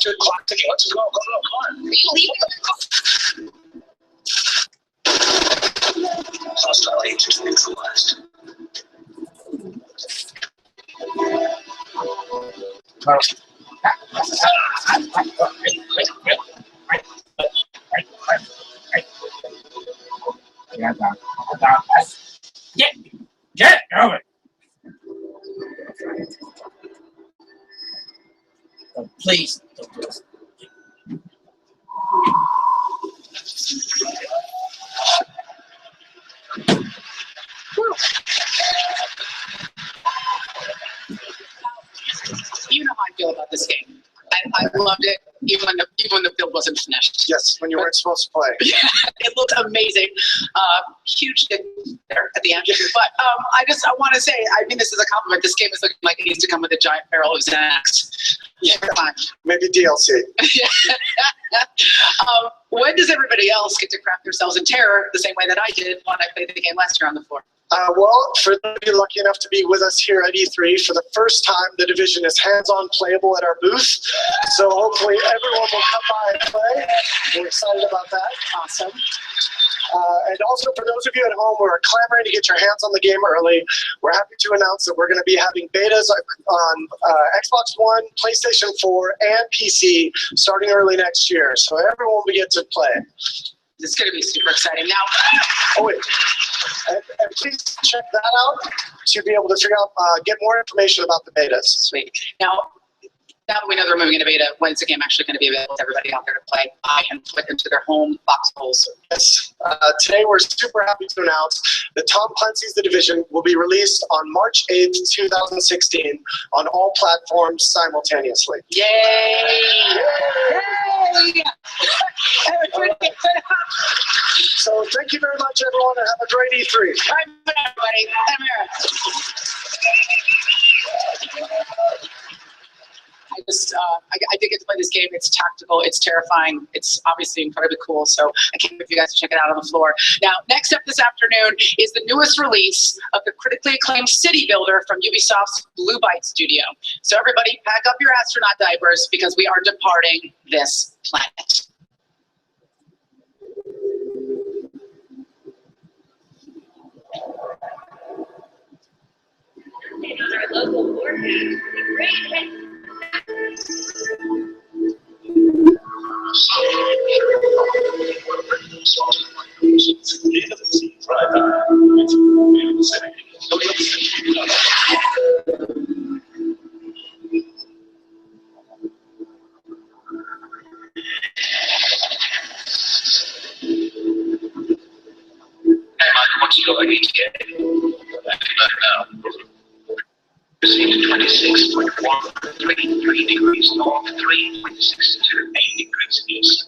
Good clock ticking. Let's go. Come on. Are you leaving? Hostile agents neutralized. Get going. Oh, please don't do this. You know how I feel about this game. I loved it, even when the build wasn't finished. Yes, when you weren't supposed to play. Yeah, it looked amazing. Huge hit there at the end. But I want to say, I mean this is a compliment. This game is looking like it needs to come with a giant barrel of Xanax. Yeah, maybe DLC. When does everybody else get to craft themselves in terror the same way that I did when I played the game last year on the floor? Well, for those of you lucky enough to be with us here at E3, for the first time, the Division is hands-on playable at our booth. So hopefully everyone will come by and play. We're excited about that. Awesome. And also for those of you at home who are clamoring to get your hands on the game early, we're happy to announce that we're going to be having betas on Xbox One, PlayStation 4, and PC starting early next year. So everyone will get to play. It's going to be super exciting. Now, oh wait, and please check that out to be able to figure out, get more information about the betas. Sweet. Now that we know they're moving into beta, when's the game actually going to be available to everybody out there to play, buy, and put into their home foxholes? Yes. Today we're super happy to announce that Tom Clancy's The Division will be released on March 8th, 2016 on all platforms simultaneously. Yay! Yay! So thank you very much, everyone, and have a great E3. Bye, everybody. I did get to play this game. It's tactical. It's terrifying. It's obviously incredibly cool. So I can't wait for you guys to check it out on the floor. Now, next up this afternoon is the newest release of the critically acclaimed City Builder from Ubisoft's Blue Byte studio. So everybody, pack up your astronaut diapers because we are departing this planet. Our local forecast, the great hit. What's your ETA? Better now. Received 26.133 degrees north, 3.628 degrees east.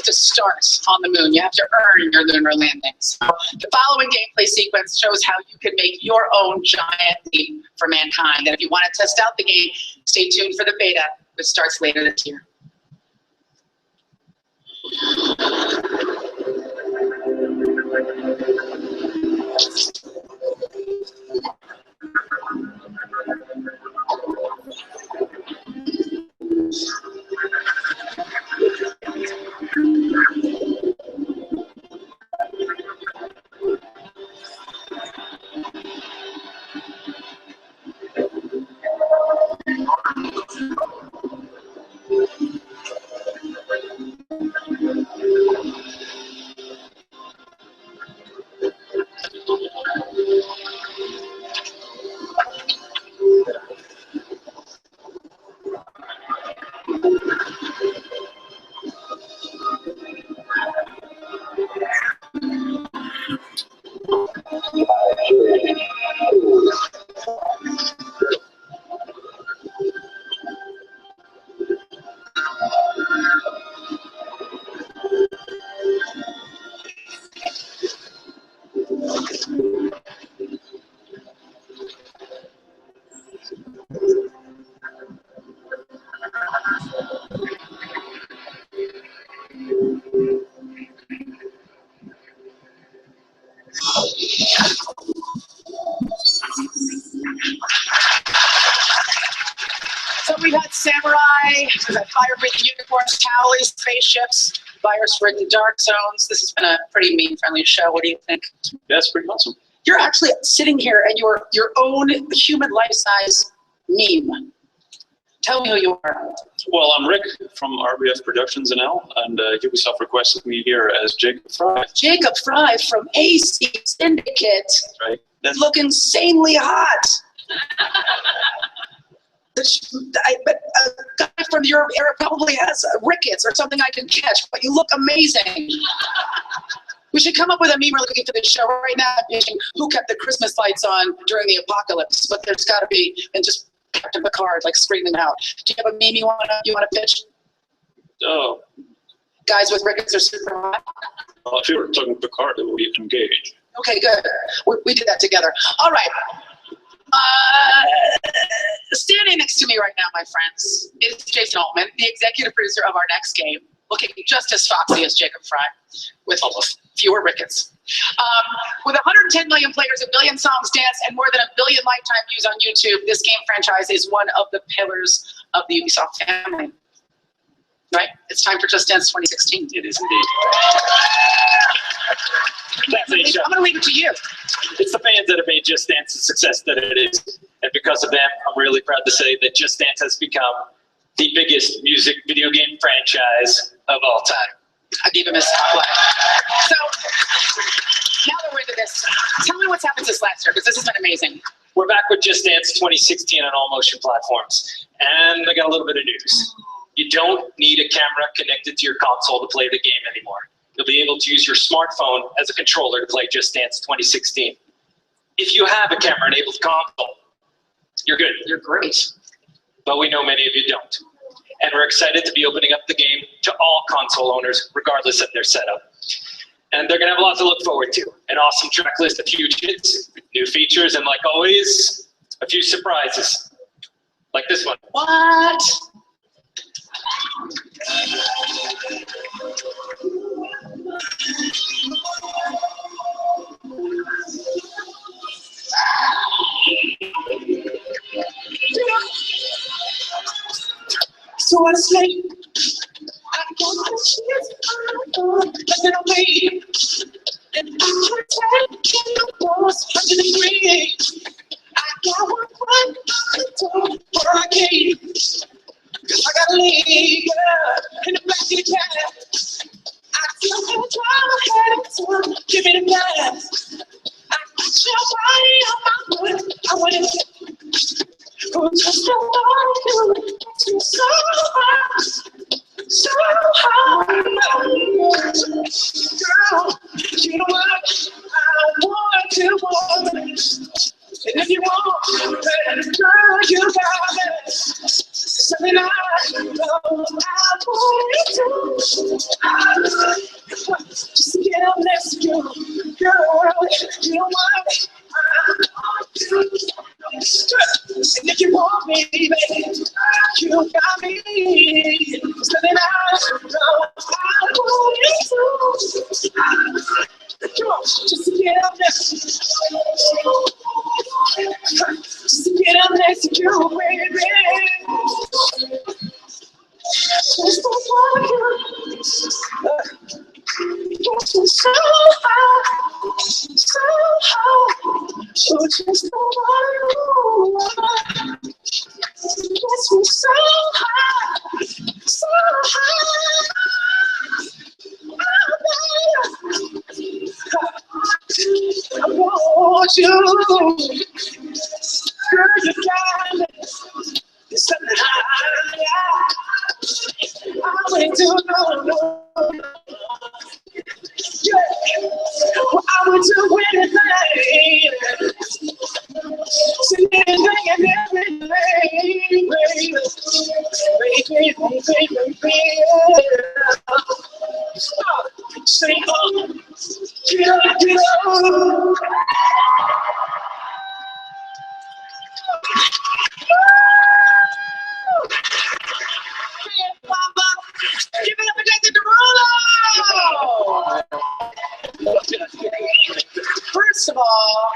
To start on the moon, you have to earn your lunar landing. So the following gameplay sequence shows how you can make your own giant leap for mankind. And if you want to test out the game, stay tuned for the beta, which starts later this year. So we've had samurai, we've had fire-breathing unicorns, cowlies, spaceships, virus-ridden dark zones. This has been a pretty meme-friendly show. What do you think? That's pretty awesome. You're actually sitting here and you're your own human life-size meme. Tell me who you are. Well, I'm Rick from RBF Productions in L, and Ubisoft requested me here as Jacob Fry. Jacob Fry from AC Syndicate. Right. You look insanely hot. But a guy from your era probably has rickets or something I can catch, but you look amazing. We should come up with a meme we're looking for this show. Right now, I'm pitching who kept the Christmas lights on during the apocalypse, but there's got to be, and just Captain Picard, like screaming out. Do you have a meme you want to pitch? Oh, Guys with rickets are super hot. well, if you were talking Picard, then we engage. Okay, good. We did that together. All right. Standing next to me right now, my friends, is Jason Altman, the executive producer of our next game, looking just as foxy as Jacob Fry, with fewer rickets. With 110 million players, 1 billion songs danced, and more than 1 billion lifetime views on YouTube, this game franchise is one of the pillars of the Ubisoft family. Right? It's time for Just Dance 2016. It is indeed. That's it, I'm going to leave it to you. It's the fans that have made Just Dance the success that it is. And because of them, I'm really proud to say that Just Dance has become the biggest music video game franchise of all time. I gave him his spotlight. So, now that we're into this, tell me what's happened since last year, because this has been amazing. We're back with Just Dance 2016 on all motion platforms. And I got a little bit of news. You don't need a camera connected to your console to play the game anymore. You'll be able to use your smartphone as a controller to play Just Dance 2016. If you have a camera-enabled console, you're good. You're great. But we know many of you don't. And we're excited to be opening up the game to all console owners, regardless of their setup. And they're going to have a lot to look forward to. An awesome track list of huge hits, new features, and like always, a few surprises. Like this one. What? So honestly, I got my chance on like a wave, and I can't take the boss 103. I got one for I gave. I got a league in the back of the cab. I feel the drama headed to give me the gas. I got your body on my foot. I want to oh, just a while, makes me so hard, so hard. Girl, you know what? I want to want it. And if you want it, girl, you got it. Something I know I want to. Just get up next to you, girl. You know what? And if you want me, baby, you got me. Something I know I want to. Come on, just get up Get up next to you, baby. Just to want you. Gets me so high, so high. So just to want you. Gets me so high, so high. I want you. Girl, you got me. It's something high. I went to no. Yeah. Well, I would do anything. See anything and everything, baby. Say, oh, get up. Give it up again to Derulo! First of all,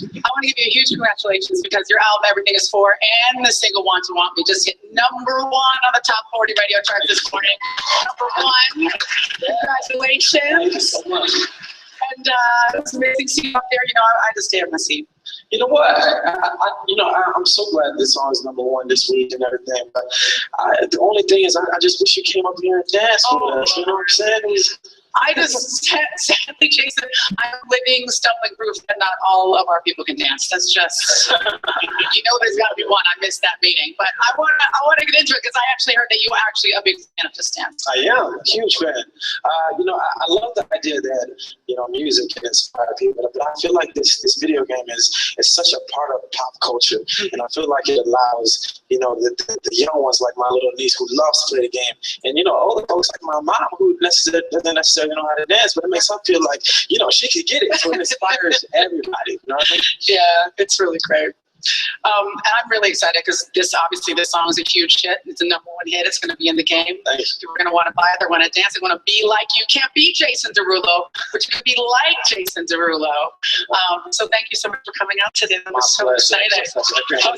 I want to give you a huge congratulations because your album Everything Is For and the single Want to Want Me just hit #1 on the top 40 radio charts this morning. #1. Congratulations. Thank you so much. And it's amazing to see you up there. You know, I just stay in my seat. You know what? I'm so glad this song is #1 this week and everything. But the only thing is, I just wish you came up here and danced with us. You know what I'm saying? I just sadly, Jason, I'm living stumbling proof that not all of our people can dance. That's just, you know, there's got to be one. I missed that meeting, but I want to get into it because I actually heard that you are actually a big fan of Just Dance. I am a huge fan. I love the idea that music can inspire people, but I feel like this video game is such a part of pop culture, and I feel like it allows the young ones like my little niece who loves to play the game, and older folks like my mom who doesn't necessarily know how to dance, but it makes her feel like she could get it. So it inspires everybody. You know what I mean? Yeah, it's really great. And I'm really excited because this song is a huge hit. It's a #1 hit. It's going to be in the game. Thanks. People are going to want to buy it. They're going to dance. They want to be like you. Can't be Jason Derulo, but you can be like Jason Derulo. So thank you so much for coming out today. I'm so excited. That was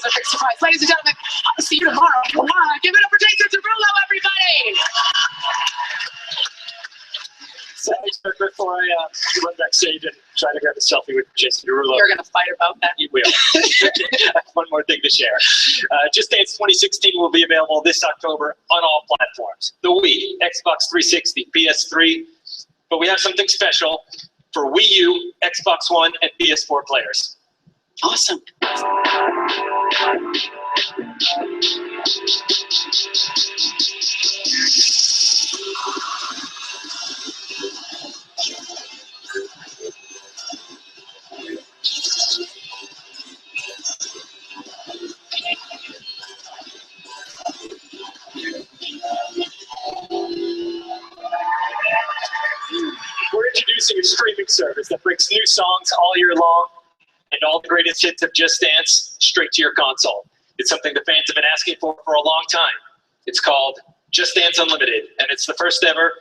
a big surprise. Ladies and gentlemen, I'll see you tomorrow. Come on, give it up for Jason Derulo, everybody. So before I run backstage and try to grab a selfie with Jason Derulo, You're going to fight about that. you will. I have one more thing to share. Just Dance 2016 will be available this October on all platforms. The Wii, Xbox 360, PS3. But we have something special for Wii U, Xbox One, and PS4 players. Awesome. We're introducing a streaming service that brings new songs all year long and all the greatest hits of Just Dance straight to your console. It's something the fans have been asking for a long time. It's called Just Dance Unlimited, and it's the first ever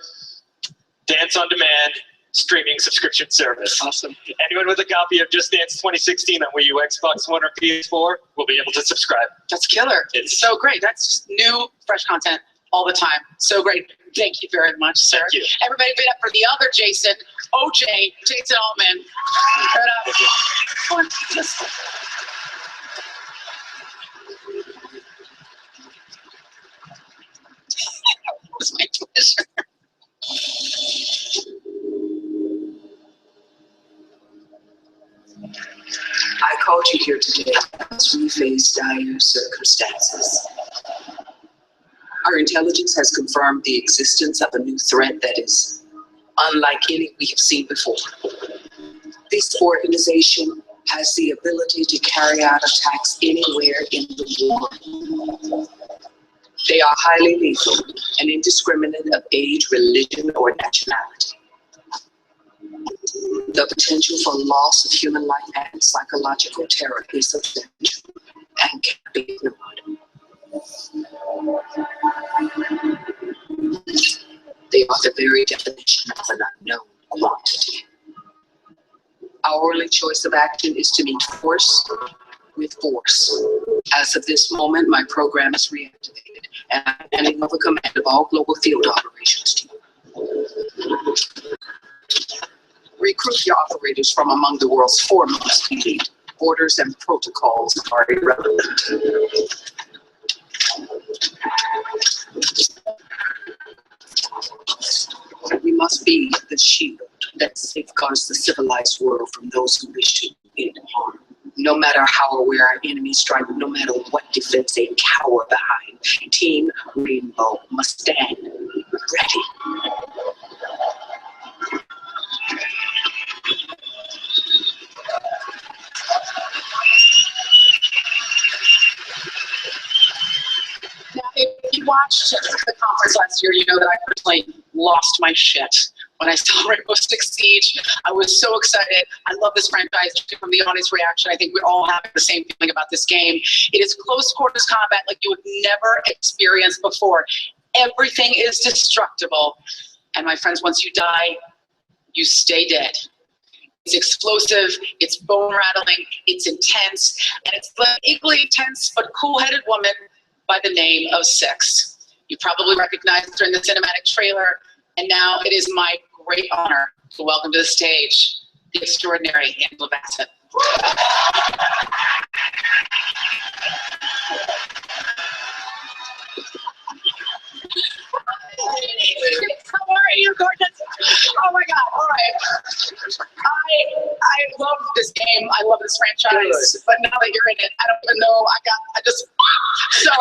dance on demand streaming subscription service. Awesome. Anyone with a copy of Just Dance 2016 on Wii U, Xbox One, or PS4 will be able to subscribe. That's killer. It's so great. That's just new, fresh content all the time. So great. Thank you very much, sir. Thank you. Everybody give it up for the other Jason, Jason Altman. Give it up. Come on, just- It was my pleasure. I called you here today as we face dire circumstances. Our intelligence has confirmed the existence of a new threat that is unlike any we have seen before. This organization has the ability to carry out attacks anywhere in the world. They are highly lethal and indiscriminate of age, religion, or nationality. The potential for loss of human life and psychological terror is substantial and can't be ignored. They are the very definition of an unknown quantity. Our only choice of action is to meet force with force. As of this moment, my program is reactivated, and I'm handing over command of all global field operations to you. Recruit your operators from among the world's foremost elite. Orders and protocols are irrelevant. We must be the shield that safeguards the civilized world from those who wish to inflict harm. No matter how aware our enemies strike, no matter what defense they cower behind, Team Rainbow must stand ready. Now, if you watched the conference last year, you know that I personally lost my shit when I saw Rainbow Six Siege. I was so excited. I love this franchise. From the audience reaction, I think we're all having the same feeling about this game. It is close quarters combat like you would never experienced before. Everything is destructible. And my friends, once you die, you stay dead. It's explosive, it's bone rattling, it's intense, and it's the equally intense but cool-headed woman by the name of Six. You probably recognized her in the cinematic trailer, and now it is my great honor to welcome to the stage the extraordinary Angela Bassett. How are you, gorgeous? Oh my God! All right, I love this game. I love this franchise. But now that you're in it, I don't even know. So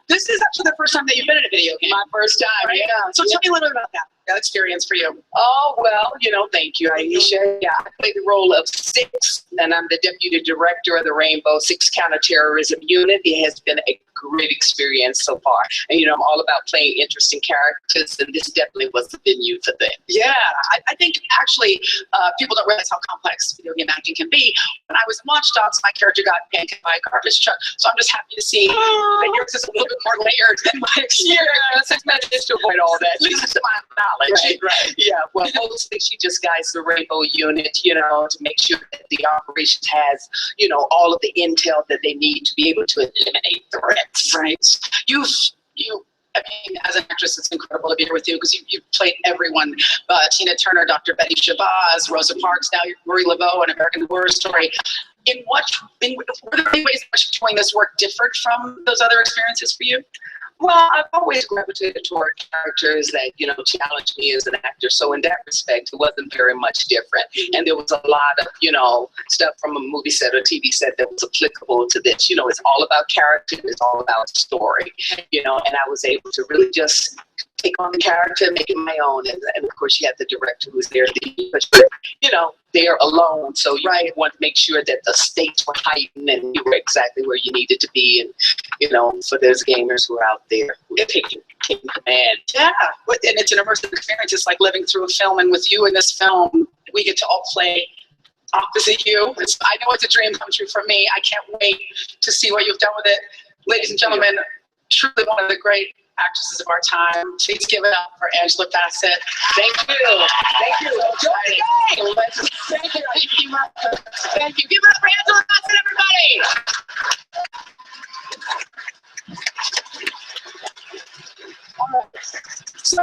this is actually the first time that you've been in a video game. My first time, right? yeah. So tell me a little bit about that experience for you. Oh, well, thank you, Aisha. Yeah, I play the role of Six, and I'm the deputy director of the Rainbow Six Counterterrorism Unit. It has been a great experience so far. And, I'm all about playing interesting characters, and this definitely was the venue for them. Yeah, I think actually people don't realize how complex video game acting can be. When I was in Watch Dogs, my character got pancaked by a garbage truck, so I'm just happy to see that yours is a little bit more layered than my experience. Yeah, I've managed to avoid all that, at least to my knowledge. Right. Yeah, well, mostly she just guides the Rainbow unit, to make sure that the operations has, all of the intel that they need to be able to eliminate threats. Right. I mean, as an actress, it's incredible to be here with you because you've played everyone. Tina Turner, Dr. Betty Shabazz, Rosa Parks, now you're Marie Laveau in American Horror Story. Were there any ways in which doing this work differed from those other experiences for you? Well, I've always gravitated toward characters that, challenge me as an actor. So in that respect, it wasn't very much different. And there was a lot of, stuff from a movie set or TV set that was applicable to this. It's all about character, it's all about story, and I was able to really just take on the character and make it my own. And of course, you had the director who's there, but they're alone. So you want to make sure that the stakes were heightened and you were exactly where you needed to be. And, for those gamers who are out there who are taking command. Yeah, and it's an immersive experience. It's like living through a film. And with you in this film, we get to all play opposite you. I know it's a dream come true for me. I can't wait to see what you've done with it. Ladies and gentlemen, truly one of the great actresses of our time. Please give it up for Angela Bassett. Thank you. Thank you. Enjoy the game. Thank you. Thank you. Give it up for Angela Bassett, everybody. All right. So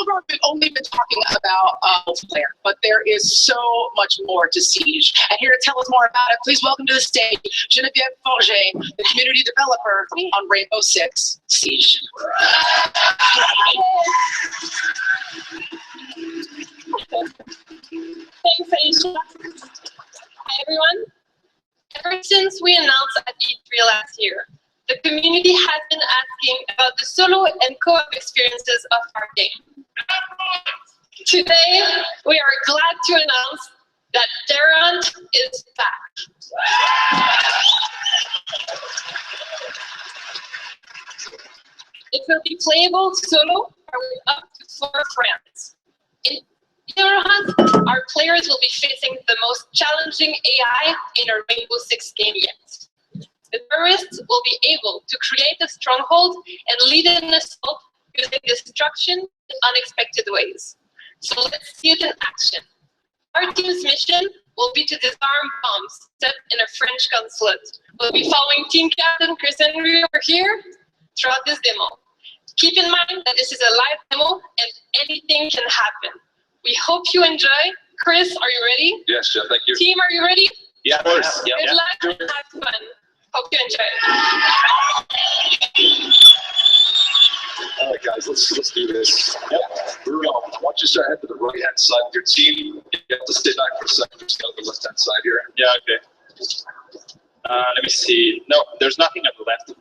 far we've only been talking about multiplayer, but there is so much more to Siege. And here to tell us more about it, please welcome to the stage Geneviève Forget, the community developer on Rainbow Six Siege. Thanks, Aisha. Hi, everyone. Ever since we announced at E3 last year, the community has been asking about the solo and co-op experiences of our game. Today, we are glad to announce that Terrant is back. It will be playable solo or with up to 4 friends. In Terrant, our players will be facing the most challenging AI in a Rainbow Six game yet. The terrorists will be able to create a stronghold and lead an assault using destruction in unexpected ways. So let's see it in action. Our team's mission will be to disarm bombs set in a French consulate. We'll be following Team Captain Chris Henry over here throughout this demo. Keep in mind that this is a live demo and anything can happen. We hope you enjoy. Chris, are you ready? Yes, Jeff, thank you. Team, are you ready? Yeah, of course. Good luck and have fun. Hope you enjoy. All right, guys, let's do this. Yep. Bruno, I want you to start heading to the right-hand side of your team. You have to stay back for a second. Just go to the left-hand side here. Yeah, okay. Let me see. No, there's nothing on the left.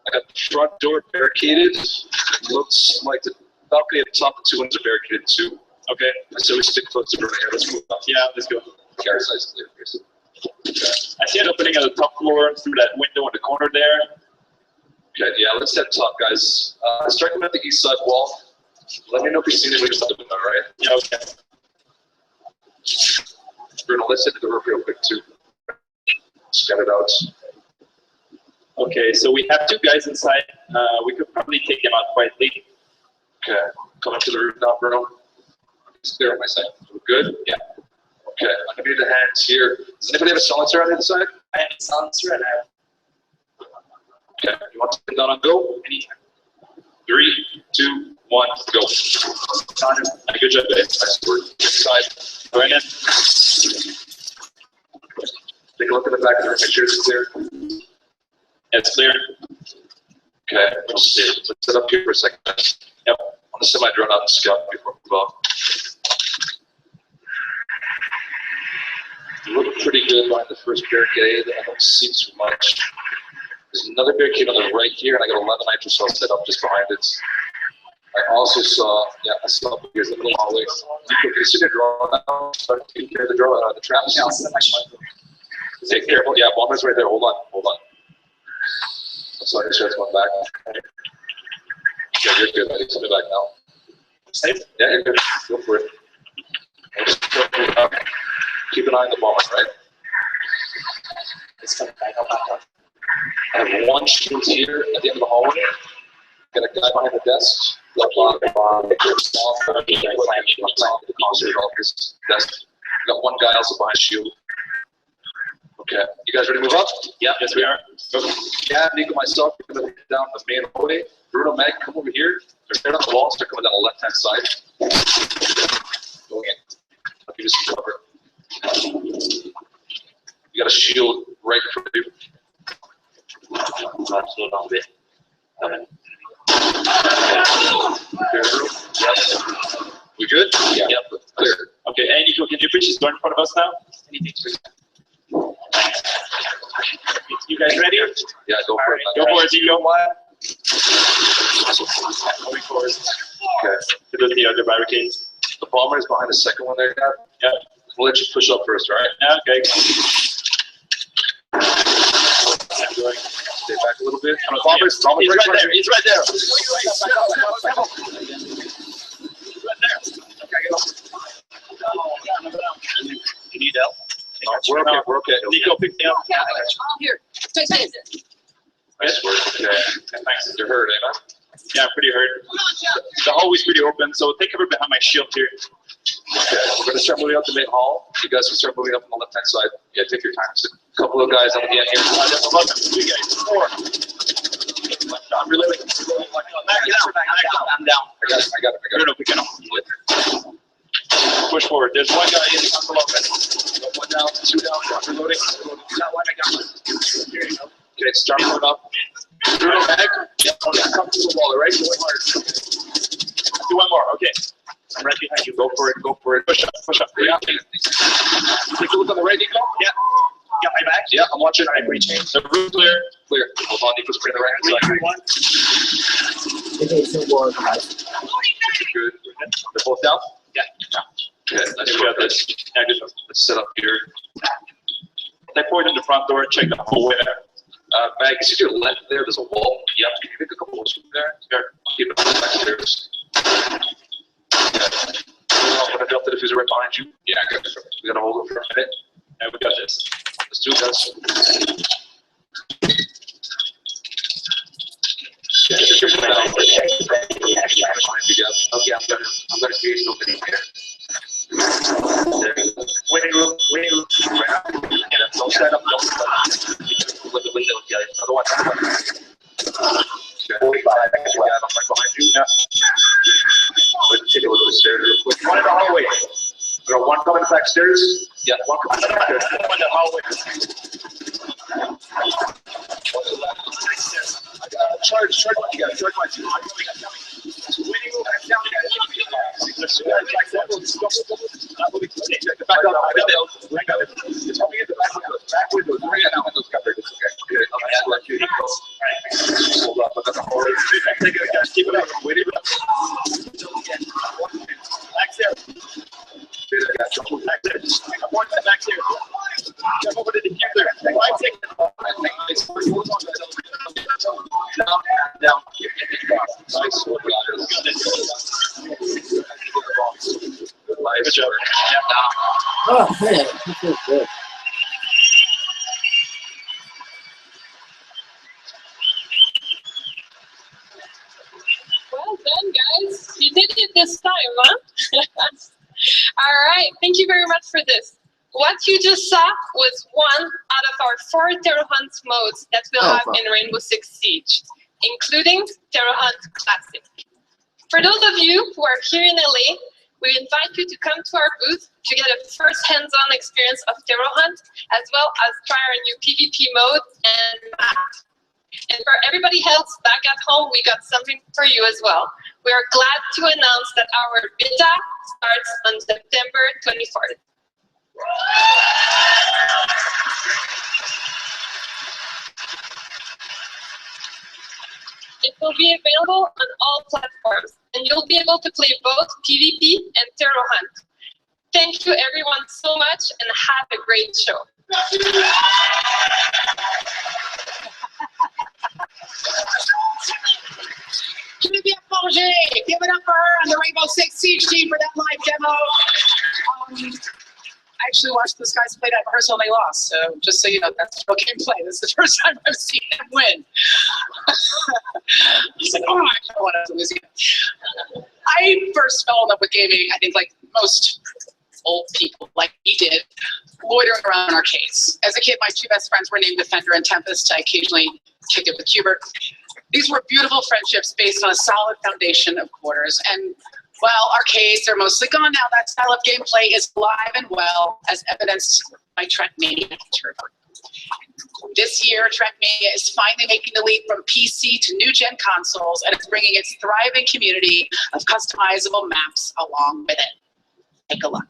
I got the front door barricaded. Looks like the balcony at the top, the two windows are barricaded too. Okay. So we stick close to Bruno here. Let's move on. Yeah, let's go. Carry size clear, Chris. I see an opening at the top floor through that window in the corner there. Okay, yeah, let's head top, guys. Start coming at the east side wall. Let me know if you see anybody just the window, all right? Yeah, okay. Bruno, let's hit the door real quick too. Scan it out. Okay, so we have two guys inside. We could probably take them out quietly. Okay, coming to the roof now, Bruno. It's clear on my side. We're good? Yeah. Okay, I'm gonna need the hands here. Does anybody have a silencer on the other side? I have a silencer and I have Okay, you want to put down on go? Anytime. 3, 2, 1, go. Got him. Good job, guys. Nice work. Side. All right, then. Take a look at the back of the room. Make sure it's clear. It's clear. Okay, let's sit up here for a second. Yep. I'm gonna send my drone out and scout before we move on. You look pretty good behind the first barricade. I don't see too much. There's another barricade on the right here, and I got 11 nitro cells set up just behind it. I also saw, I saw here's the little hallway. You can see the drone now. Start taking care of the drone, the traps. Yeah, I'll set my shot. Take careful. Yeah, bomber's right there. Hold on. Sorry, sure, it's going back. Okay, you're good. I need to come back now. Safe? Yeah, you're good. Go for it. Keep an eye on the bomber, right? It's coming back. I'll back up. I have one shield here at the end of the hallway. Got a guy behind the desk. Got one guy also behind shield. Okay, you guys ready to move up? Yeah, yes we are. Yeah, Nico, myself, we're going to head down the main hallway. Bruno, Meg, come over here. They're right on the wall, so they're coming down the left-hand side. Going in. I'll give you some cover. You got a shield right in front of you. Slow down a bit. Coming. Clear, Bruno? Yes. We good? Yeah. Yep. Clear. Okay, hey Nico, can you push this door in front of us now? Anything to You guys ready? Yeah, go for it. Go for it, Nico. Moving forward. Okay. To the other barricades. The bomber is behind the second one there, Dad. Yeah. We'll let you push up first, all right? Yeah, okay. Stay back a little bit. Bomber's Bomber's right there. He's right there. You need help? We're okay, we're okay. Nico, pick me up. Here. Nice work. Okay. Thanks. You're hurt, eh, man? Yeah, I'm pretty hurt. The hallway's pretty open, so take cover behind my shield here. Okay, we're gonna start moving up the main hall. You guys can start moving up on the left-hand side. Yeah, take your time. So a couple of guys on the end here. 2 guys. 4. I'm really back down. I'm down. I got it. Bruno, pick it up. Push forward. There's one guy in on the low end. 1 down, 2 down, reloading. Got one, I got one. Here you go. Okay, start moving up. Bruno, back. Yep, come to the wall, all right? Going hard. Do one more, okay. I'm right behind you. Go for it. Push up. Yeah. Take a look on the right, Nico. Yeah. Got my back? Yeah, I'm watching. All right, rechange. The room clear. Hold on, Nico's putting the right hand side. Good. They're both down? Yeah. Okay, let's got this. Yeah, good. Let's set up here. I point in the front door and check the hallway there. Mag, you see to your left there, there's a wall. Yep, can you make a couple moves from there? Here, I'll keep it backstairs. Okay. I'm gonna drop the diffuser right behind you. Yeah, good. We gotta hold it for a minute. Yeah, we got this. Let's do this. Okay, I'm gonna create an opening here. Wait waiting room. Yeah, don't stand up. Don't stand up. With the window, yeah. Otherwise, okay. 45. I'm right behind you. Yeah. Let's take a look at the stairs real quick. One in the hallway. We got one coming back stairs. Yeah. One coming back stairs. One in the hallway. Charge one. You got charge one. I'm coming. Waiting room. Back down. Back up. It's coming in the back windows. Bring it out. Windows covered. It's okay. Good. Hold up. Take it again. Keep it up. Waiting room. Back there. Back there. I'm going back there. Jump over to the computer. 5 seconds. Down. Nice work. Good job. Oh, man, this is good. Well done, guys. You did it this time, huh? All right. Thank you very much for this. What you just saw was one out of our 4 Terror Hunt modes that we'll have in Rainbow Six Siege, including Terror Hunt Classic. For those of you who are here in LA, we invite you to come to our booth to get a first hands-on experience of Terror Hunt, as well as try our new PvP mode and map. And for everybody else back at home, we got something for you as well. We are glad to announce that our beta starts on September 24th. It will be available on all platforms, and you'll be able to play both PvP and Terror Hunt. Thank you everyone so much, and have a great show. Geneviève Forger, give it up for her and the Rainbow Six Siege team for that live demo. I actually watched those guys play that rehearsal and they lost, so just so you know, that's real gameplay. This is the first time I've seen them win. It's like, oh, I don't want to lose again. I first fell in love with gaming, I think like most old people, like he did, loitering around in arcades. As a kid, my 2 best friends were named Defender and Tempest. I occasionally kicked it with Hubert. These were beautiful friendships based on a solid foundation of quarters. And while arcades are mostly gone now, that style of gameplay is alive and well, as evidenced by Trackmania. This year, Trackmania is finally making the leap from PC to new-gen consoles, and it's bringing its thriving community of customizable maps along with it. Take a look.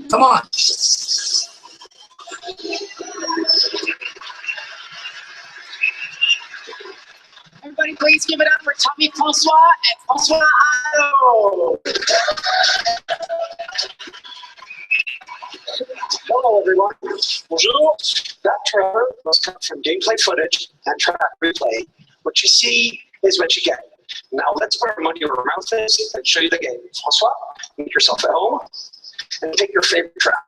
Come on. Everybody, please give it up for Tommy Francois and Francois Otto. Hello, everyone. Bonjour. That trailer must come from gameplay footage and track replay. What you see is what you get. Now let's put our money where our mouth is and show you the game. Francois, make yourself at home and take your favorite track.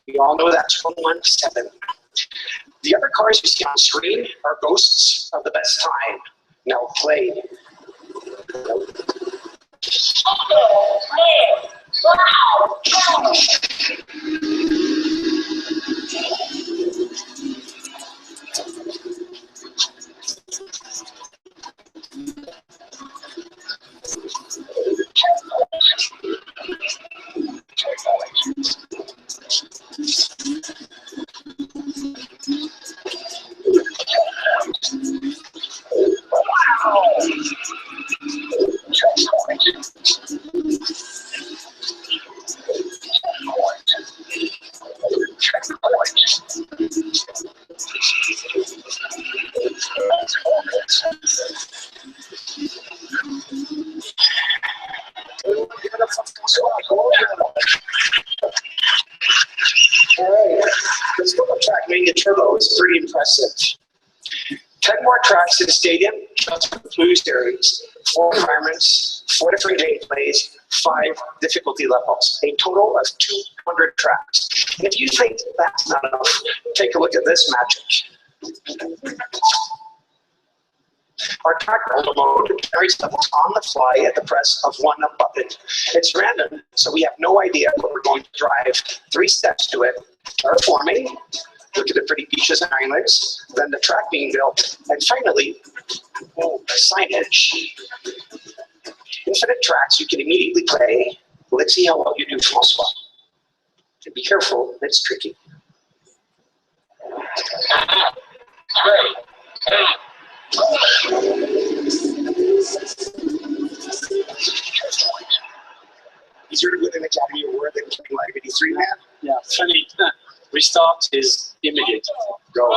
You all know that's 117. The other cars you see on screen are ghosts of the best time. Now play. Alright, let's go to Trackmania Turbo. It's pretty impressive. 10 more tracks in the stadium, just for the Blue Series, 4 environments, 4 different gameplays, 5 difficulty levels, a total of 200 tracks. And if you think that's not enough, take a look at this magic. Our track builder mode carries levels on the fly at the press of one button. It's random, so we have no idea what we're going to drive. 3 steps to it: terraforming, look at the pretty beaches and islands, then the track being built, and finally, signage. Infinite tracks you can immediately play. Let's see how well you do, Francois. And be careful, it's tricky. Easier to win an Academy Award than playing Live 83, man. Yeah, funny. Restart is immediate. Go.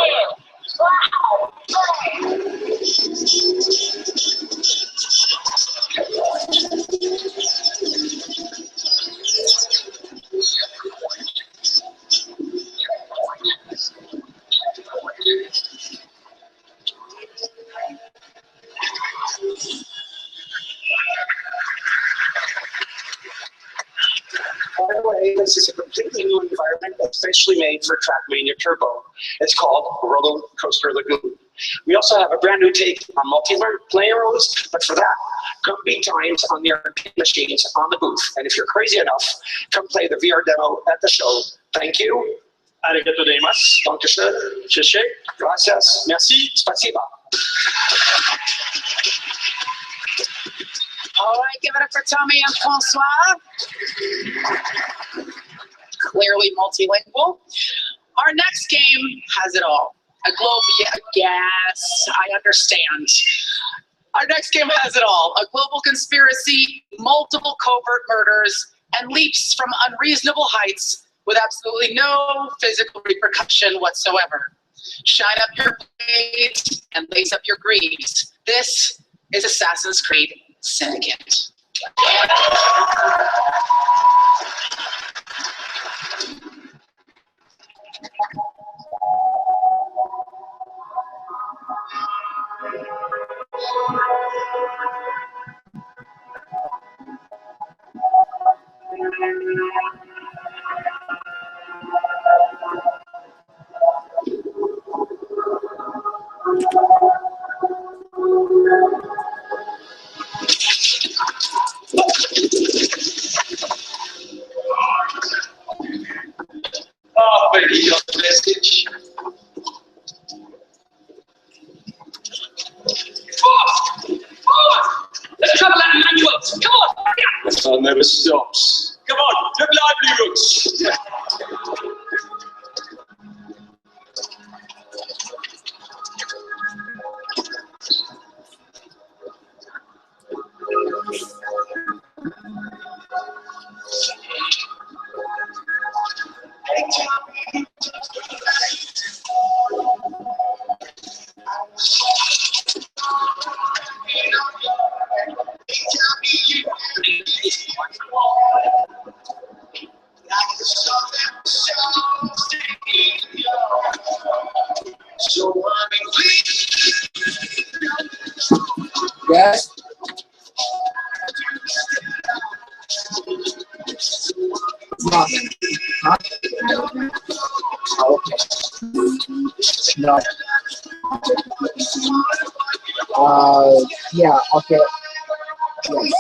By the way, this is a completely new environment especially made for Trackmania Turbo. It's called Roller Coaster Lagoon. We also have a brand new take on multiplayer modes, but for that, come beat times on the arcade machines on the booth. And if you're crazy enough, come play the VR demo at the show. Thank you. Arigato gozaimasu. Dankeschön. Tschüss. Gracias. Merci. Spasiba. All right, give it up for Tommy and Francois. Clearly multilingual. Our next game has it all. A global, yes, I understand. Our next game has it all. A global conspiracy, multiple covert murders, and leaps from unreasonable heights with absolutely no physical repercussion whatsoever. Shine up your blades and lace up your greaves. This is Assassin's Creed Syndicate. Oh, baby, you got the message. Forward! Let's travel out manuals. Come on, hurry up. The sun never stops. Come on, live livelihoods. Yes. No. Huh? Oh, okay. No. Yeah, okay. Yes.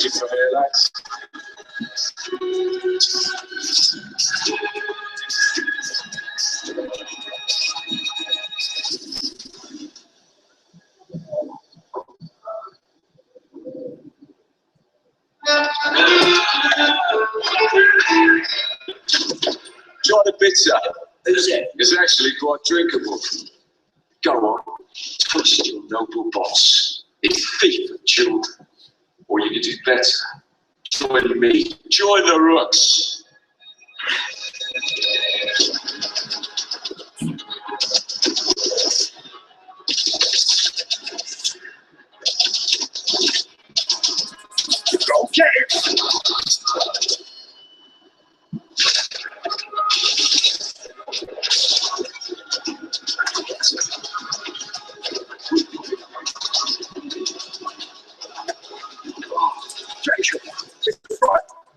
Thank you for that, Alex. Try the bitter. Who's it? It's actually quite drinkable. Go on, toast your noble boss. It's beef for children. Or you can do better. Join me. Join the Rooks. Okay.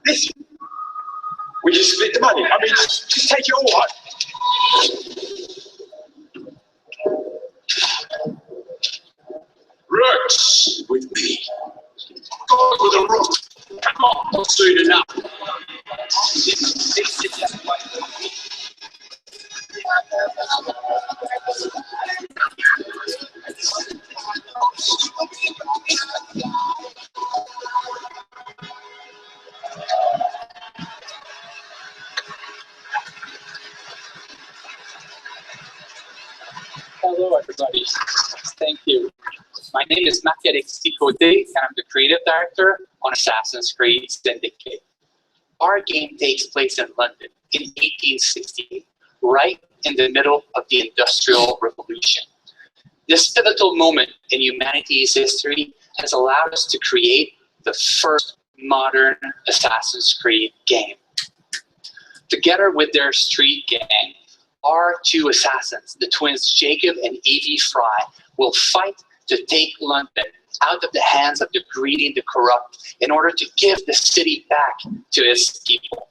Listen, we just split the money. I mean, just take it all, right? Rooks with me. Go with the Rook. Come on, not soon enough. Hello, everybody. Thank you. My name is Marc-Éric Sicote, and I'm the creative director on Assassin's Creed Syndicate. Our game takes place in London in 1868, right in the middle of the Industrial Revolution. This pivotal moment in humanity's history has allowed us to create the first modern Assassin's Creed game. Together with their street gang, our two assassins, the twins Jacob and Evie Fry, will fight to take London out of the hands of the greedy and the corrupt in order to give the city back to its people.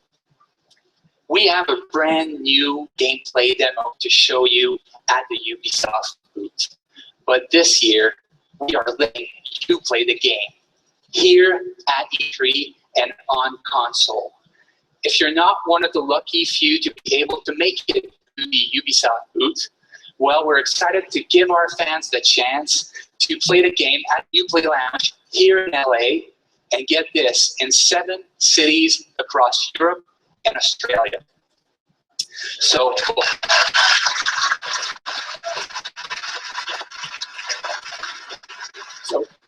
We have a brand new gameplay demo to show you at the Ubisoft booth. But this year, we are letting you play the game here at E3 and on console. If you're not one of the lucky few to be able to make it to the Ubisoft booth, well, we're excited to give our fans the chance to play the game at Uplay Lounge here in LA, and get this, in 7 cities across Europe and Australia. So,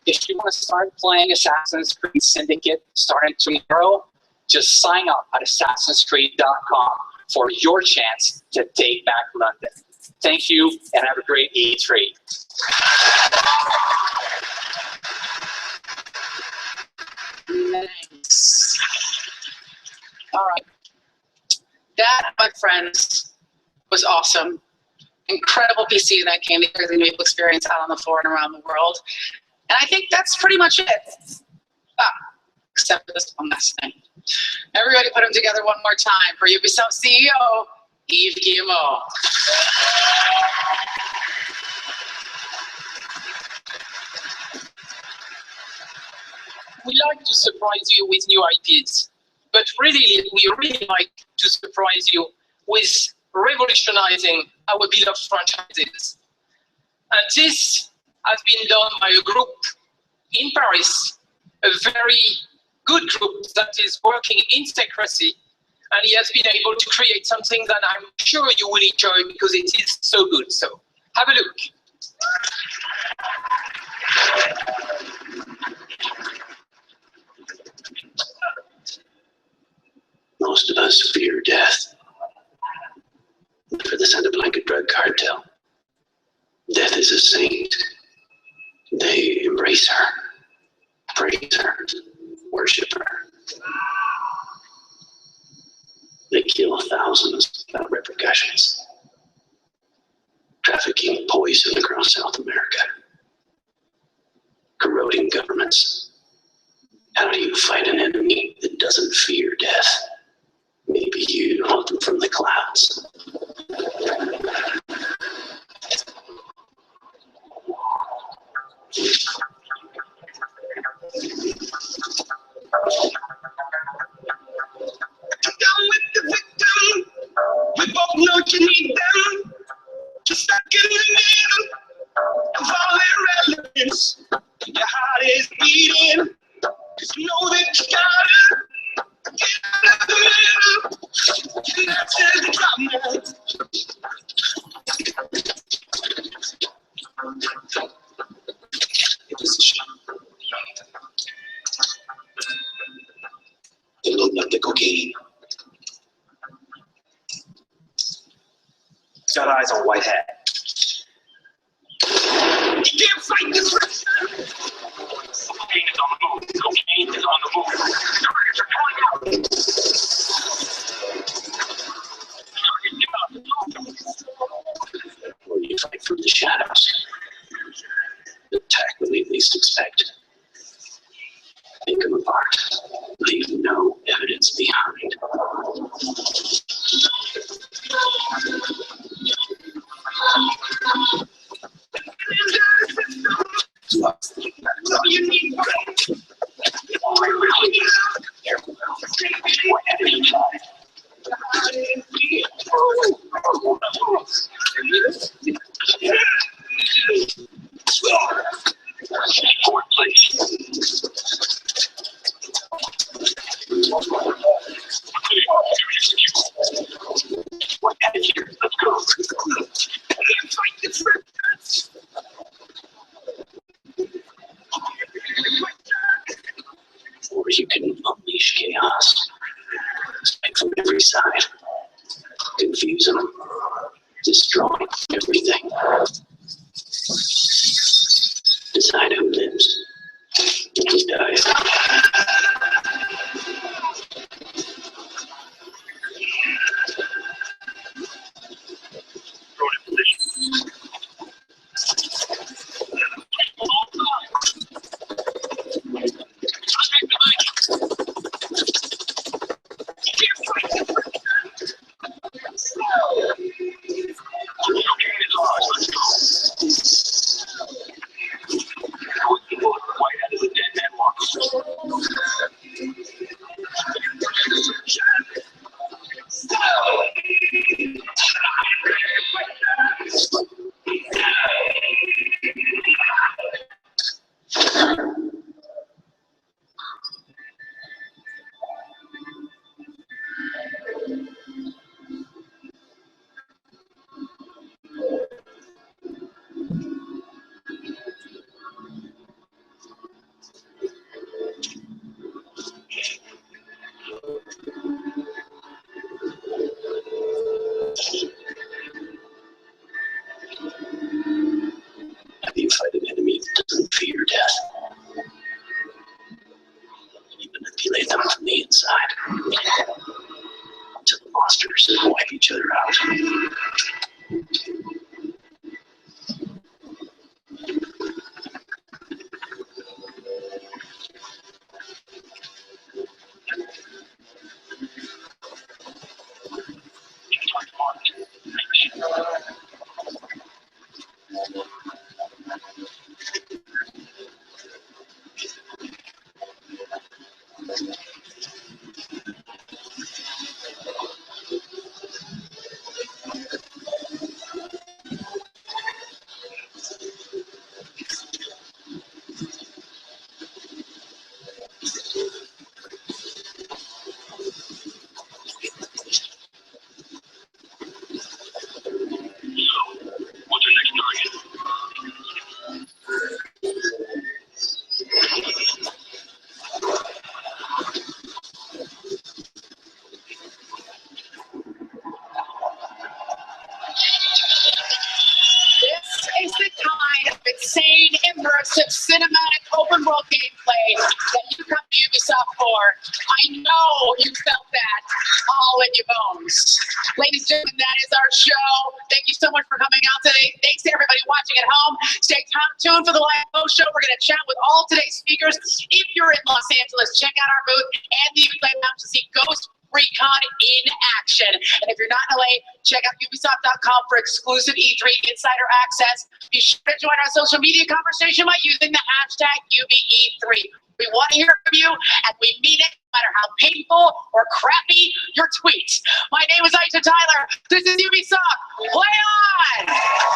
if you want to start playing Assassin's Creed Syndicate starting tomorrow, just sign up at assassinscreed.com for your chance to take back London. Thank you, and have a great E3. Nice. All right. That, my friends, was awesome. Incredible PC that game that you're going to be able to experience out on the floor and around the world. And I think that's pretty much it. Except for this one last thing. Everybody put them together one more time for Ubisoft CEO, Yves Guillemot. We like to surprise you with new IPs, but really, we really like to surprise you with revolutionizing our beloved franchises. And this has been done by a group in Paris, a very good group that is working in secrecy, and he has been able to create something that I'm sure you will enjoy because it is so good. So have a look. Most of us fear death. For the Santa Blanca drug cartel, death is a saint. They embrace her, praise her, worship her. They kill thousands without repercussions, trafficking poison across South America, corroding governments. How do you fight an enemy that doesn't fear death? Maybe you hunt them from the clouds. stuck in the middle of all irrelevance. Your heart is beating. Just know that you gotta get out of the middle. And that's the drama. It was a shot. They loaded up the cocaine. Got eyes on white hat. You can't fight this pressure. Cocaine is on the move. Cocaine is on the move. Targets are calling out. When you fight from the shadows, attack when they least expect. Take them apart. Leave no evidence behind. You need Fourth place. What headed here? Let's go. Or you can unleash chaos. Strike from every side. Confuse them. Destroy everything. Decide who lives and who dies. White hat is a dead man walking. Have you fight an enemy that doesn't fear death? You manipulate them from the inside until the monsters wipe each other out. insane, immersive, cinematic, open world gameplay that you come to Ubisoft for. I know you felt that all in your bones. Ladies and gentlemen, that is our show. Thank you so much for coming out today. Thanks to everybody watching at home. Stay tuned for the live post show. We're going to chat with all today's speakers. If you're in Los Angeles, check out our booth and the Ubisoft Lounge to see Ghost Recon in action. And if you're not in LA, check out Ubisoft.com for exclusive E3 insider access. Be sure to join our social media conversation by using the hashtag UBE3. We want to hear from you, and we mean it, no matter how painful or crappy your tweets. My name is Aisha Tyler. This is Ubisoft. Play on!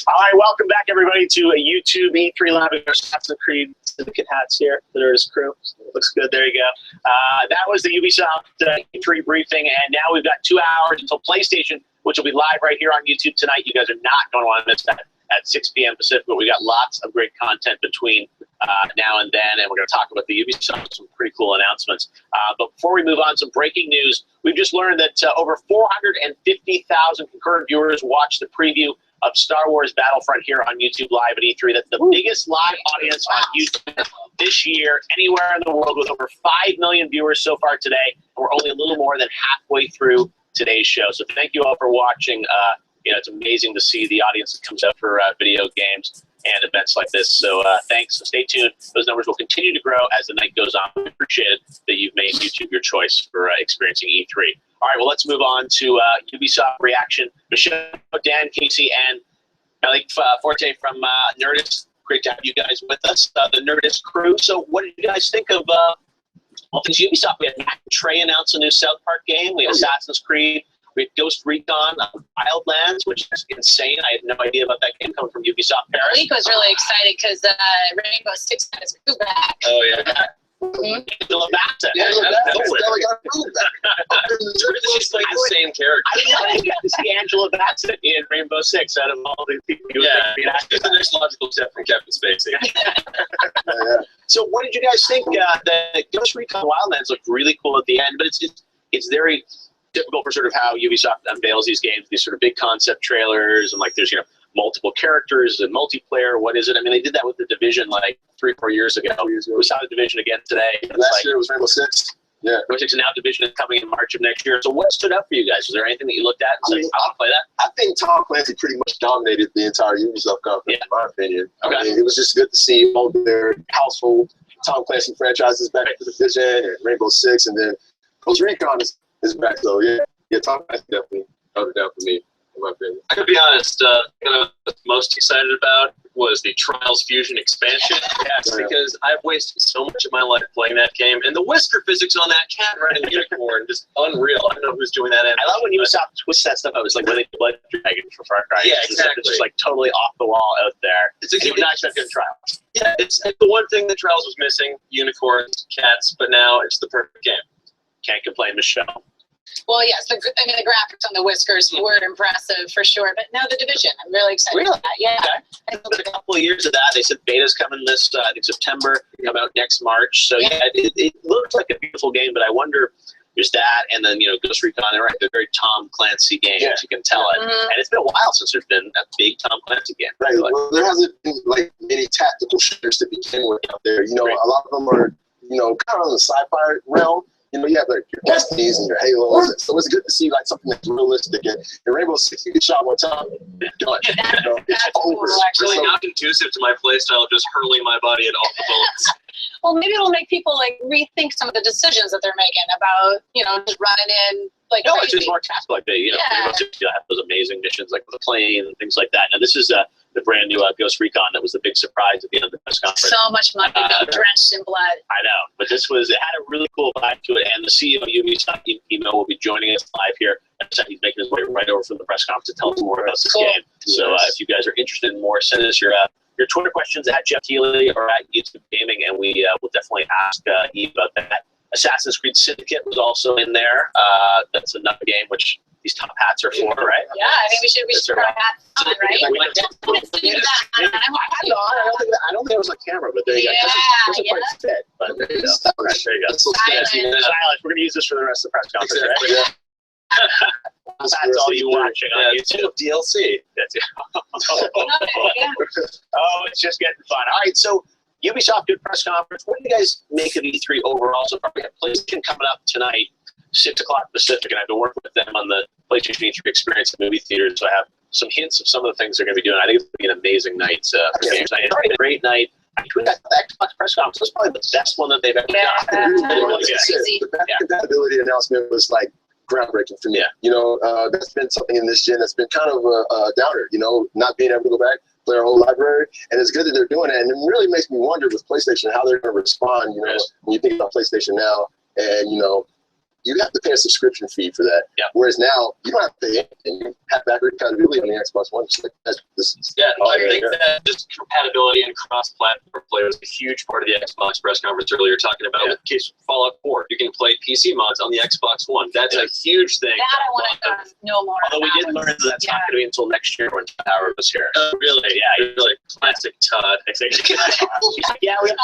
All right, welcome back, everybody, to a YouTube E3 Live. Assassin's Creed Syndicate hats here, the Nerdist crew. Looks good. There you go. That was the Ubisoft E3 briefing, and now we've got 2 hours until PlayStation, which will be live right here on YouTube tonight. You guys are not going to want to miss that at 6 p.m. Pacific, but we got lots of great content between now and then, and we're going to talk about the Ubisoft, some pretty cool announcements. But before we move on, some breaking news. We've just learned that over 450,000 concurrent viewers watched the preview of Star Wars Battlefront here on YouTube Live at E3. That's the biggest live audience on YouTube this year, anywhere in the world, with over 5 million viewers so far today. We're only a little more than halfway through today's show. So thank you all for watching. It's amazing to see the audience that comes out for video games and events like this. So thanks. So stay tuned. Those numbers will continue to grow as the night goes on. We appreciate it that you've made YouTube your choice for experiencing E3. All right, well, let's move on to Ubisoft reaction. Michelle, Dan, Casey, and Malik Forte from Nerdist. Great to have you guys with us, the Nerdist crew. So what did you guys think of all things Ubisoft? We had Matt and Trey announce a new South Park game. We had Assassin's Creed. We had Ghost Recon Wildlands, which is insane. I had no idea about that game coming from Ubisoft Paris. Malik was really excited because Rainbow Six had his crew back. Oh, yeah. Angela Bassett. Yeah, she's like the same character. I didn't know you got to see Angela Bassett in Rainbow Six out of all the people. Yeah, it's the next logical step from Kevin Spacey. So what did you guys think? The Ghost Recon Wildlands looked really cool at the end, but it's very typical for sort of how Ubisoft unveils these games, these sort of big concept trailers, and like there's, multiple characters and multiplayer. What is it? I mean, they did that with The Division like 3-4 years ago. We saw The Division again today. Last year it was Rainbow Six. Yeah. Rainbow Six, and now Division is coming in March of next year. So what stood out for you guys? Was there anything that you looked at and said, I want to play that? I think Tom Clancy pretty much dominated the entire Ubisoft conference, in my opinion. Okay. I mean, it was just good to see all their household Tom Clancy franchises back to The Division and Rainbow Six, and then Ghost Recon is back. So yeah, Tom Clancy definitely held it down for me. In my opinion. I gotta be honest, what I was most excited about was the Trials Fusion expansion. Yes, because I've wasted so much of my life playing that game, and the whisker physics on that cat riding the unicorn is unreal. I don't know who's doing that. I love when Ubisoft twists that stuff. I was like, when they Blood Dragon for Far Cry. Yeah, exactly. It's just like totally off the wall out there. It's a not expecting Trials. Yeah, it's the one thing that Trials was missing: unicorns, cats. But now it's the perfect game. Can't complain, Michelle. Well, yes, the graphics on the whiskers were impressive for sure. But no, The Division, I'm really excited about that. Yeah. Okay. A couple of years of that. They said beta's coming this, I think, September, come out next March. So, yeah, it looks like a beautiful game, but I wonder, there's that, and then, Ghost Recon, they're very Tom Clancy games, you can tell it. And it's been a while since there's been a big Tom Clancy game. Right. Well, there hasn't been, many tactical shooters to begin with out there. A lot of them are, kind of in the sci-fi realm. You have your Destinies and your Halos, so it's good to see something that's realistic. And in Rainbow Six, you get shot one time, done. It's over. It's really not conducive to my playstyle of just hurling my body at all the bullets. Well, maybe it'll make people rethink some of the decisions that they're making about just running in No, it's just more task like that. Rainbow Six have those amazing missions like with the plane and things like that. Now this is the brand new Ghost Recon that was the big surprise at the end of the press conference. So much money drenched in blood. I know, but it had a really cool vibe to it, and the CEO of Ubisoft, Emo, will be joining us live here. He's making his way right over from the press conference to tell us more about this game. So if you guys are interested in more, send us your Twitter questions at Jeff Healy or at YouTube Gaming, and we will definitely ask Eve about that. Assassin's Creed Syndicate was also in there. That's another game which these top hats are for, right? Yeah, I think we should put our hats on, right? I don't think it was on camera, but there you go. It doesn't quite fit, but there you go. Right, there you go. Silence. We're going to use this for the rest of the press conference, right? Yeah. That's all you watching on YouTube. DLC. That's it. Oh, it's just getting fun. All right, so Ubisoft good press conference. What do you guys make of E3 overall so far? We have PlayStation coming up tonight, 6 o'clock Pacific, and I've been working with them on the PlayStation E3 experience in movie theaters, so I have some hints of some of the things they're going to be doing. I think it's going to be an amazing night for games night. It's already been a great night. I tweeted that the Xbox press conference was probably the best one that they've ever done. The compatibility announcement was like groundbreaking for me. Yeah. You know, that's been something in this gen that's been kind of a downer, you know, not being able to go back, play our whole library. And it's good that they're doing it. And it really makes me wonder with PlayStation how they're going to respond, you know, when you think about PlayStation Now and, you know, you have to pay a subscription fee for that. Yeah. Whereas now, you don't have to pay anything. You have backward compatibility on the Xbox One. Just like, I think that just compatibility and cross-platform play was a huge part of the Xbox press conference earlier, talking about in case of Fallout 4, you can play PC mods on the Xbox One. That's a huge thing. That I want to know more Although we did learn that that's not going to be until next year when Tower was here. Really? Yeah, really classic Todd. Yeah, we have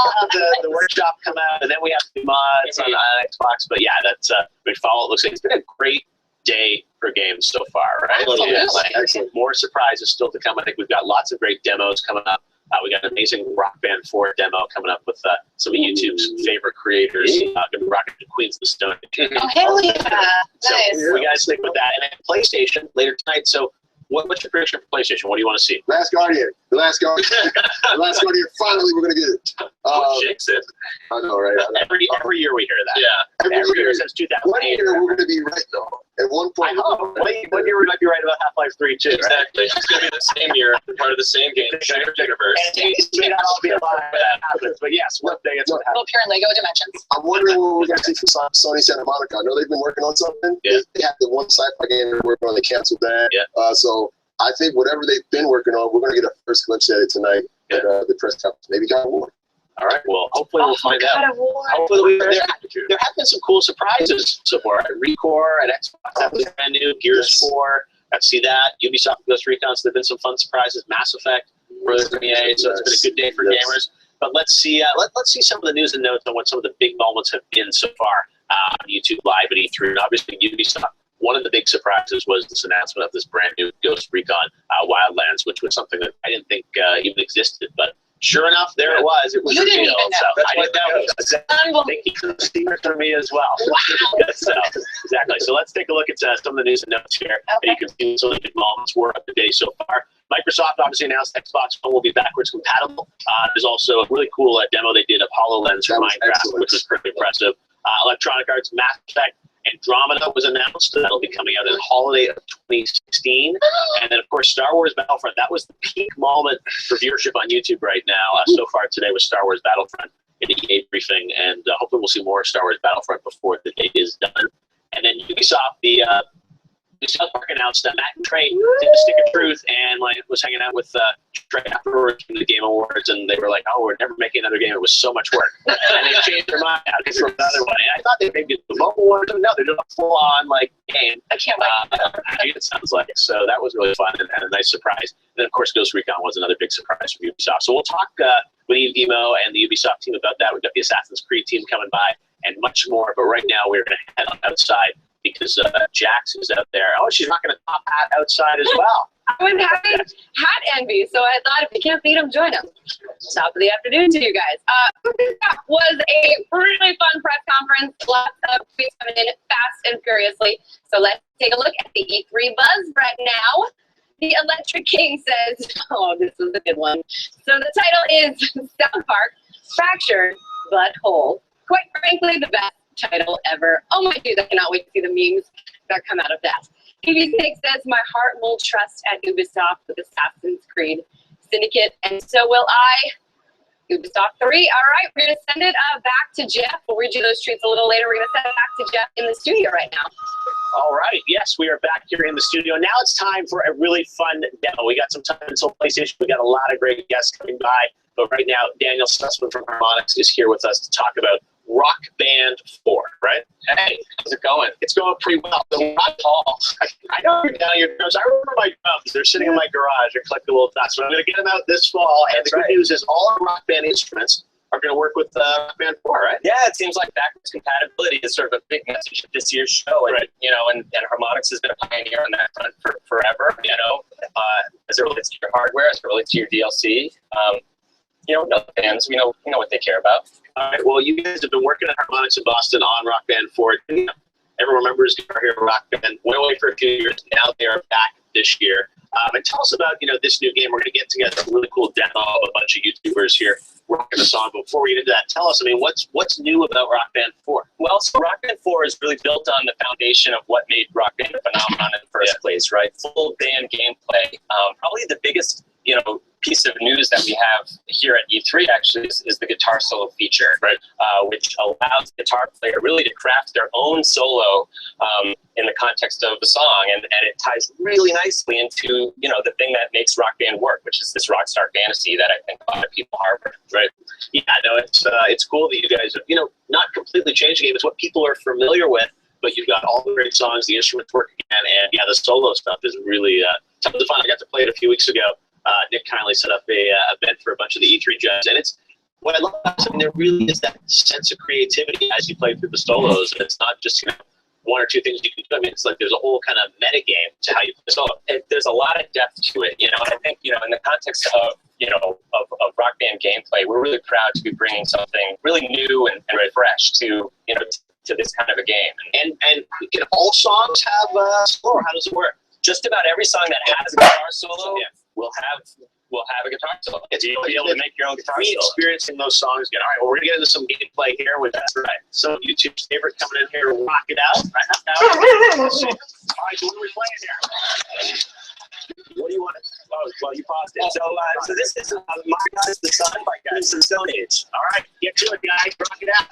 the workshop come out, and then we have the mods on Xbox. But yeah, that's Fallout looks like it's been a great day for games so far, right? Excellent. More surprises still to come. I think we've got lots of great demos coming up. We got an amazing Rock Band 4 demo coming up with some of YouTube's favorite creators. Going to be rocking the Queens of the Stone Age. Oh, hell yeah. So Nice. we got to stick with that. And then PlayStation later tonight. So what's your prediction for PlayStation? What do you want to see? Last Guardian. The Last Guardian. The Last Guardian. Finally, we're going to get it. Jinx it. I know, right? Every year we hear that. Yeah. Every year since 2008. One year we're going to be right, though. At one point. I know. One year we might be right about Half-Life 3, too. Exactly. It's going to be the same year, part of the same game, same universe. And it may not all be alive when that happens, but yes, one day it's what happens. Little pure Lego dimensions. I'm wondering what we're going to see from Sony Santa Monica. I know they've been working on something. Yeah. They have the one sci-fi game they're working on. They canceled that. Yeah. So I think whatever they've been working on, we're going to get a first glimpse at it tonight at the press conference. Maybe God of War. All right. Well, hopefully we'll find out. Hopefully there have been some cool surprises so far. Recore at Xbox, that was brand new. Gears 4, got to see that. Ubisoft Ghost Recon, so there've been some fun surprises. Mass Effect, further from EA, so it's been a good day for gamers. But let's see let's see some of the news and notes on what some of the big moments have been so far on YouTube Live at E3. And obviously Ubisoft, one of the big surprises was this announcement of this brand new Ghost Recon Wildlands, which was something that I didn't think even existed, but sure enough, there it was. It was You didn't revealed. even know. So I didn't know. Thank you for the secret for me as well. Wow. So, exactly. So let's take a look at some of the news and notes here. Okay. You can see some of the big moments were of the day so far. Microsoft obviously announced Xbox One will be backwards compatible. There's also a really cool demo they did of HoloLens for Minecraft, which was pretty impressive. Electronic Arts Mass Effect Andromeda was announced. That'll be coming out in the holiday of 2016. And then, of course, Star Wars Battlefront. That was the peak moment for viewership on YouTube right now. So far today was Star Wars Battlefront in the EA briefing. And hopefully we'll see more Star Wars Battlefront before the day is done. And then Ubisoft, the South Park announced that Matt and Trey did the Stick of Truth and was hanging out with Trey afterwards from the Game Awards, and they were like, "Oh, we're never making another game. It was so much work." And they changed their mind now for another one. And I thought they maybe did the mobile one. No, they're doing a full-on game. I can't wait. It sounds like so. That was really fun and a nice surprise. And then, of course, Ghost Recon was another big surprise from Ubisoft. So we'll talk with Emo and the Ubisoft team about that. We've got the Assassin's Creed team coming by and much more. But right now, we're going to head outside, because Jax is out there. Oh, she's rocking a top hat outside as well. I was having hat envy, so I thought if you can't beat them, join them. Top of the afternoon to you guys. That was a really fun press conference. Lots of tweets coming in fast and furiously. So let's take a look at the E3 buzz right now. The Electric King says, oh, this is a good one. So the title is South Park, Fractured but Whole. Quite frankly, the best title ever. Oh my dude, I cannot wait to see the memes that come out of that. TV6 says, my heart will trust at Ubisoft with Assassin's Creed Syndicate, and so will I. Ubisoft 3. All right, we're going to send it back to Jeff. We'll read you those treats a little later. We're going to send it back to Jeff in the studio right now. All right, yes, we are back here in the studio. Now it's time for a really fun demo. We got some time until PlayStation. We got a lot of great guests coming by. But right now, Daniel Sussman from Harmonix is here with us to talk about Rock Band 4, right? Hey, how's it going? It's going pretty well. So Paul, I know you're down your drums. I remember my drums. They're sitting in my garage. They're collecting little dust. So I'm going to get them out this fall. And the good news is all our Rock Band instruments are going to work with Rock Band 4, right? Yeah, it seems like backwards compatibility is sort of a big message of this year's show. And, you know, and Harmonix has been a pioneer on that front for forever, you know, as it relates to your hardware, as it relates to your DLC. You know, no fans, we know what they care about. All right, well, you guys have been working at Harmonix in Boston on Rock Band 4. Everyone remembers Guitar Hero Rock Band went away for a few years. Now they are back this year. And tell us about, you know, this new game. We're going to get together a really cool demo of a bunch of YouTubers here rocking the song. But before we get into that, tell us, I mean, what's new about Rock Band 4? Well, so Rock Band 4 is really built on the foundation of what made Rock Band a phenomenon in the first place, right? Full band gameplay. Probably the biggest, you know, piece of news that we have here at E3 actually is the guitar solo feature, right? Which allows the guitar player really to craft their own solo in the context of the song, and it ties really nicely into, you know, the thing that makes Rock Band work, which is this rock star fantasy that I think a lot of people harbor. Right. Yeah, no, it's cool that you guys have, you know, not completely changed the game. It's what people are familiar with, but you've got all the great songs, the instruments work again, and yeah, the solo stuff is really tons of fun. I got to play it a few weeks ago. Nick kindly set up a event for a bunch of the E3 judges, and it's what I love about it. I mean, there really is that sense of creativity as you play through the solos, and it's not just, you know, one or two things you can do. I mean, it's like there's a whole kind of meta game to how you play solo. There's a lot of depth to it, you know, and I think, you know, in the context of, you know, of Rock Band gameplay, we're really proud to be bringing something really new and fresh to, you know, to this kind of a game. And can all songs have solo, or how does it work? Just about every song that has a guitar solo will have a guitar solo. You'll be able to make your own guitar solo. Experiencing those songs again. All right, well, we're going to get into some gameplay here with some of YouTube's favorite coming in here to rock it out. Right now. All right, so what are we playing here? What do you want to? Oh, well, you paused it. So this is My God is the Sun by Guns of Stone Age. All right, get to it, guys. Rock it out.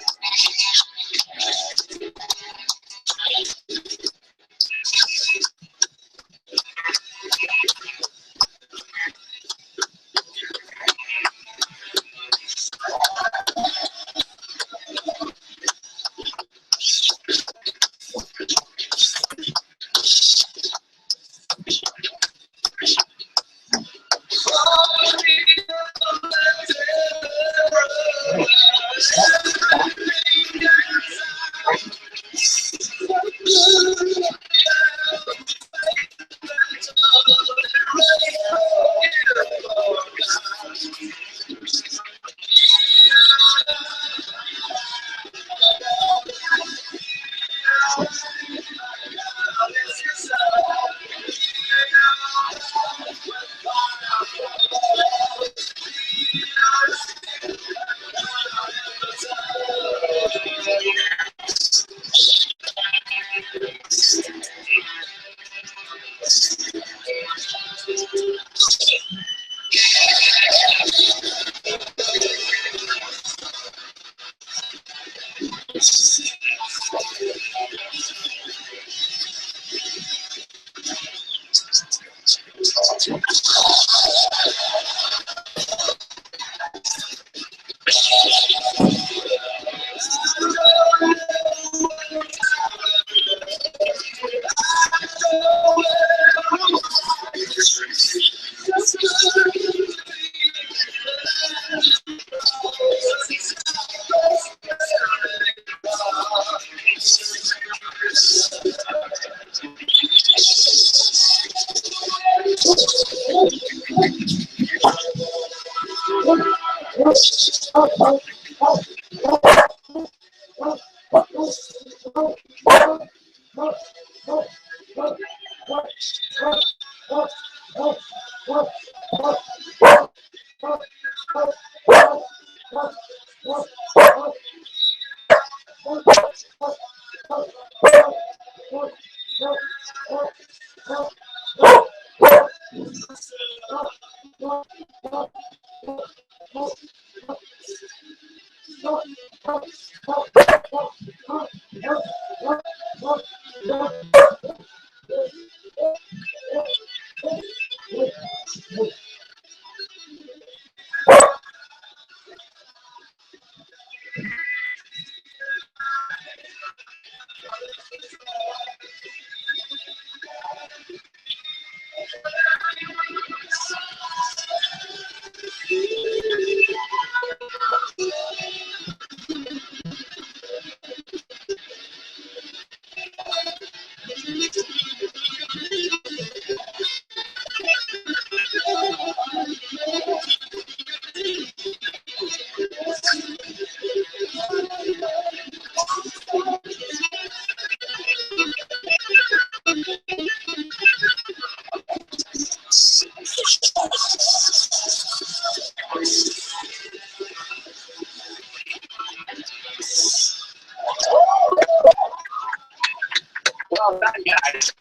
Well done, guys.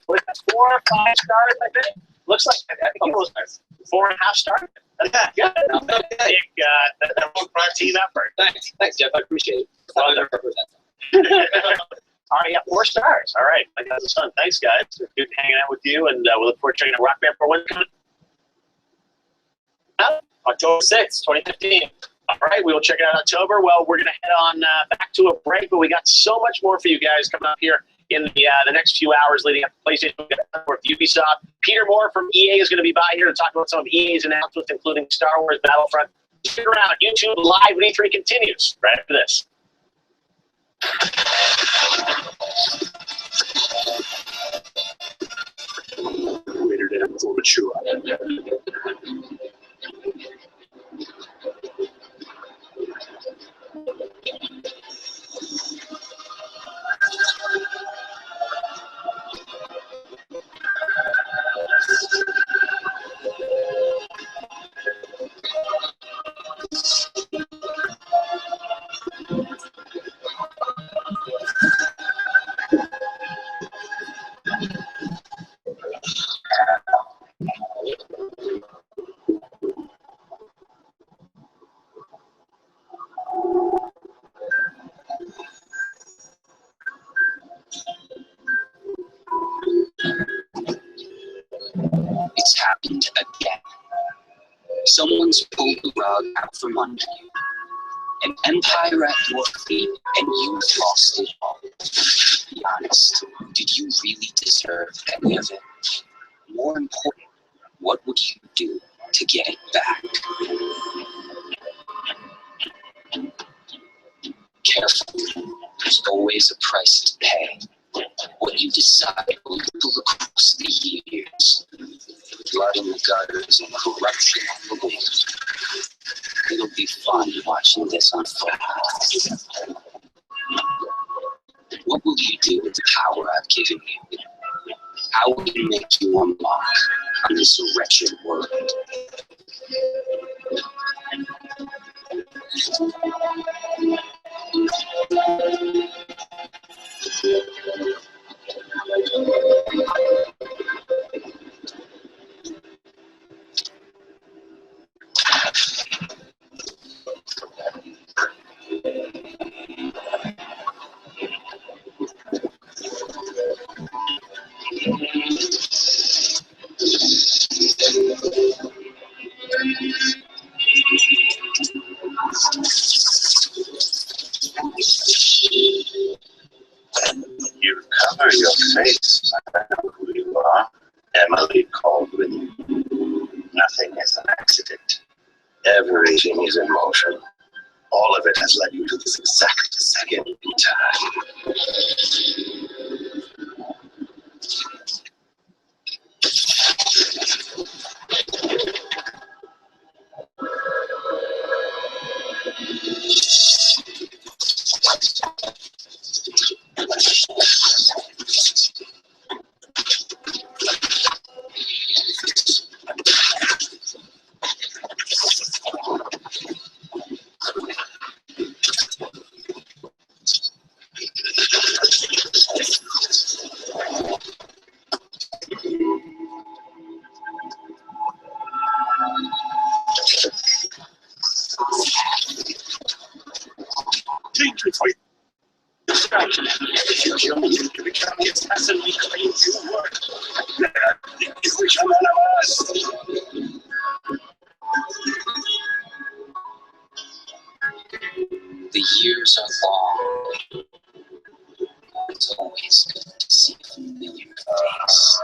Was that 4 or 5 stars, I think? Looks like, I think it was 4.5 stars. That's good. Big, team effort. Thanks, Jeff. I appreciate it. Well done. All right, yeah, 4 stars. All right, that was fun. Thanks, guys. It's good hanging out with you, and we look forward to checking out Rock Band for one coming out October 6th, 2015. All right, we will check it out in October. Well, we're going to head on back to a break, but we got so much more for you guys coming up here in the next few hours leading up to PlayStation. We got with Ubisoft. Peter Moore from EA is going to be by here to talk about some of EA's announcements, including Star Wars Battlefront. Stick around. YouTube Live with E3 continues right after this. Rated M for mature. It's happened again. Someone's pulled the rug out from under you. An empire at your feet, and you've lost it all. Be honest, did you really deserve any of it? More important, what would you do to get it back? Careful, there's always a price to pay. What you decide will ripple across the years. Blood in the gutters and corruption on the wings. It'll be fun watching this unfold. What will you do with the power I've given you? How will it make you unlock on this wretched world? You cover your face. I know who you are. Emily Caldwin. Nothing is an accident. Everything is in motion. All of it has led you to this exact second in time. dangerous for you. If you kill me, you become the assassin we claim you were. You become one of us. The years are long. It's always good to see a familiar face.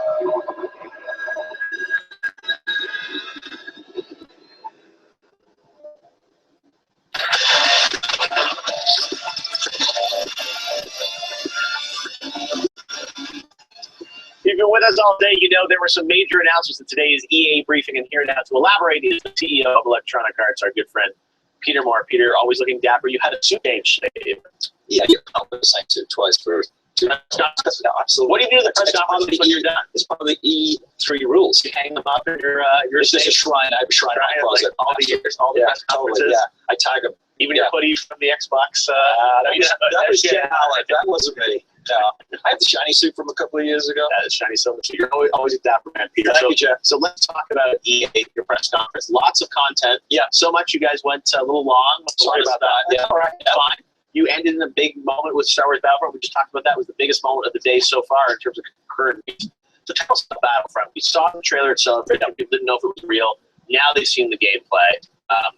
If you've been with us all day, you know there were some major announcements in today's EA briefing, and here now to elaborate is the CEO of Electronic Arts, our good friend Peter Moore. Peter, always looking dapper. You had a suit change today. Yeah, you're compensating to twice for 2 months. No, absolutely. What do you do to the press conference when you're done? It's part of the E3 rules. You hang them up in your It's just a shrine. I have a shrine in my closet. Like all the years, all the press conferences. Totally, yeah, I tag them. Even your hoodie from the Xbox. That was Jen Allen. That wasn't me. No, I have the shiny suit from a couple of years ago. That is shiny silver suit. You're always a dapper man, Peter. Thank you, Jeff. So let's talk about EA, your press conference. Lots of content. Yeah. So much you guys went a little long. Sorry about that. Yeah. All right. Fine. You ended in a big moment with Star Wars Battlefront. We just talked about that. It was the biggest moment of the day so far in terms of concurrent news. So tell us about Battlefront. We saw the trailer itself. People didn't know if it was real. Now they've seen the gameplay.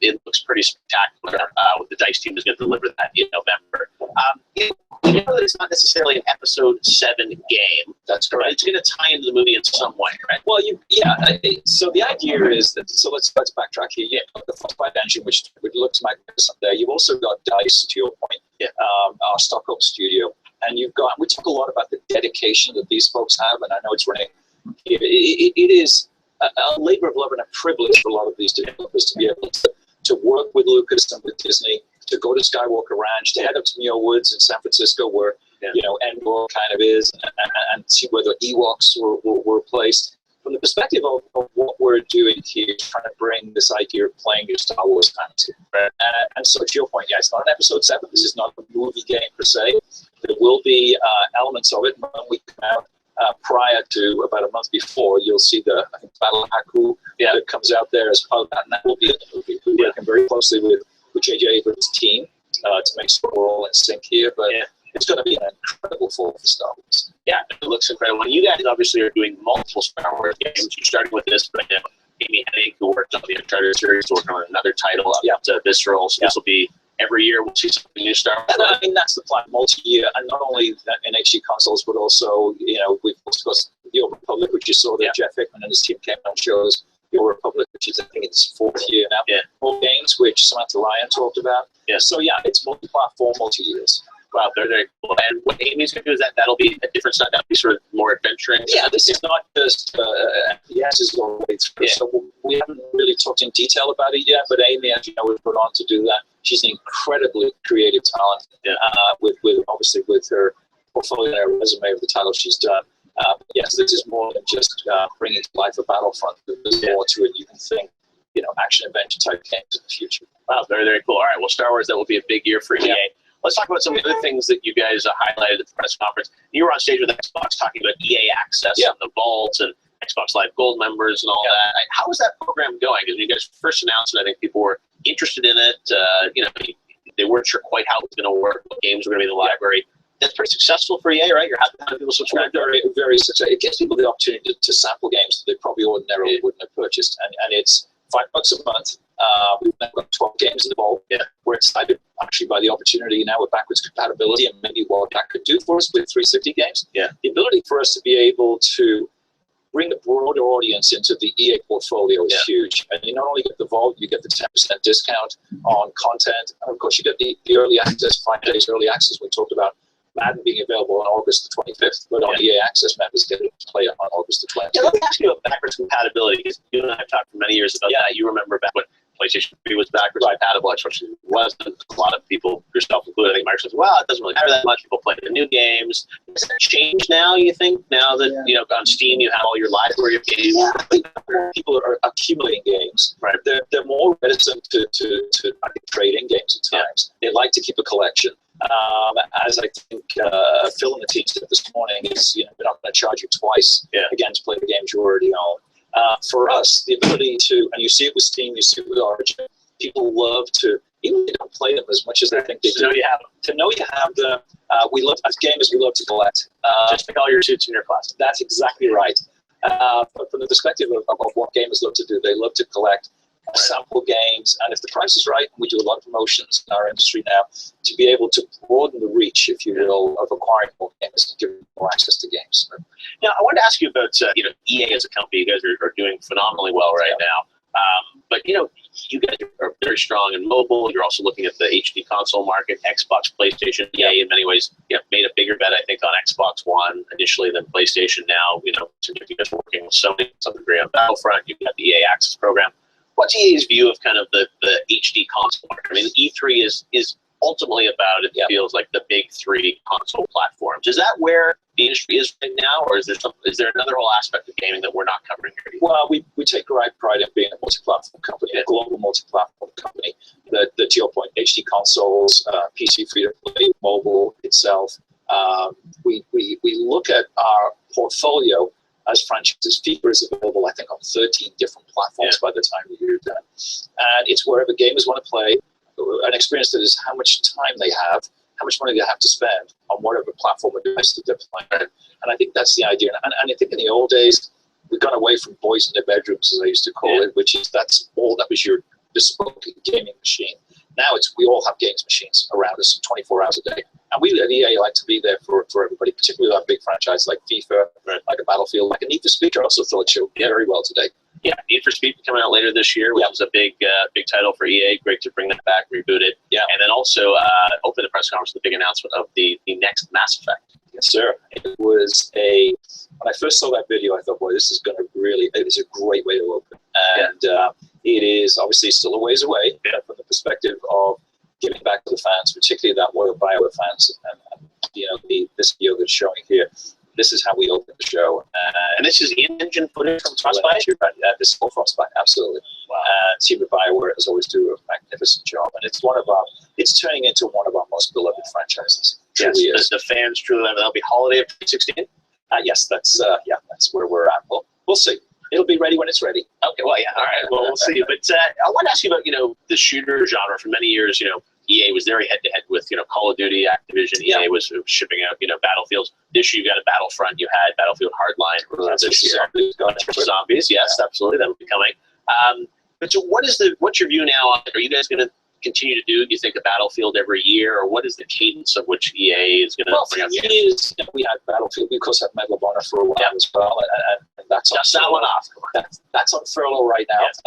It looks pretty spectacular. With the DICE team is going to deliver that in November. We know that it's not necessarily an Episode 7 game. That's correct. It's going to tie into the movie in some way, right? Well, so the idea is that, so let's backtrack here. Yeah, the Frostbite engine, which looks magnificent there. You've also got DICE, to your point, our Stockholm studio. And we talk a lot about the dedication that these folks have, and I know it's running. It is a labor of love and a privilege for a lot of these developers to be able to work with Lucas and with Disney, to go to Skywalker Ranch, to head up to Muir Woods in San Francisco, where Endor kind of is, and see where the Ewoks were placed. From the perspective of what we're doing here, trying to bring this idea of playing your Star Wars fantasy. And so to your point, it's not an Episode 7. This is not a movie game per se. There will be elements of it when we come out. Prior to about a month before, you'll see the Battle Haku that comes out there as part of that, and that will be in the movie. We're working very closely with J.J. Abrams' team to make sure we're all in sync here, but it's going to be an incredible fall for Star Wars. Yeah, it looks incredible. And you guys obviously are doing multiple Star Wars games. You started with this, but Amy Hennig, who worked on the Uncharted series, working on another title up to Visceral, so this will be every year we'll see something new Star Wars. I mean, that's the plan, multi-year, and not only in HD consoles, but also, we've also got The Old Republic, which you saw that Jeff Hickman and his team came on shows. The Old Republic, which is, I think, its 4th year now. More games, which Samantha Ryan talked about. So, it's multi-platform, multi-years. Wow, they're very cool. And what Amy's going to do is that'll be a different side. That'll be sort of more adventuring. Yeah, this is not just is all the way through. So we haven't really talked in detail about it yet, but Amy, as you know, was put on to do that. She's an incredibly creative talent, with obviously with her portfolio and her resume of the titles she's done. Yes, this is more than just bringing to life a Battlefront. There's more to it. You can think, action adventure type games in the future. Wow, very, very cool. All right, well, Star Wars, that will be a big year for EA. Let's talk about some of the other things that you guys highlighted at the press conference. You were on stage with Xbox talking about EA Access and the Vault and Xbox Live Gold members and all that. How is that program going? Because when you guys first announced it, I think people were interested in it. They weren't sure quite how it was going to work, what games were going to be in the library. That's pretty successful for EA, right? You're having people subscribe. Very, very successful. It gives people the opportunity to sample games that they probably ordinarily wouldn't have purchased. And it's $5 a month. We've now got 12 games in the vault. We're excited actually by the opportunity now with backwards compatibility and maybe what that could do for us with 360 games. The ability for us to be able to bring a broader audience into the EA portfolio is huge. And you not only get the vault, you get the 10% discount on content. And of course, you get the early access, 5 days early access. We talked about Madden being available on August the 25th, but on EA Access, members get to play it on August the 20th. Let me ask you about backwards compatibility, because you and I have talked for many years about that. You remember back when PlayStation 3 was backwards compatible, Xbox wasn't. A lot of people, yourself included, I think Microsoft said, well, it doesn't really matter that much. People play the new games. Does that change now, you think? Now that, on Steam you have all your library of games? I think more people are accumulating games. Right. They're more reticent to trade in games at times. They like to keep a collection. As I think Phil and the team said this morning, is we're not going to charge you twice again to play the games you already own. For us, the ability to, and you see it with Steam, you see it with Origin, people love to even if they don't play them as much as they think they do. To know you have them. To know you have them. We love, as gamers, we love to collect. Just like all your suits in your closet. That's exactly right. But from the perspective of what gamers love to do, they love to collect sample games, and if the price is right, and we do a lot of promotions in our industry now, to be able to broaden the reach, if you will, of acquiring more gamers and giving more access to games. Now, I wanted to ask you about EA as a company. You guys are doing phenomenally well right now. But you guys are very strong in mobile. You're also looking at the HD console market, Xbox, PlayStation. EA, in many ways, made a bigger bet, I think, on Xbox One initially than PlayStation. Now, you guys are working with Sony to some degree on Battlefront. You've got the EA Access program. What's EA's view of kind of the HD console market? I mean, E3 is ultimately about, it feels like, the big three console platforms. Is that where the industry is right now, or is there another whole aspect of gaming that we're not covering here? Well, we take great pride in being a multi-platform company, a global multi-platform company. That to your point, HD consoles, PC free-to-play, mobile itself. We look at our portfolio as franchises. FIFA is available, I think, on 13 different platforms by the time you're done. And it's wherever gamers want to play, an experience that is how much time they have, how much money they have to spend on whatever platform or device that they're playing. And I think that's the idea. And I think in the old days, we got away from boys in their bedrooms, as I used to call it, which is that was your bespoke gaming machine. Now we all have games machines around us 24 hours a day. And we at EA like to be there for everybody, particularly with our big franchise like FIFA, like a Battlefield, like a Need for Speed. I also thought showed very well today. Yeah, Need for Speed coming out later this year, which was a big title for EA. Great to bring that back, reboot it. Yeah. And then also open the press conference with the big announcement of the next Mass Effect. Yes, sir. It was when I first saw that video, I thought, boy, this is going to really, it is a great way to open. And it is obviously still a ways away from the perspective of giving back to the fans, particularly that loyal BioWare fans. And this video that's showing here, this is how we open the show. And this is in-engine footage from Frostbite? This is all Frostbite, absolutely. Wow. Team of BioWare has always do a magnificent job. And it's turning into one of our most beloved franchises. Yes, the fans truly love it. That'll be holiday of 2016? Yes, that's where we're at. We'll see. It'll be ready when it's ready. Okay, well, yeah, all right. Well, we'll see. But I want to ask you about, the shooter genre. For many years, EA was very head-to-head with, Call of Duty, Activision. EA was shipping out, Battlefields. This year, you got a Battlefront. You had Battlefield Hardline. This year. Zombies, yes, absolutely. That will be coming. But so what's your view now? Are you guys going to continue to do you think a Battlefield every year, or what is the cadence of which EA is going to bring up? For years, we had Battlefield. We, of course, had Medal of Honor for a while as well, and that's that one off. That's on furlough right now. Yes.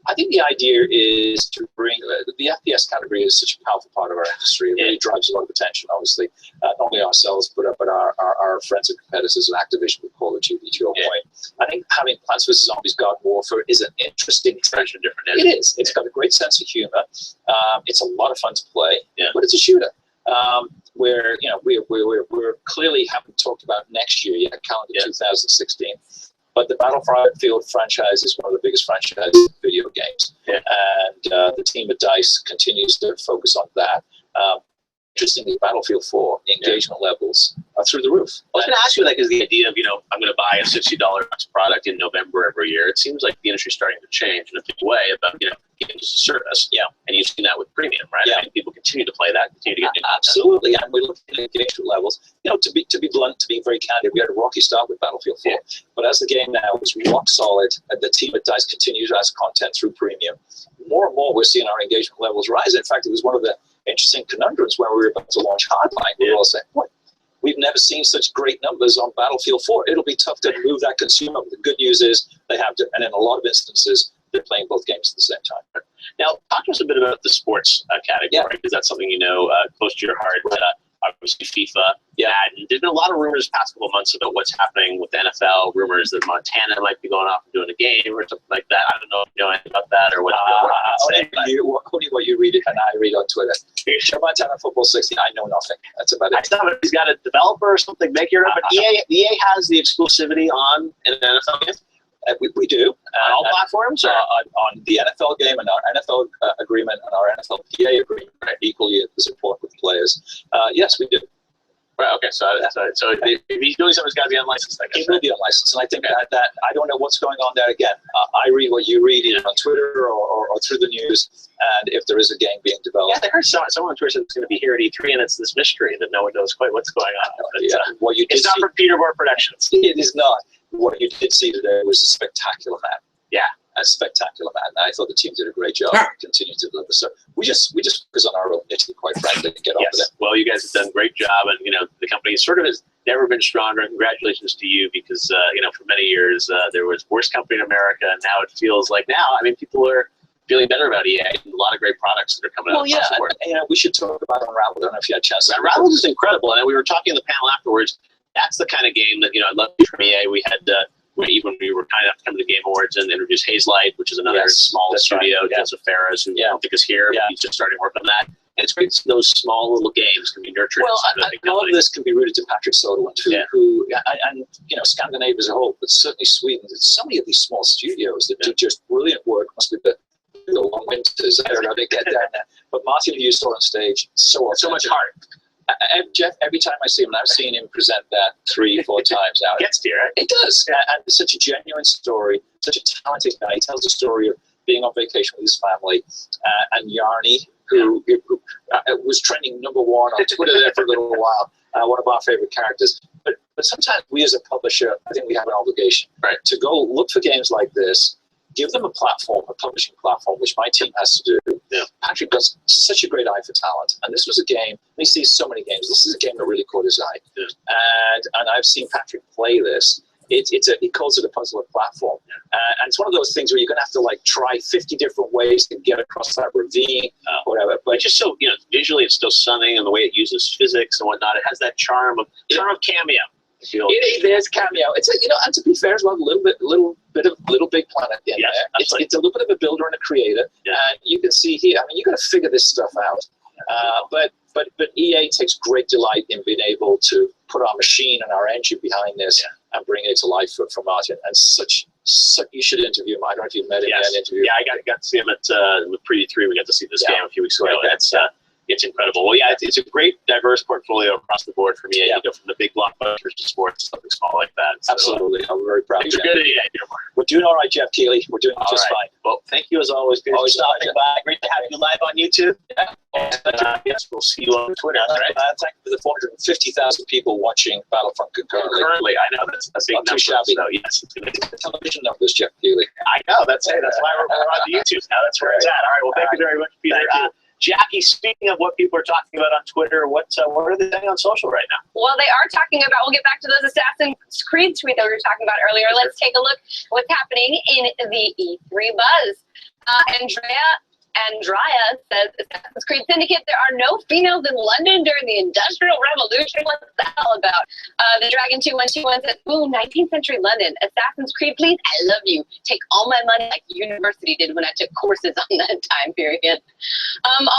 I think the idea is to bring the FPS category is such a powerful part of our industry. It really drives a lot of attention, obviously, not only ourselves, but our friends and competitors at Activision with Call of Duty, to your point. I think having Plants vs. Zombies God Warfare is an interesting expression. It is. It's got a great sense of humor. It's a lot of fun to play, but it's a shooter. Where we're clearly haven't talked about next year yet, calendar 2016. But the Battlefield franchise is one of the biggest franchises in video games. And the team at DICE continues to focus on that. Interestingly, Battlefield 4 engagement levels are through the roof. I was going to ask you, is the idea of, I'm going to buy a $60 product in November every year. It seems like the industry's starting to change in a big way about, games as a service. Yeah. And you've seen that with premium, right? Yeah. I mean, people continue to play that, continue to get new content. Absolutely. And we look at engagement levels. To be blunt, to be very candid, we had a rocky start with Battlefield 4. But as the game now is rock solid, and the team at DICE continues to add content through premium, more and more we're seeing our engagement levels rise. In fact, it was one of the interesting conundrums when we were about to launch Hardline. We were all saying, what? We've never seen such great numbers on Battlefield 4. It'll be tough to move that consumer. The good news is they have to, and in a lot of instances, they're playing both games at the same time. Now, talk to us a bit about the sports category, because that's something close to your heart. Obviously, FIFA. And there's been a lot of rumors the past couple of months about what's happening with the NFL. Rumors that Montana might be going off and doing a game or something like that. I don't know if you know anything about that or what. Only what you read and I read on Twitter. Show Montana Football 16. I know nothing. That's about it. I thought he's got a developer or something make your own. But EA has the exclusivity on an NFL game. We do. On all platforms? On the NFL game and our NFL agreement and our NFL PA agreement are equally as important with players. Yes, we do. Right, okay, so if he's doing something, it's got to be unlicensed, I guess. It will be unlicensed, and I think that I don't know what's going on there again. I read what you read on Twitter or through the news, and if there is a game being developed. Yeah, I heard someone on Twitter said it's going to be here at E3, and it's this mystery that no one knows quite what's going on. But, what you did it's not from Peterborough Productions. It is not. What you did see today was a spectacular map. Yeah. A spectacular map. And I thought the team did a great job continuing to deliver. So we just focus on our own niche, quite frankly, and get on with it. Well, you guys have done a great job, and the company sort of has never been stronger. And congratulations to you, because for many years there was worst company in America, and now it feels like people are feeling better about EA. A lot of great products that are coming out. Well, yeah, and we should talk about Unraveled. I don't know if you had a chance. Unraveled is incredible, and we were talking in the panel afterwards. That's the kind of game that I love from EA. We had. When we were kind enough to come to the Game Awards and introduce Hazelight, which is another small studio, Joseph Ferris, who I don't think is here, but he's just starting work on that. And it's great to see those small little games can be nurtured. Well, a lot of this can be rooted to Patrick Soderlund, who Scandinavia as a whole, but certainly Sweden. So many of these small studios that do just brilliant work. Must be the long winters. I don't know, they get down there. But Martin, who you saw on stage, so much heart. Jeff, every time I see him, and I've seen him present that 3-4 times now. It gets to you, right? It does. And it's such a genuine story, such a talented guy. He tells the story of being on vacation with his family, and Yarny, who was trending #1 on Twitter there for a little while, one of our favorite characters. But sometimes we as a publisher, I think we have an obligation to go look for games like this, give them a platform, a publishing platform, which my team has to do. Yeah. Patrick does such a great eye for talent. And this was a game, he sees so many games, this is a game that really caught his eye. Yeah. And I've seen Patrick play this. He calls it a puzzler platform. And it's one of those things where you're going to have to try 50 different ways to get across that ravine, whatever. But it's just so, visually it's still stunning, and the way it uses physics and whatnot, it has that charm of Cameo. There's Cameo. It's and to be fair as well, a little bit of Little Big Planet in there. It's a little bit of a builder and a creator, and you can see here. I mean, you got to figure this stuff out. But EA takes great delight in being able to put our machine and our engine behind this and bring it to life for Martin. And such you should interview him. I don't know if you've met him in an interview. Yeah, I got to see him at the Pre-3. We got to see this game a few weeks ago. It's incredible. Well, it's a great diverse portfolio across the board for me. You go from the big blockbusters to sports to something small like that. So, absolutely. I'm very proud of Jeff. Good at EA. We're doing all right, Jeff Keighley. We're doing just fine. Well, thank you as always. Peter, for stopping by. Great to have you live on YouTube. Yes, we'll see you on Twitter. Thank you for the 450,000 people watching Battlefront concurrently. I know that's a big number. Too shabby. So, yes, television numbers, Jeff Keighley. I know. That's why we're on the YouTube now. That's where it's at. All right. Well, thank you very much, Peter. Jackie, speaking of what people are talking about on Twitter, what are they saying on social right now? Well, they are talking about, we'll get back to those Assassin's Creed tweets that we were talking about earlier. Let's take a look at what's happening in the E3 buzz. Andrea says, Assassin's Creed Syndicate, there are no females in London during the Industrial Revolution. What's that all about? The Dragon 2121 says, ooh, 19th century London. Assassin's Creed, please, I love you. Take all my money like university did when I took courses on that time period.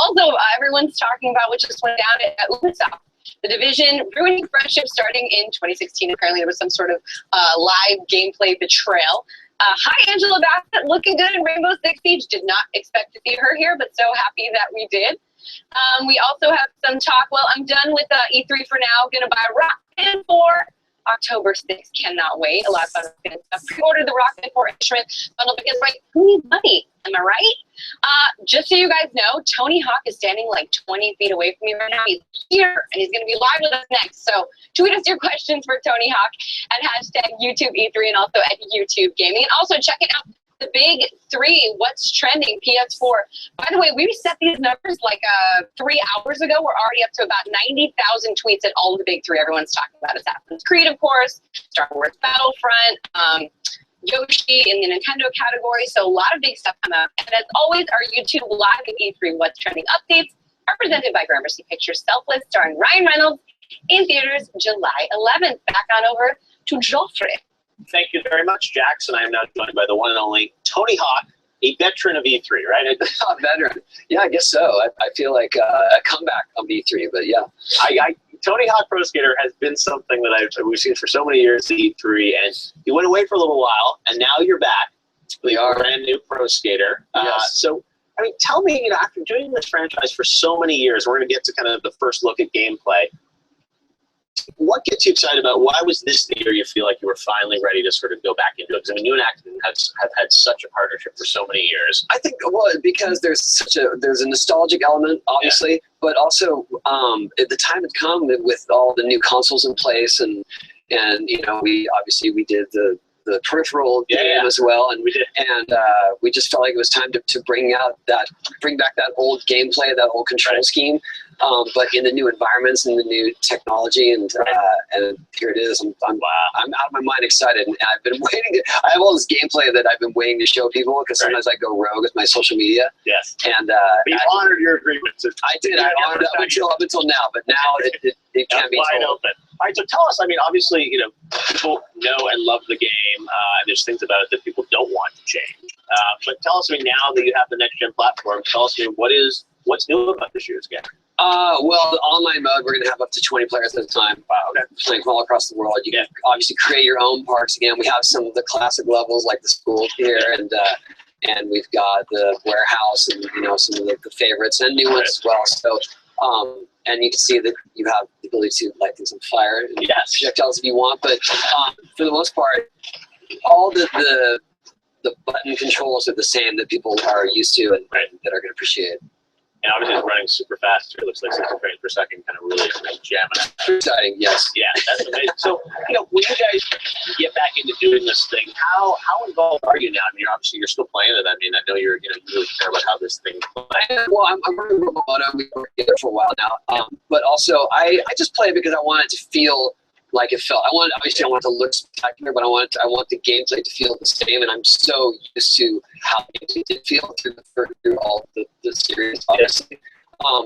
Also, everyone's talking about what just went down at Ubisoft. The Division ruining friendship starting in 2016. Apparently there was some sort of live gameplay betrayal. Hi, Angela Bassett, looking good in Rainbow Six Siege. Did not expect to see her here, but so happy that we did. We also have some talk. Well, I'm done with E3 for now. Going to buy Rock Band 4 October 6th. Cannot wait. A lot of fun. Pre-ordered the Rock Band 4 instrument bundle because, who needs money? Am I right? Just so you guys know, Tony Hawk is standing like 20 feet away from me right now. He's here, and he's going to be live with us next. So tweet us your questions for Tony Hawk at #YouTube E3 and also at YouTube Gaming. And also check it out, the big 3, what's trending, PS4. By the way, we set these numbers like 3 hours ago. We're already up to about 90,000 tweets at all of the big 3. Everyone's talking about Assassin's Creed, of course, Star Wars Battlefront, Yoshi in the Nintendo category, so a lot of big stuff coming up. And as always, our YouTube Live at E3 What's Trending updates are presented by Gramercy Pictures Selfless, starring Ryan Reynolds, in theaters July 11th. Back on over to Joffrey. Thank you very much, Jackson. I am now joined by the one and only Tony Hawk, a veteran of E3, right? A veteran. Yeah, I guess so. I feel like a comeback of E3, but yeah. Tony Hawk Pro Skater has been something that we've seen for so many years at E3, and you went away for a little while, and now you're back. We are a brand new Pro Skater. Yes. So, I mean, tell me, after doing this franchise for so many years, we're going to get to kind of the first look at gameplay. what gets you excited about? Why was this the year you feel like you were finally ready to sort of go back into it? Because I mean, you and Acton have had such a partnership for so many years. I think because there's a nostalgic element, obviously, but also the time had come with all the new consoles in place, and we did the peripheral game as well, and we just felt like it was time to bring back that old gameplay, that old control scheme, but in the new environments and the new technology, and here it is. I'm out of my mind excited, and I've been waiting. I have all this gameplay that I've been waiting to show people, because sometimes I go rogue with my social media. Yes. And but you honored your agreement. I did. I honored up until now, but now it can't be wide told. open. All right, so tell us. I mean, obviously, people know and love the game, and there's things about it that people don't want to change. But tell us, I mean, now that you have the next gen platform, tell us, what's new about this year's game? Well, the online mode, we're going to have up to 20 players at a time, playing from all across the world. You can obviously create your own parks again. We have some of the classic levels, like the school here, and we've got the warehouse, and some of the favorites and new ones as well. So. And you can see that you have the ability to light things on fire and projectiles if you want, but for the most part, all the button controls are the same that people are used to and that are going to appreciate. And obviously it's running super fast here. It looks like 60 frames per second, kind of really jamming it. Exciting, yes. Yeah, that's amazing. So, when you guys get back into doing this thing, how involved are you now? I mean, you're still playing it. I mean, I know you really care about how this thing plays. Well, I'm running Robomoto. We've been together for a while now. But also, I just play it because I want it to feel like it felt. I want it to look spectacular, but I want the gameplay to feel the same. And I'm so used to how it did feel through all the series, obviously.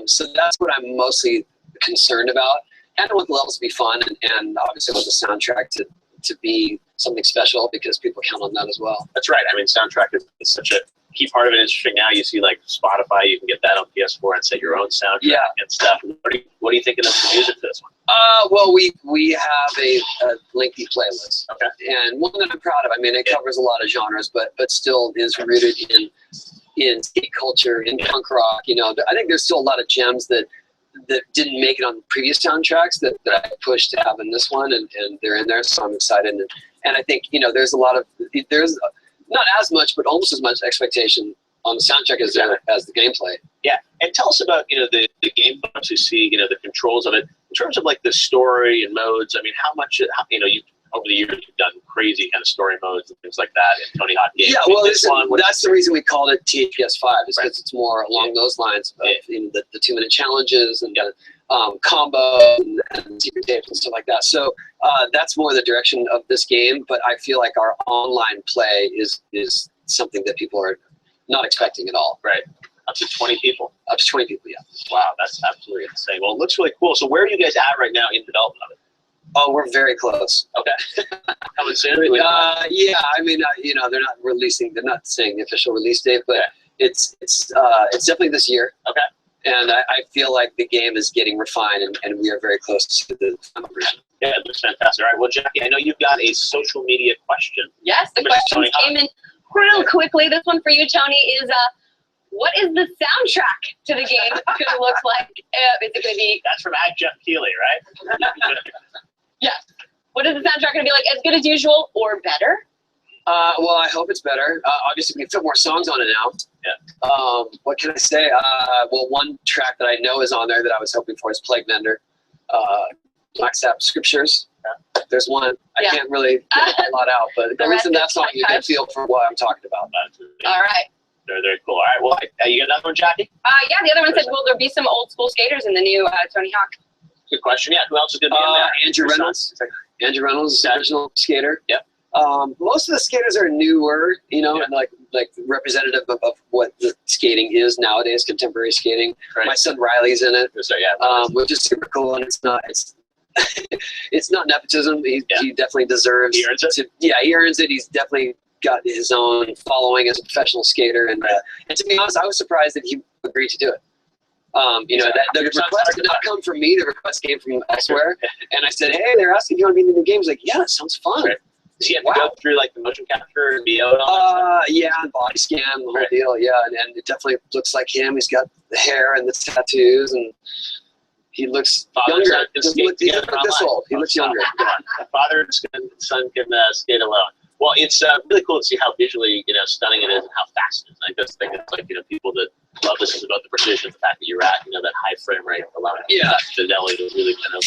So that's what I'm mostly concerned about. And I want the levels to be fun, and obviously I want the soundtrack to be something special, because people count on that as well. That's right. I mean, soundtrack is such a key part of it. Interesting. Now you see like Spotify, you can get that on PS4 and set your own soundtrack and stuff. What are you thinking of the music for this one? Well, we have a lengthy playlist, and one that I'm proud of. I mean, it covers a lot of genres, but still is rooted in skate culture, in punk rock. I think there's still a lot of gems that didn't make it on previous soundtracks that I pushed to have in this one, and they're in there, so I'm excited. And I think there's there's not as much, but almost as much expectation on the soundtrack as the gameplay. Yeah, and tell us about the game bugs you see, the controls of it in terms of like the story and modes. I mean, how much you over the years you've done crazy kind of story modes and things like that in Tony Hawk games. Yeah, well, that's the reason we called it THPS 5, is because it's more along those lines of the 2-minute challenges and combo and secret tapes and stuff like that. So that's more the direction of this game, but I feel like our online play is something that people are not expecting at all. Right. Up to 20 people. Up to 20 people, yeah. Wow, that's absolutely insane. Well, it looks really cool. So where are you guys at right now in development of it? Oh, we're very close. Okay. Coming soon? Yeah, I mean, they're not saying the official release date, but it's definitely this year. Okay. And I feel like the game is getting refined, and we are very close to the final version. Yeah, it looks fantastic. All right, well, Jackie, I know you've got a social media question. Yes, the questions came in real quickly. This one for you, Tony, is what is the soundtrack to the game going to look like? Is it going to be... That's from Jeff Keighley, right? Yes. What is the soundtrack going to be like? As good as usual or better? Well, I hope it's better. Obviously, we can fit more songs on it now. Yeah. What can I say? Well, one track that I know is on there that I was hoping for is Plague Mender. Black Sabbath Scriptures. Yeah. There's one. I can't really get a lot out, but listen to that song, you get a feel for what I'm talking about. All right. They're very cool. All right. Well, you got another one, Jackie? Yeah, the other one said, will there be some old school skaters in the new Tony Hawk? Good question. Yeah. Who else is going to be in there? Andrew Reynolds. Andrew Reynolds is the original skater. Yep. Most of the skaters are newer, and like representative of what the skating is nowadays, contemporary skating. Right. My son Riley's in it, which is super cool, and it's not nepotism. He definitely deserves he earns it. He earns it. He's definitely got his own following as a professional skater, and to be honest, I was surprised that he agreed to do it. The request did not come from me. The request came from elsewhere, and I said, "Hey, they're asking if you want to be in the new game." He's like, "Yeah, it sounds fun." Right. Does he have to go through like the motion capture and VO and all that? Yeah, and body scan, the whole deal. Yeah, and it definitely looks like him. He's got the hair and the tattoos, and He looks Father and younger. son can skate He together doesn't look this online. old. He looks younger. Father and son can skate alone. Well, it's really cool to see how visually, stunning it is and how fast it is. I think that's the thing that's like, people that love this is about the precision, the fact that you're at, that high frame rate, allowing that fidelity to really kind of,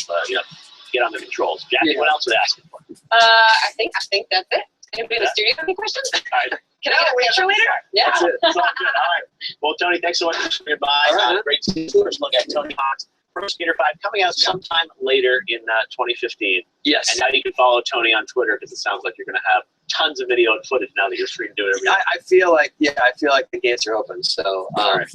get on the controls. Jackie, what else would I ask you for? I think that's it. Anybody in the studio have any questions? Can I get a picture later? Yeah. That's it. That's all good. All right. Well, Tony, thanks so much for swinging by. Great to see you. First look at Tony Hawk's Pro Skater 5 coming out sometime later in 2015. Yes. And now you can follow Tony on Twitter because it sounds like you're going to have tons of video and footage now that you're free to do it every day. I feel like the gates are open. So, I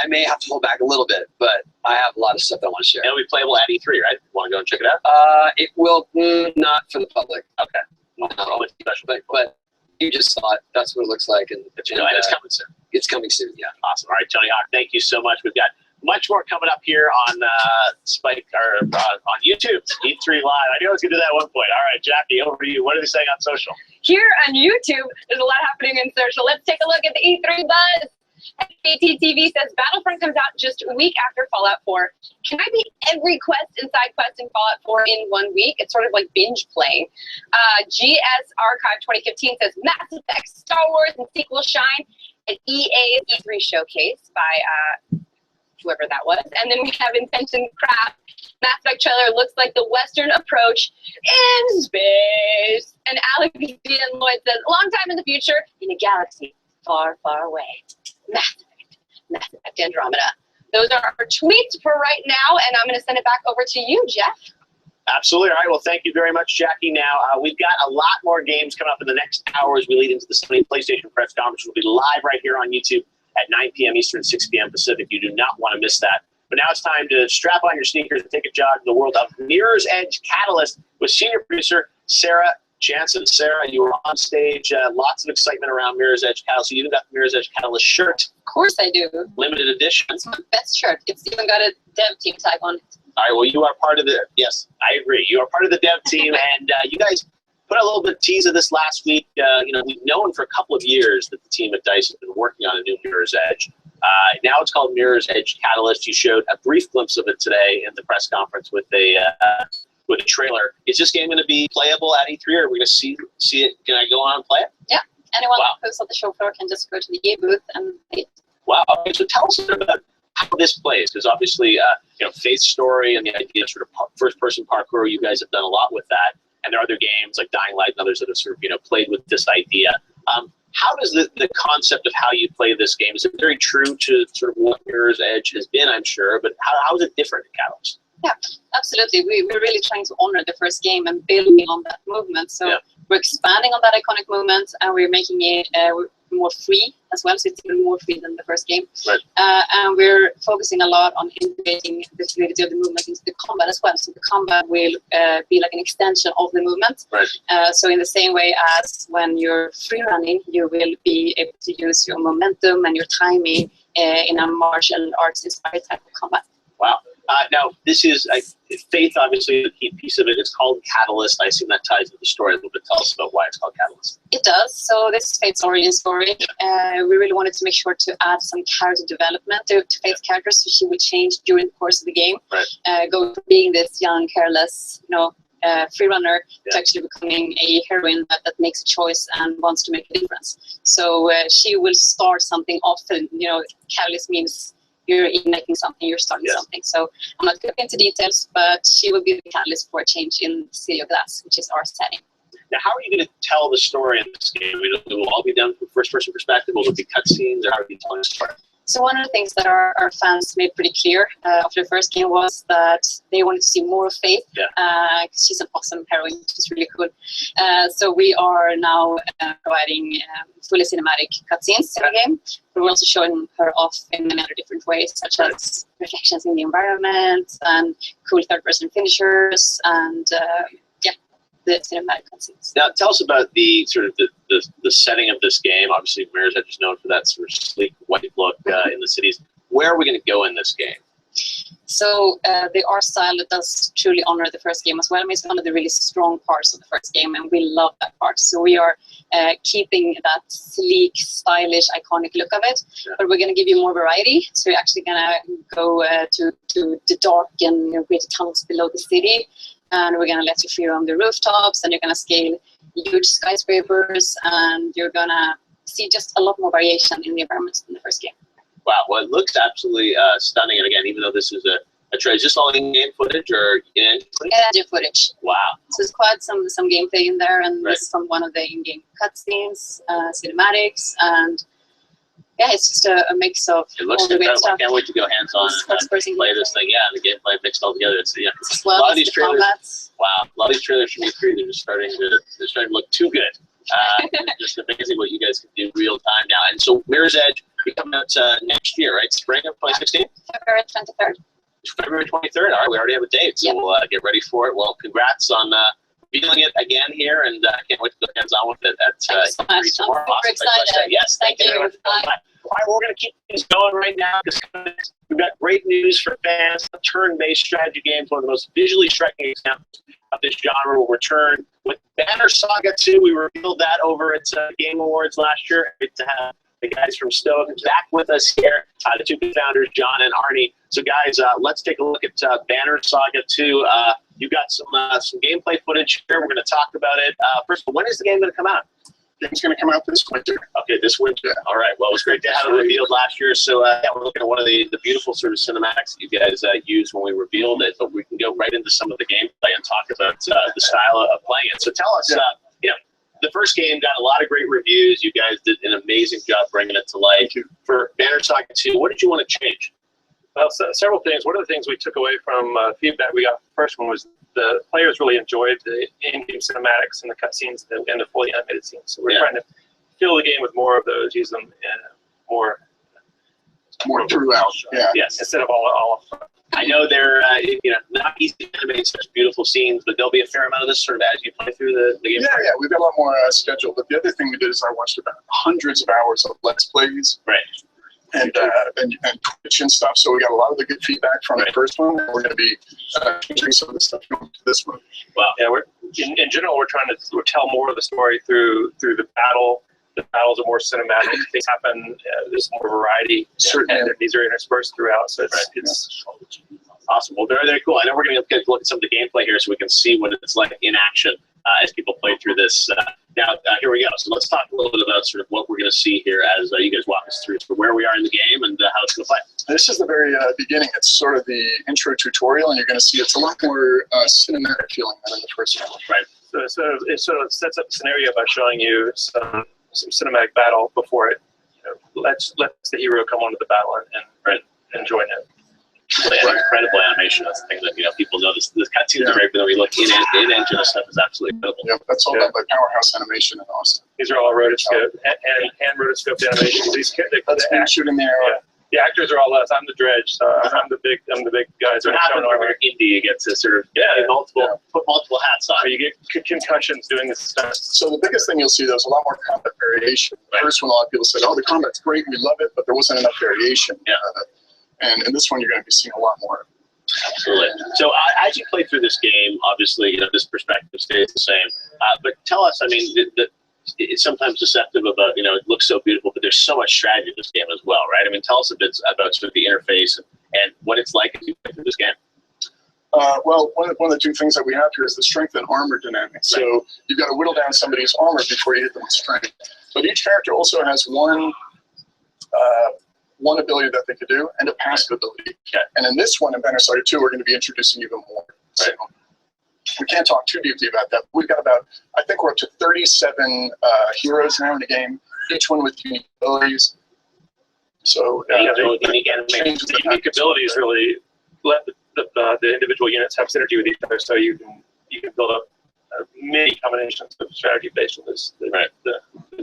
may have to hold back a little bit, but I have a lot of stuff I want to share. It'll be playable at E3, right? Want to go and check it out? It will not for the public. Okay. Not special thing, but you just saw it. That's what it looks like, and it's coming soon. It's coming soon. Yeah. Awesome. All right, Tony Hawk, thank you so much. We've got much more coming up here on Spike or on YouTube, E3 Live. I knew I was going to do that at one point. All right, Jackie, over to you. What are they saying on social? Here on YouTube, there's a lot happening in social. Let's take a look at the E3 buzz. KTTV says Battlefront comes out just a week after Fallout 4. Can I beat every quest and side quest in Fallout 4 in 1 week? It's sort of like binge playing. GS Archive 2015 says Mass Effect, Star Wars, and sequel shine at EA's E3 showcase by whoever that was. And then we have Intention Craft. Mass Effect trailer looks like the Western approach in space. And Alex D. and Lloyd says, a long time in the future in a galaxy far, far away. Mass Effect Andromeda. Those are our tweets for right now, and I'm going to send it back over to you, Jeff. Absolutely. All right. Well, thank you very much, Jackie. Now, we've got a lot more games coming up in the next hour as we lead into the Sony PlayStation press conference. We'll be live right here on YouTube at 9 p.m. Eastern, 6 p.m. Pacific. You do not want to miss that. But now it's time to strap on your sneakers and take a jog to the world of Mirror's Edge Catalyst with senior producer Sarah Jansen. Sarah, you were on stage. Lots of excitement around Mirror's Edge Catalyst. You even got the Mirror's Edge Catalyst shirt. Of course I do. Limited edition. It's my best shirt. It's even got a dev team tag on it. All right, well, you are part of the, yes, I agree. You are part of the dev team, and you guys put a little bit of tease of this last week. We've known for a couple of years that the team at DICE has been working on a new Mirror's Edge. Now it's called Mirror's Edge Catalyst. You showed a brief glimpse of it today in the press conference with a trailer. Is this game going to be playable at E3, or are we going to see it? Can I go on and play it? Yeah, anyone who's on the show floor can just go to the EA booth and play it. Wow. Okay, so tell us about how this plays, because obviously, Faith's story and the idea of sort of first-person parkour, you guys have done a lot with that, and there are other games like Dying Light and others that have sort of, played with this idea. How does the concept of how you play this game, is it very true to sort of what Mirror's Edge has been, I'm sure, but how is it different in Catalyst? Yeah, absolutely. We're really trying to honor the first game and building on that movement. So we're expanding on that iconic movement, and we're making it more free as well, so it's even more free than the first game. Right. And we're focusing a lot on integrating the fluidity of the movement into the combat as well. So the combat will be like an extension of the movement. Right. So in the same way as when you're free running, you will be able to use your momentum and your timing in a martial arts inspired type of combat. Wow. Now, this is Faith, obviously, the key piece of it. It's called Catalyst. I assume that ties into the story a little bit. Tell us about why it's called Catalyst. It does. So this is Faith's origin story. We really wanted to make sure to add some character development to Faith's character, so she would change during the course of the game. Right. Going from being this young, careless, free runner to actually becoming a heroine that makes a choice and wants to make a difference. So she will start something often. Catalyst means you're igniting something, you're starting something. So I'm not going into details, but she will be the catalyst for a change in City of Glass, which is our setting. Now, how are you going to tell the story in this game? It will all be done from a first-person perspective? Will there be cutscenes, or how are you telling the story? So one of the things that our fans made pretty clear after the first game was that they wanted to see more of Faith. She's an awesome heroine. She's really cool. So we are now providing fully cinematic cutscenes in the game. But we're also showing her off in many other different ways, such as reflections in the environment and cool third-person finishers and the cinematic cutscenes. Now, tell us about the sort of the setting of this game. Obviously, Mirror's Edge is known for that sort of sleek white look in the cities. Where are we going to go in this game? So the art style does truly honor the first game as well. I mean, it's one of the really strong parts of the first game, and we love that part. So we are keeping that sleek, stylish, iconic look of it, but we're going to give you more variety. So we're actually going to go to the dark and gritty tunnels below the city, and we're going to let you free roam the rooftops, and you're going to scale huge skyscrapers, and you're going to see just a lot more variation in the environments than the first game. Wow, well, it looks absolutely stunning. And again, even though this is a trailer, is this all in-game footage or in-engine footage? In-engine footage. Wow. So there's quite some gameplay in there, and this is from one of the in-game cutscenes, cinematics, and yeah, it's just a mix of it looks all the great incredible. stuff. I can't wait to go hands-on and play this thing. Yeah, the gameplay mixed all together. It's, yeah. Well, a lot of these trailers. combats. Wow, a lot of these trailers from E3, they're starting to look too good. Just amazing what you guys can do real time now. And so, Mirror's Edge be coming out next year, right? Spring of 2016. February 23rd. February 23rd. All right, we already have a date, so we'll get ready for it. Well, congrats on feeling it again here, and I can't wait to go hands on with it at E3 tomorrow. I'm super excited. Yes, thank you very much. All right, we're going to keep things going right now because we've got great news for fans. Turn-based strategy games, one of the most visually striking examples of this genre, will return with Banner Saga 2. We revealed that over at Game Awards last year. Great to have the guys from Stoke back with us here, the two founders, John and Arnie. So, guys, let's take a look at Banner Saga 2. You've got some gameplay footage here. We're going to talk about it. First of all, when is the game going to come out? Game's going to come out this winter. Okay, this winter. Yeah. All right. Well, it was great to have it revealed last year. So, yeah, we're looking at one of the beautiful sort of cinematics that you guys used when we revealed it. But we can go right into some of the gameplay and talk about the style of playing it. So, tell us, you know, the first game got a lot of great reviews. You guys did an amazing job bringing it to life. For Banner Saga 2, what did you want to change? Well, several things. One of the things we took away from feedback we got from the first one was the players really enjoyed the in-game cinematics and the cutscenes and the fully animated scenes. So we're trying to fill the game with more of those, use them more throughout. Yeah. Yes, instead of all up front. I know they're not easy to animate such beautiful scenes, but there'll be a fair amount of this sort of as you play through the game. Yeah, we've got a lot more scheduled. But the other thing we did is I watched about hundreds of hours of Let's Plays. Right. And Twitch and stuff. So we got a lot of the good feedback from the first one. We're going to be changing some of the stuff to this one. Wow. Yeah, we're in general we're trying to tell more of the story through the battle. The battles are more cinematic. Things happen. There's more variety. Certainly. And these are interspersed throughout. So it's awesome. Well, very, very cool. I know we're going to get a look at some of the gameplay here so we can see what it's like in action as people play through this. Now, here we go. So let's talk a little bit about sort of what we're going to see here as you guys walk us through where we are in the game and how it's going to play. This is the very beginning. It's sort of the intro tutorial, and you're going to see it's a lot more cinematic feeling than in the first one. Right. So it sort of sets up the scenario by showing you some cinematic battle before it lets the hero come onto the battle and join it. Incredible animation. That's the thing that people know. This cutscenes are great, but then we look in engine stuff is absolutely incredible. Yeah, that's all done by Powerhouse Animation in Austin. These are all rotoscope and rotoscoped animations. That's me shooting the arrow. The actors are all us. I'm the dredge. So I'm the big guys. So what happens when you're indie? You get to sort of put multiple hats on. Or you get concussions doing this stuff. So the biggest thing you'll see, there's a lot more combat variation. The first one, a lot of people said, "Oh, the combat's great, we love it," but there wasn't enough variation. Yeah. And in this one, you're going to be seeing a lot more. Absolutely. So as you play through this game, obviously, this perspective stays the same. But tell us, I mean, it's sometimes deceptive about, it looks so beautiful, but there's so much strategy in this game as well, right? I mean, tell us a bit about sort of the interface and what it's like as you play through this game. Well, one of the two things that we have here is the strength and armor dynamics. Right. So you've got to whittle down somebody's armor before you hit them with strength. But each character also has one ability that they could do and a passive ability. Okay. And in this one, in Banner Saga 2, we're going to be introducing even more. Right. So we can't talk too deeply about that. We've got I think we're up to 37 heroes now in the game, each one with unique abilities. So the unique abilities really let the individual units have synergy with each other, so you can build up many combinations of strategy based on the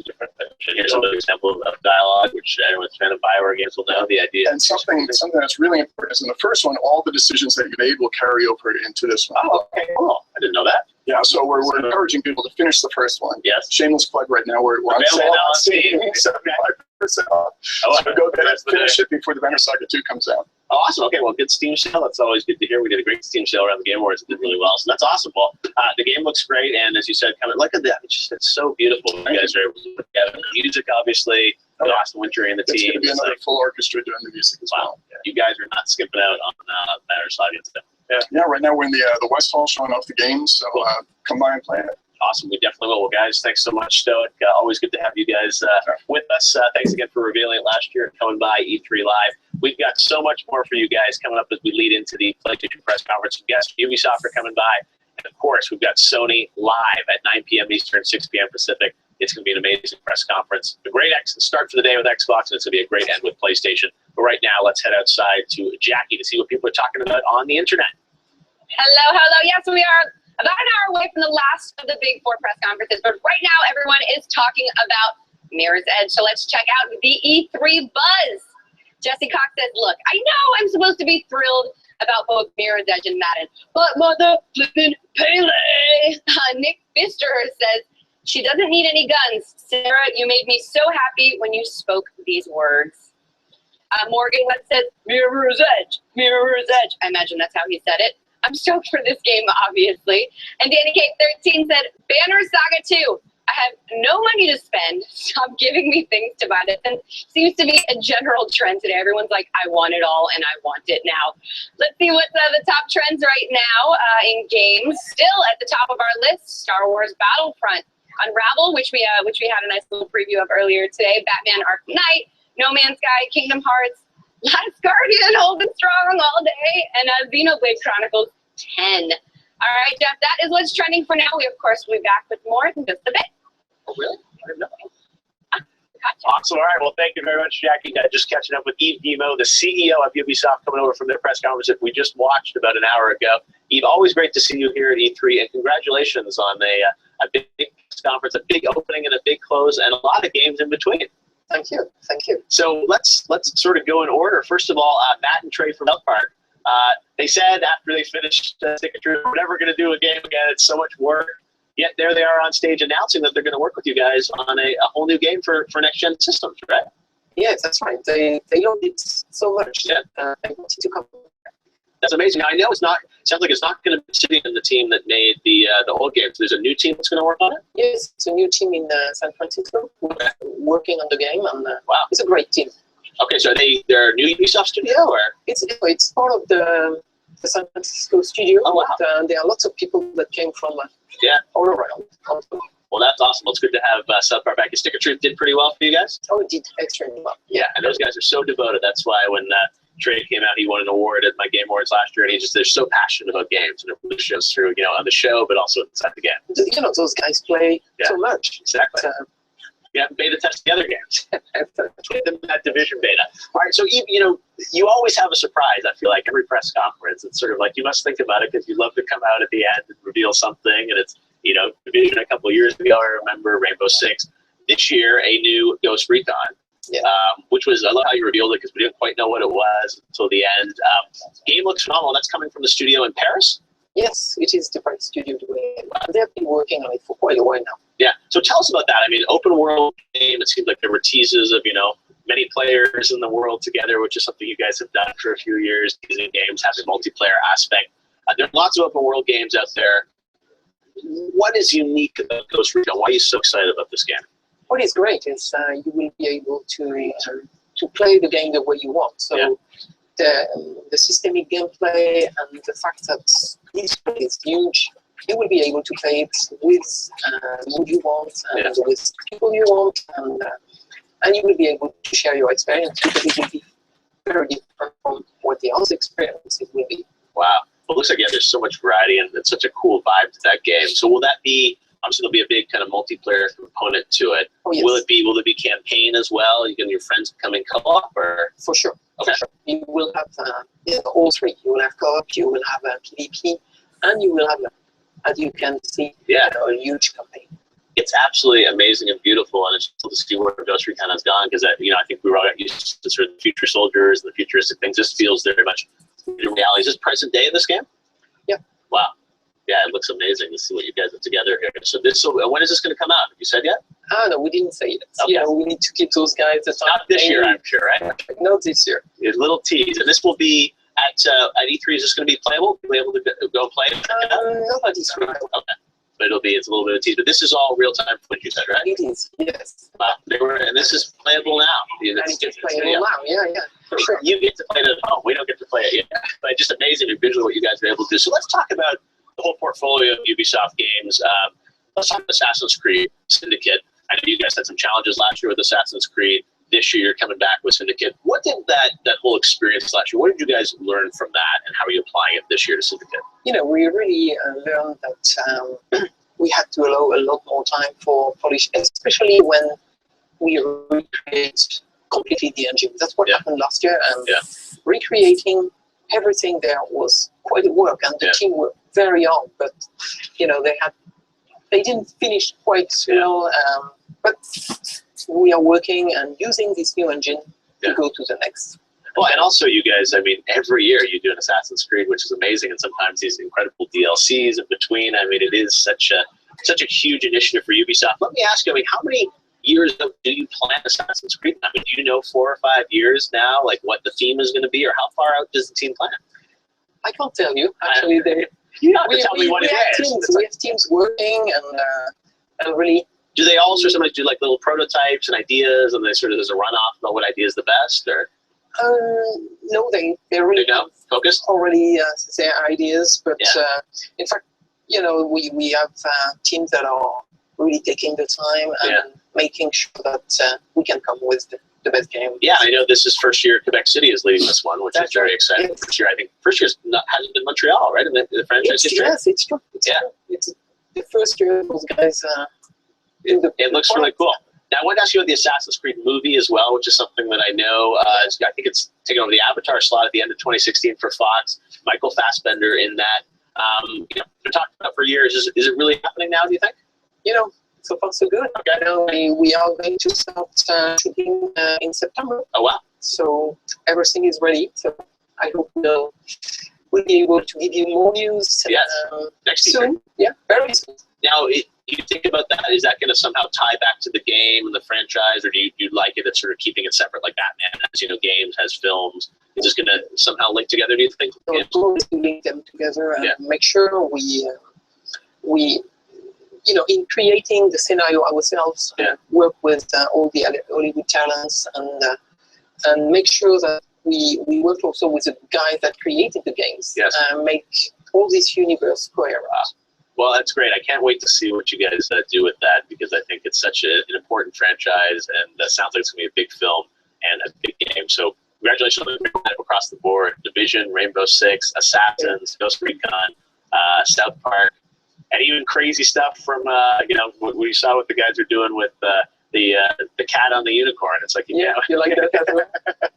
different things. Here's another example of dialogue, which everyone's fan of Bioware games will know the idea. And something that's really important is in the first one, all the decisions that you made will carry over into this one. Oh, okay, cool. I didn't know that. Yeah, so we're encouraging people to finish the first one. Yes. Shameless plug right now. We're on sale on Steam, 75% off. So go there and finish it before the Banner Saga 2 comes out. Oh, awesome. Okay, well, good Steam sale. That's always good to hear. We did a great Steam sale around the Game Awards. It did really well. So that's awesome. Well, the game looks great. And as you said, kind of look at that. It's so beautiful. You guys are able to put together the music, obviously. Austin Wintry and the team. It's going to be another full orchestra doing the music as well. Yeah. You guys are not skipping out on Matters Audience. Yeah, right now we're in the West Hall showing off the games. So come by and play it. Awesome. We definitely will. Well, guys, thanks so much, Stoic. Always good to have you guys with us. Thanks again for revealing it last year and coming by E3 Live. We've got so much more for you guys coming up as we lead into the PlayStation press conference. Guests, Ubisoft are coming by. And, of course, we've got Sony live at 9 p.m. Eastern, 6 p.m. Pacific. It's going to be an amazing press conference. A great start for the day with Xbox, and it's going to be a great end with PlayStation. But right now, let's head outside to Jackie to see what people are talking about on the internet. Hello. Yes, we are about an hour away from the last of the big 4 press conferences, but right now everyone is talking about Mirror's Edge. So let's check out the E3 buzz. Jesse Cox says, look, I know I'm supposed to be thrilled about both Mirror's Edge and Madden, but mother flippin' Pele. Nick Pfister says, she doesn't need any guns. Sarah, you made me so happy when you spoke these words. Morgan Webb says, Mirror's Edge, Mirror's Edge. I imagine that's how he said it. I'm stoked for this game, obviously. And Danny K13 said, Banner Saga 2. I have no money to spend. Stop giving me things to buy. That seems to be a general trend today. Everyone's like, I want it all and I want it now. Let's see what's the top trends right now in games. Still at the top of our list, Star Wars Battlefront. Unravel, which we had a nice little preview of earlier today. Batman Arkham Knight, No Man's Sky, Kingdom Hearts, Last Guardian holding strong all day, and Xenoblade Chronicles 10. All right, Jeff, that is what's trending for now. We, of course, will be back with more in just a bit. Oh, really? I didn't know. Awesome. All right. Well, thank you very much, Jackie. Just catching up with Yves Guillemot, the CEO of Ubisoft, coming over from their press conference that we just watched about an hour ago. Yves, always great to see you here at E3, and congratulations on a big press conference, a big opening and a big close, and a lot of games in between. Thank you. Thank you. So let's sort of go in order. First of all, Matt and Trey from South Park. They said after they finished Stick Truth, we're never going to do a game again. It's so much work. Yet there they are on stage announcing that they're going to work with you guys on a whole new game for next-gen systems, right? Yes, that's right. They loved it so much that they wanted to come. That's amazing. Now, I know sounds like it's not going to be sitting in the team that made the old games. There's a new team that's going to work on it? Yes, it's a new team in San Francisco working on the game, and wow, it's a great team. Okay, so they're a new Ubisoft studio, or? It's part of the San Francisco studio. Oh, wow. But, there are lots of people that came from all around. Well, that's awesome. Well, it's good to have South Park back. Stick Truth did pretty well for you guys? Oh, it did extremely well. Yeah, and those guys are so devoted. That's why when Trey came out, he won an award at my Game Awards last year, and they're so passionate about games, and it really shows through, on the show, but also inside the game. Those guys play so much. Exactly. Beta test the other games. Get them that division beta. All right, so you always have a surprise. I feel like every press conference, it's sort of like you must think about it because you love to come out at the end and reveal something. And it's Division a couple of years ago. I remember Rainbow Six. This year, a new Ghost Recon, which was, I love how you revealed it because we didn't quite know what it was until the end. Game looks phenomenal. That's coming from the studio in Paris. Yes, it is the Paris studio doing it. They have been working on it for quite a while now. Yeah, so tell us about that. I mean, open world game, it seems like there were teases of, many players in the world together, which is something you guys have done for a few years, teasing games, having multiplayer aspect. There are lots of open world games out there. What is unique about Ghost Recon? Why are you so excited about this game? What is great is you will be able to play the game the way you want. So the systemic gameplay and the fact that it's huge, you will be able to play it with who you want and with people you want, and you will be able to share your experience because it will be very different from what the other experiences will be. Wow. Well, it looks like there's so much variety and it's such a cool vibe to that game. So will that be, obviously there'll be a big kind of multiplayer component to it. Oh, yes. Will it be campaign as well? You can your friends come in co-op or? For sure. Okay. For sure. You will have all three. You will have co-op, you will have PvP, and you will have, as you can see, a huge campaign. It's absolutely amazing and beautiful, and it's cool to see where Ghost Recon has gone because I think we were all used to sort of the future soldiers and the futuristic things. This feels very much in reality. Is this present day in this game? Yeah. Wow. Yeah, it looks amazing to see what you guys have together here. So when is this going to come out? Have you said yet? No, we didn't say it. Okay. Yeah, we need to keep those guys. Not this year, I'm sure, right? Not this year. A little tease, and this will be at E3. Is this going to be playable? Will we be able to go play it? Not at E3. Okay. But it's a little bit of a tease. But this is all real-time footage, you said, right? It is, yes. Wow. And this is playable now. And it's playable now, yeah, for sure. You get to play it at home. We don't get to play it yet. But just amazing visually what you guys are able to do. So let's talk about the whole portfolio of Ubisoft games. Let's talk about Assassin's Creed Syndicate. I know you guys had some challenges last year with Assassin's Creed. This year, you're coming back with Syndicate. What did that whole experience last year, what did you guys learn from that, and how are you applying it this year to Syndicate? You know, we really learned that we had to allow a lot more time for polish, especially when we recreate completely the engine. That's what happened last year, and recreating everything there was quite a work, and the team were very young, but you know, they didn't finish quite well, but we are working and using this new engine to go to the next. Well, and also you guys, I mean, every year you do an Assassin's Creed, which is amazing, and sometimes these incredible DLCs in between. I mean, it is such a huge initiative for Ubisoft. Let me ask you, I mean, how many years do you plan Assassin's Creed? I mean, do you know 4 or 5 years now, like what the theme is going to be, or how far out does the team plan? I can't tell you. Actually, you don't have to tell me what it is. We have teams working and really. Do they all sort of sometimes do like little prototypes and ideas, and they sort of there's a runoff about what idea is the best, or? No, they're really focused already their ideas, but in fact, you know, we have teams that are really taking the time and making sure that we can come with the best game. Yeah, I know this is first year Quebec City is leading this one, which is very exciting. Yes. First year, I think first year hasn't been Montreal, right? In the franchise history. Yes, it's true. It's the first year those guys. It looks really cool. Now, I wanted to ask you about the Assassin's Creed movie as well, which is something that I know. I think it's taken over the Avatar slot at the end of 2016 for Fox. Michael Fassbender in that. You know, been talked about for years. Is it really happening now? Do you think? You know, so far so good. Okay. Now we are going to start shooting in September. Oh wow! So everything is ready. So I hope we'll be able to give you more news. Next soon. year. Yeah, very soon. Now, you think about that, is that going to somehow tie back to the game and the franchise, or do you like it at sort of keeping it separate like Batman has, you know, games, has films? Is this going to somehow link together, do you think? So link them together and make sure we, you know, in creating the scenario ourselves, work with all the Hollywood talents and make sure that we work also with the guys that created the games and make all this universe coherent. Well, that's great. I can't wait to see what you guys do with that, because I think it's such an important franchise, and sounds like it's going to be a big film and a big game. So congratulations on the across the board. Division, Rainbow Six, Assassins, Ghost Recon, South Park, and even crazy stuff from, you know, what we saw what the guys are doing with the cat on the unicorn. It's like, you like that?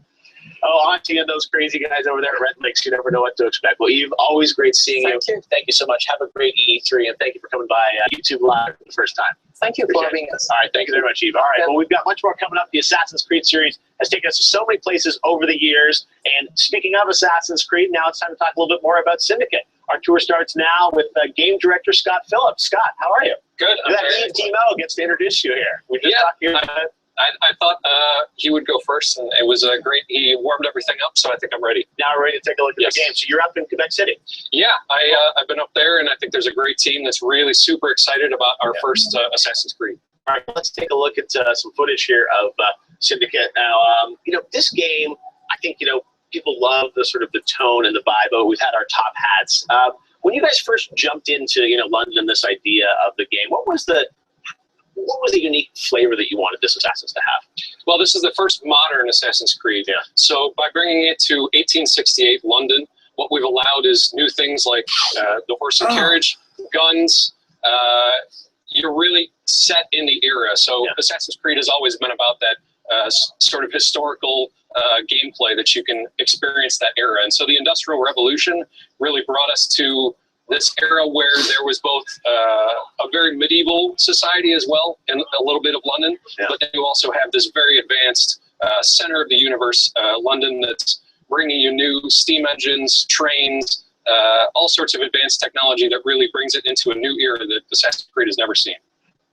Oh, Auntie and those crazy guys over there at Red Lakes, you never know what to expect. Well, Eve, always great seeing you. Thank you so much. Have a great E3, and thank you for coming by YouTube Live for the first time. Thank you for having us. All right, thank you very much, Eve. All right, well, we've got much more coming up. The Assassin's Creed series has taken us to so many places over the years. And speaking of Assassin's Creed, now it's time to talk a little bit more about Syndicate. Our tour starts now with game director Scott Phillips. Scott, how are you? Good. Eve Timo gets to introduce you here. We just talked here. I thought he would go first, and it was great. He warmed everything up, so I think I'm ready. Now we're ready to take a look at the game. So you're up in Quebec City. Yeah, I've been up there, and I think there's a great team that's really super excited about our first Assassin's Creed. All right, let's take a look at some footage here of Syndicate. Now, you know, this game, I think, you know, people love the sort of the tone and the vibe. But we've had our top hats. When you guys first jumped into, you know, London, this idea of the game, what was the unique flavor that you wanted this Assassin's to have? Well, this is the first modern Assassin's Creed. Yeah. So by bringing it to 1868 London, what we've allowed is new things like the horse and carriage, guns. You're really set in the era. So Assassin's Creed has always been about that sort of historical gameplay that you can experience that era. And so the Industrial Revolution really brought us to this era where there was both a very medieval society as well, and a little bit of London, but then you also have this very advanced center of the universe, London, that's bringing you new steam engines, trains, all sorts of advanced technology that really brings it into a new era that Assassin's Creed has never seen.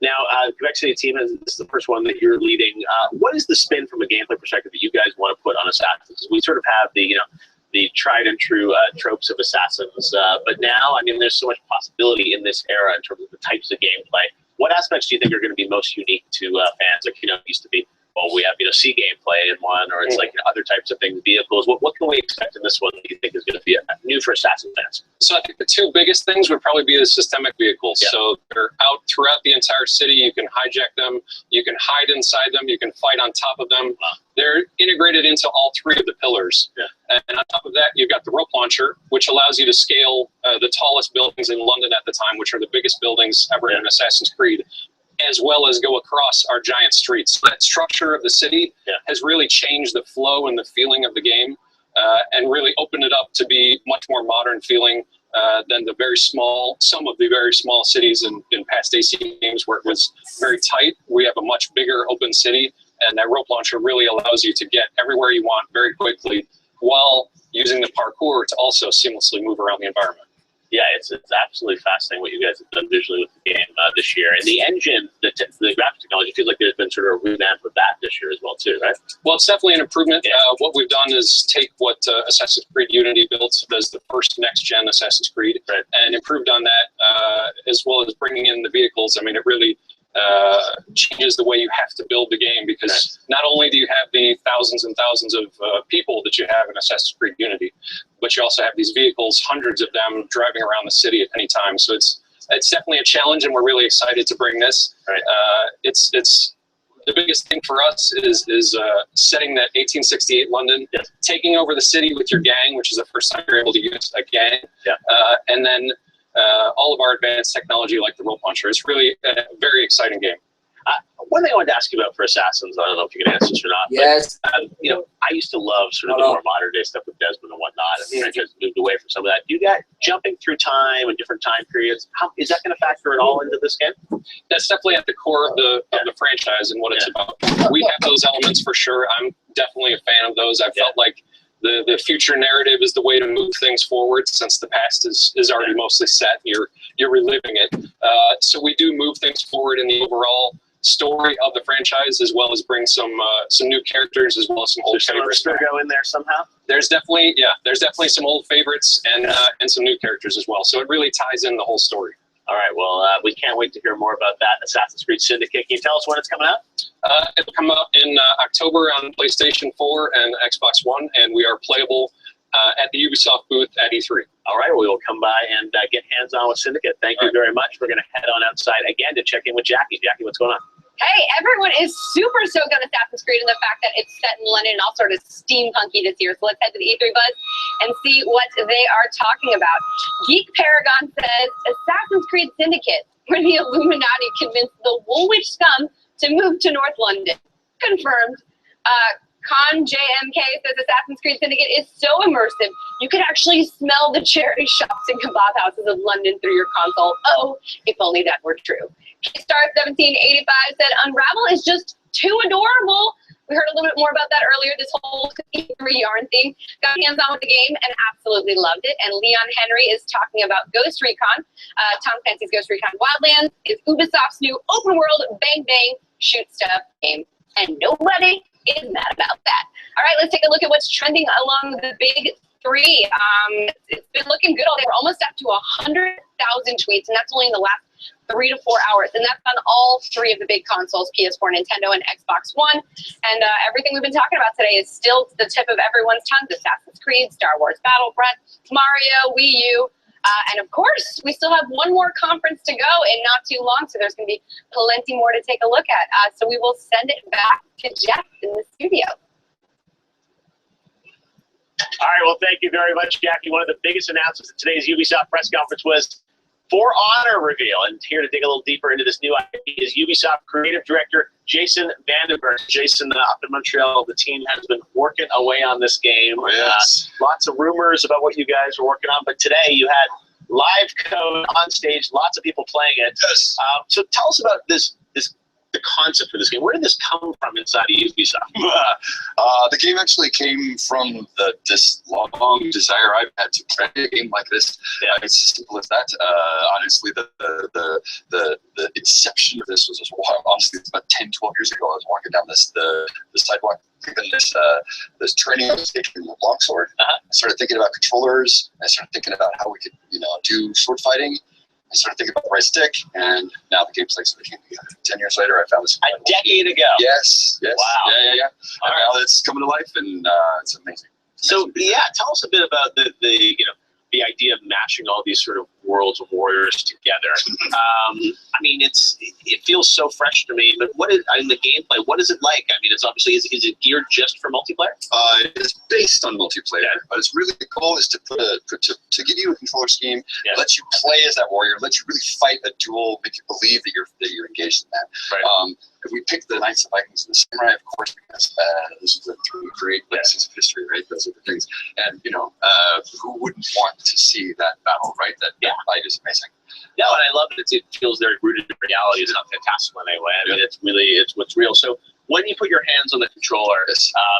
Now, Quebec City team, this is the first one that you're leading. What is the spin from a gameplay perspective that you guys want to put on Assassins? We sort of have the tried and true tropes of Assassins, but now, I mean, there's so much possibility in this era in terms of the types of gameplay. What aspects do you think are going to be most unique to fans? Like, it used to be, well, we have, sea gameplay in one, or it's like other types of things, vehicles. What can we expect in this one that you think is going to be new for Assassin fans? So I think the two biggest things would probably be the systemic vehicles. Yeah. So they're out throughout the entire city. You can hijack them. You can hide inside them. You can fight on top of them. They're integrated into all three of the pillars. Yeah. And on top of that, you've got the rope launcher, which allows you to scale the tallest buildings in London at the time, which are the biggest buildings ever in Assassin's Creed, as well as go across our giant streets. That structure of the city has really changed the flow and the feeling of the game, and really opened it up to be much more modern feeling than some of the very small cities in past AC games where it was very tight. We have a much bigger open city, and that rope launcher really allows you to get everywhere you want very quickly while using the parkour to also seamlessly move around the environment. Yeah, it's absolutely fascinating what you guys have done visually with the game this year. And the engine, the graphics technology, feels like there's been sort of a revamp of that this year as well, too, right? Well, it's definitely an improvement. What we've done is take what Assassin's Creed Unity built as the first next-gen Assassin's Creed and improved on that, as well as bringing in the vehicles. I mean, it really changes the way you have to build the game, because not only do you have the thousands and thousands of people that you have in Assassin's Creed Unity, but you also have these vehicles, hundreds of them driving around the city at any time. So it's definitely a challenge, and we're really excited to bring this. It's the biggest thing for us is setting that 1868 London, taking over the city with your gang, which is the first time you're able to use a gang, and then all of our advanced technology like the rope launcher. It's really a very exciting game. One thing I wanted to ask you about for Assassins, I don't know if you can answer this or not. Yes. But, I used to love sort of the more modern day stuff with Desmond and whatnot, and the franchise moved away from some of that. You got jumping through time and different time periods. How is that going to factor at all into this game? That's definitely at the core of the franchise and what it's about. We have those elements for sure. I'm definitely a fan of those. I felt like the future narrative is the way to move things forward, since the past is already mostly set. You're reliving it. So we do move things forward in the overall story of the franchise, as well as bring some new characters, as well as some old favorites. Go in there somehow. There's definitely some old favorites and some new characters as well. So it really ties in the whole story. All right, well, we can't wait to hear more about that Assassin's Creed Syndicate. Can you tell us when it's coming out? It'll come out in October on PlayStation 4 and Xbox One, and we are playable at the Ubisoft booth at E3. All right, we will come by and get hands-on with Syndicate. Thank you very much. We're going to head on outside again to check in with Jackie. Jackie, what's going on? Hey, everyone is super stoked on Assassin's Creed and the fact that it's set in London and all sort of steampunky this year. So let's head to the E3 Buzz and see what they are talking about. Geek Paragon says Assassin's Creed Syndicate, where the Illuminati convinced the Woolwich scum to move to North London. Confirmed. Con JMK says Assassin's Creed Syndicate is so immersive, you could actually smell the charity shops and kebab houses of London through your console. Oh, if only that were true. Star1785 said Unravel is just too adorable. We heard a little bit more about that earlier, this whole E3 yarn thing. Got hands-on with the game and absolutely loved it. And Leon Henry is talking about Ghost Recon. Tom Clancy's Ghost Recon Wildlands is Ubisoft's new open-world bang-bang shoot stuff game. And nobody is mad about that. All right, let's take a look at what's trending along the big three. It's been looking good all day. We're almost up to 100,000 tweets, and that's only in the last 3 to 4 hours. And that's on all three of the big consoles, PS4, Nintendo, and Xbox One. And everything we've been talking about today is still the tip of everyone's tongue. Assassin's Creed, Star Wars Battlefront, Mario, Wii U. And of course, we still have one more conference to go in not too long, so there's going to be plenty more to take a look at. So we will send it back to Jeff in the studio. All right, well, thank you very much, Jackie. One of the biggest announcements at today's Ubisoft press conference was For Honor reveal. And here to dig a little deeper into this new IP is Ubisoft Creative Director Jason Vandenberg. Jason, up in Montreal, the team has been working away on this game. Yes. Lots of rumors about what you guys were working on, but today you had live code on stage, lots of people playing it. Yes. So tell us about this the concept for this game? Where did this come from inside of Ubisoft? The game actually came from this long desire I've had to play a game like this. It's as simple as that. Honestly, the inception of this was just honestly it's about 10, 12 years ago. I was walking down the sidewalk, thinking this training station with longsword. I started thinking about controllers. I started thinking about how we could do sword fighting. I started thinking about the right stick, and now the gameplay sort of came together. 10 years later, I found this. A decade ago. Yes. Wow. Yeah. And now it's coming to life, and it's amazing. So tell us a bit about the idea of mashing all these sort of worlds of warriors together. I mean, it feels so fresh to me. But what is in the gameplay? What is it like? I mean, it's obviously is it geared just for multiplayer? It's based on multiplayer, but it's really the goal is to to give you a controller scheme, let you play as that warrior, let you really fight a duel, make you believe that you're engaged in that. Right. If we pick the Knights, the Vikings, and the Samurai, of course, because this is a great legacies of history, right? Those are the things, and who wouldn't want to see that battle, right? That fight is amazing. No, and I love it. It feels very rooted in reality. It's not fantastical in any way. I mean, it's what's real. So when you put your hands on the controller,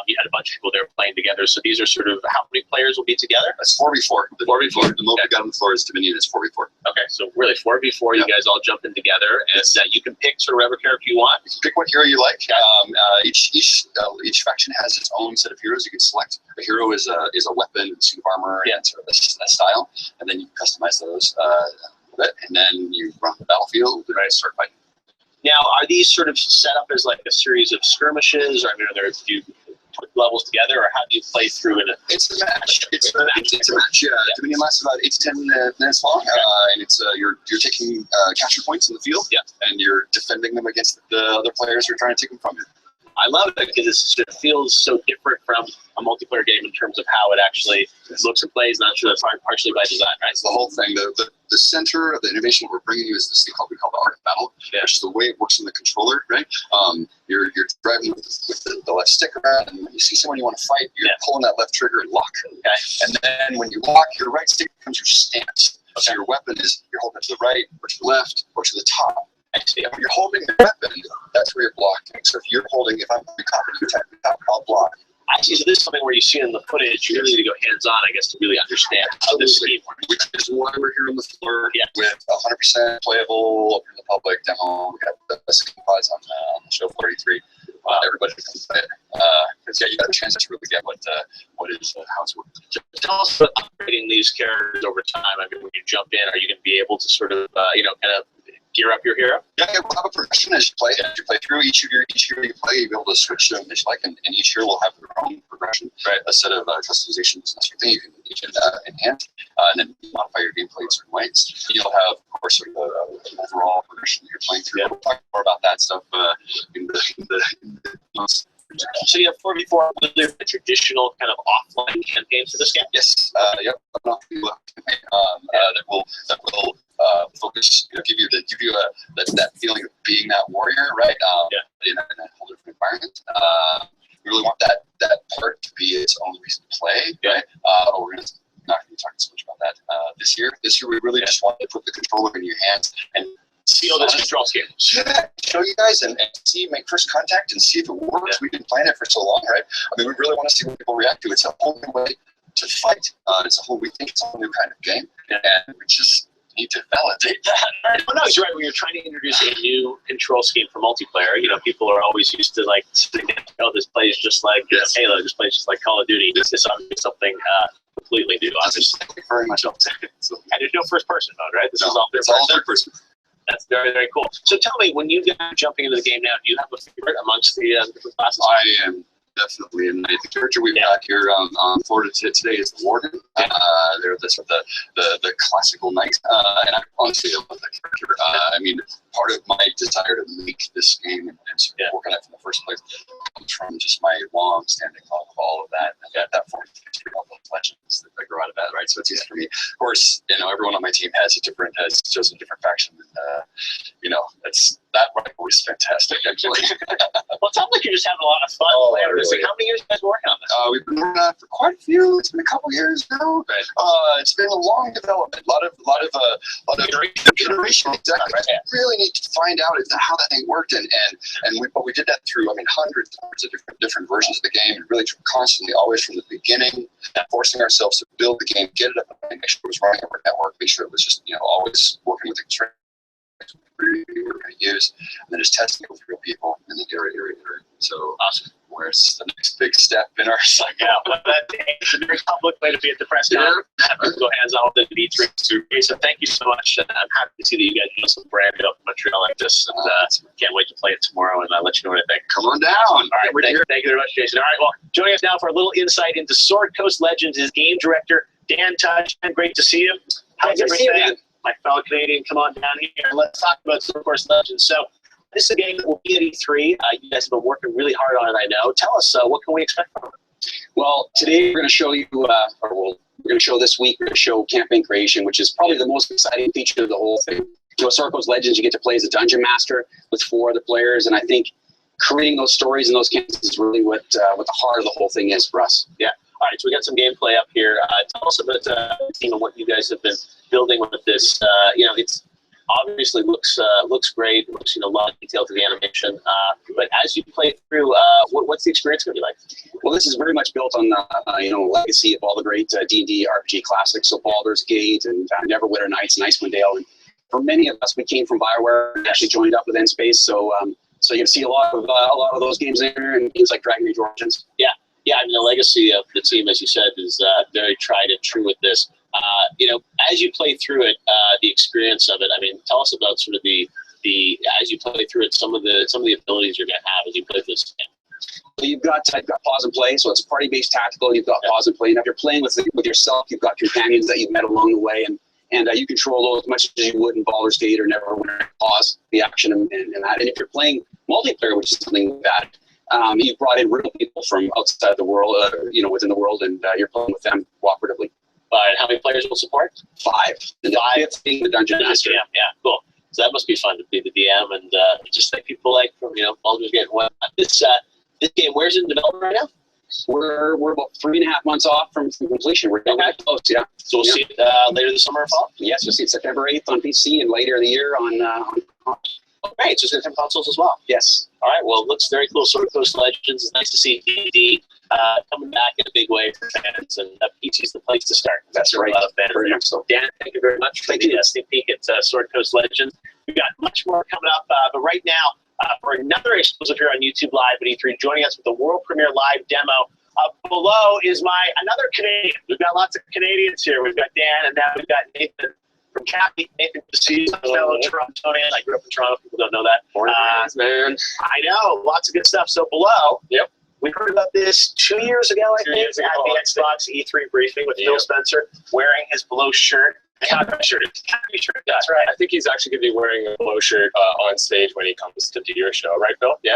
you had a bunch of people there playing together. So these are sort of how many players will be together? It's 4v4. 4v4. The mode we got on the floor is Dominion. It's 4v4. Okay, so really 4v4. You guys all jump in together, and you can pick sort of whatever character you want. You can pick what hero you like. Each faction has its own set of heroes you can select. A hero is a weapon, suit of armor, and sort of a style, and then you customize those. And then you run the battlefield and start fighting. Now, are these sort of set up as like a series of skirmishes, or do you put levels together, or how do you play through it? It's a match. It's a match. Yeah. Dominion lasts about 8 to 10 minutes long, and it's you're taking capture points in the field, and you're defending them against the other players who are trying to take them from you. I love it because it feels so different from a multiplayer game in terms of how it actually looks and plays. Not sure that's partially by design, right? It's the whole thing. The center of the innovation we're bringing you is this thing we call the art of battle, which is the way it works in the controller, right? You're driving with the left stick around, and when you see someone you want to fight, you're pulling that left trigger and lock. Okay. And then when you lock, your right stick becomes your stance. So your weapon is you're holding it to the right, or to the left, or to the top. And when you're holding the weapon, that's where you're blocking. So if I'm the top and you attack the top, I'll block. I see. So this is something where you see in the footage, you really need to go hands-on, I guess, to really understand how this scheme works. Which is why we're here on the floor with 100% playable open to the public demo. We have the best pods on the show 43. Everybody can play it. Because you got a chance to really get what is how it's working. Tell us about upgrading these characters over time. I mean, when you jump in, are you going to be able to sort of, kind of gear up your hero? Yeah, we'll have a progression as you play. As you play through each hero you play, you'll be able to switch to them as you like, and each hero will have their own progression, a set of customizations and sort of thing you can enhance, and then modify your gameplay in certain ways. You'll have, of course, sort of an overall progression that you're playing through. We'll talk more about that stuff in the months. So you have 4v4 with the traditional kind of offline campaign for this game? Yes. Yep. That will focus, give you that feeling of being that warrior, right? In a whole different environment. We really want that part to be its own reason to play, right? We're not going to be talking so much about that this year. This year, we really just want to put the controller in your hands and see all this control scheme. Show you guys and make first contact and see if it works. We've been playing it for so long, right? I mean, we really want to see what people react to. It's a whole new way to fight. We think it's a whole new kind of game, and we just need to validate that. Well, no, you're right. When you're trying to introduce a new control scheme for multiplayer, people are always used to this plays just like Halo, this plays just like Call of Duty. This is obviously something completely new, obviously. Very much up. And there's no first-person mode, right? This is all third person. That's very, very cool. So tell me, when you guys are jumping into the game now, do you have a favorite amongst the different classes? I am definitely, and the character we've got here on Florida today is the Warden. They're the classical knight, and I honestly love that character. I mean, part of my desire to make this game and sort of work on it in the first place comes from just my long-standing love of all of that. And that 40th history all those legends that grow out of that, right? So it's easy for me. Of course, everyone on my team has chosen a different faction. And, that rivalry is fantastic, actually. Well, it sounds like you're just having a lot of fun playing with this. Like, how many years have you guys been working on this? We've been working on it for quite a few. It's been a couple years now. Right. It's been a long development. A lot of iteration. Exactly. Right. Yeah. Really need to find out how that thing worked, but we did that through hundreds of different versions of the game, and really constantly, always from the beginning, forcing ourselves to build the game, get it up, and make sure it was running over network, make sure it was just always working with the constraints we were going to use, and then just testing it with real people, and then iterate. So awesome. Where's the next big step in our cycle? Yeah, well, it's a very public way to be at the press conference. Go hands on with the V3 too. So thank you so much. I'm happy to see that you guys do some branded up in Montreal like this, and can't wait to play it tomorrow. And I'll let you know what I think. Come on down. All right, thank you very much, Jason. All right, well, joining us now for a little insight into Sword Coast Legends is game director Dan Tudge. Great to see you. How's everything? My fellow Canadian, come on down here and let's talk about Sword Coast Legends. So this is a game that will be at E3. You guys have been working really hard on it, I know. Tell us, what can we expect from it? Well, today we're going to show you, we're going to show this week, we're going to show campaign creation, which is probably the most exciting feature of the whole thing. Sword Coast Legends, you get to play as a dungeon master with 4 other players, and I think creating those stories and those campaigns is really what the heart of the whole thing is for us. Yeah. All right, so we got some gameplay up here. Tell us about the team and what you guys have been building with this. It's obviously looks great. It looks a lot of detail to the animation. But as you play through, what's the experience going to be like? Well, this is very much built on the legacy of all the great D&D RPG classics, so Baldur's Gate and Neverwinter Nights and Icewind Dale. And for many of us, we came from BioWare and actually joined up with N-Space, so you can see a lot of those games there, and games like Dragon Age Origins. Yeah, I mean, the legacy of the team, as you said, is very tried and true with this. As you play through it, the experience of it, I mean, tell us about sort of the as you play through it, some of the abilities you're going to have as you play through this game. So you've got pause and play, so it's party-based tactical. You've got pause and play, and if you're playing with yourself, you've got companions that you've met along the way, and you control those as much as you would in Baldur's Gate or Neverwinter. Pause the action and that. And if you're playing multiplayer, which is something that you've brought in real people from outside the world, within the world, and you're playing with them cooperatively. How many players will support? 5. And the 5th being the Dungeon Master. Yeah, cool. So that must be fun to be the DM and just like people like from Baldur's Gate and whatnot. This game, where's it in development right now? We're about 3.5 months off from completion. We're getting close, yeah. So we'll see it later this summer or fall? Yes, we'll see it September 8th on PC and later in the year on great, so it's going to come consoles as well. Yes. All right, well, it looks very cool. Sword Coast Legends. It's nice to see D&D coming back in a big way for fans, and PC is the place to start. That's right. A lot of fans there. So, Dan, thank you very much for the sneak peek at Sword Coast Legends. We've got much more coming up, but right now, for another exclusive here on YouTube Live at E3, joining us with the world premiere live demo. Below is another Canadian. We've got lots of Canadians here. We've got Dan, and now we've got Nathan from Cappy. Nathan, to see you, fellow Torontonian. I grew up in Toronto. People don't know that. Man. I know. Lots of good stuff. So below, we heard about this 2 years ago, I think, at the Xbox E3 briefing with Phil Spencer wearing his Below shirt. Cappy shirt. That's right. I think he's actually going to be wearing a Below shirt on stage when he comes to do your show, right, Phil? Yeah,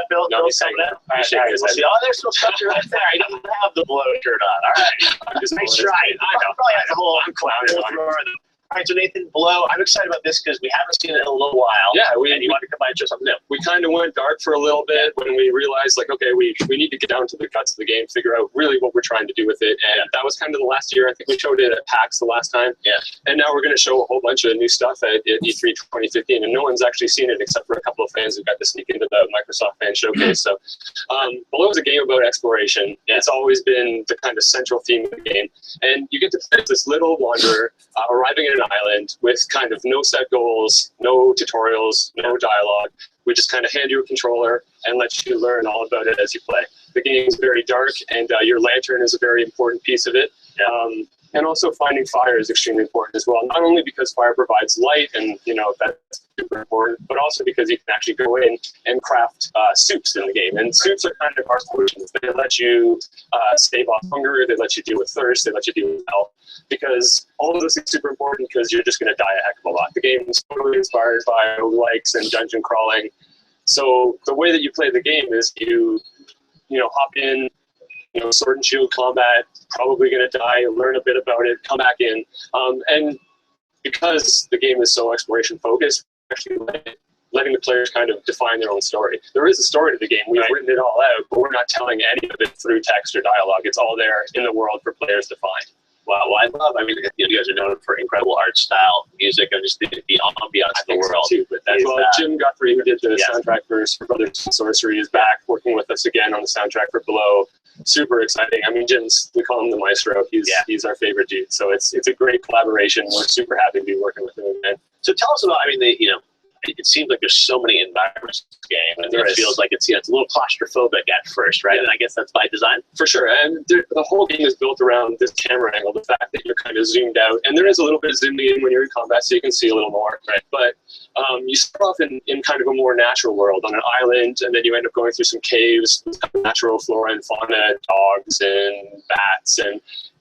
Bill. No, Bill's coming in. All right, we'll see. Oh, there's Phil Spencer right there. He doesn't have the Below shirt on. All right. Nice try. I know. Probably has a whole. I'm clowning. All right, so Nathan, Below, I'm excited about this because we haven't seen it in a little while. Yeah, and you want to come by and show something new. We kind of went dark for a little bit when we realized, okay, we need to get down to the guts of the game, figure out really what we're trying to do with it. And that was kind of the last year. I think we showed it at PAX the last time. Yeah. And now we're going to show a whole bunch of new stuff at E3 2015. And no one's actually seen it except for a couple of fans who got to sneak into the Microsoft Fan Showcase. So Below is a game about exploration. Yeah. It's always been the kind of central theme of the game. And you get to play as this little wanderer arriving at an island with kind of no set goals, no tutorials, no dialogue. We just kind of hand you a controller and let you learn all about it as you play. The game is very dark, and your lantern is a very important piece of it. And also finding fire is extremely important as well, not only because fire provides light, and that's super important, but also because you can actually go in and craft soups in the game. And soups are kind of our solutions. They let you stave off hunger, they let you deal with thirst, they let you deal with health, because all of those things are super important because you're just going to die a heck of a lot. The game is totally inspired by roguelikes and dungeon crawling. So the way that you play the game is you hop in, sword and shield combat, probably going to die, learn a bit about it, come back in. And because the game is so exploration focused, actually letting the players kind of define their own story. There is a story to the game. We've written it all out, but we're not telling any of it through text or dialogue. It's all there in the world for players to find. Wow, well, I mean, you guys are known for incredible art style, music, and just the ambiance of the world. Too, but Jim Guthrie, who did the soundtrack for Super Brothers and Sorcery, is back working with us again on the soundtrack for Below. Super exciting. I mean, we call him the maestro. He's our favorite dude. So it's a great collaboration. We're super happy to be working with him again. So tell us about, I mean, it seems like there's so many environments in this game, and it feels like it's a little claustrophobic at first, right? Yeah. And I guess that's by design. For sure. And the whole game is built around this camera angle, the fact that you're kind of zoomed out. And there is a little bit of zooming in when you're in combat, so you can see a little more. Right. But you start off in kind of a more natural world on an island, and then you end up going through some caves with natural flora and fauna, dogs and bats,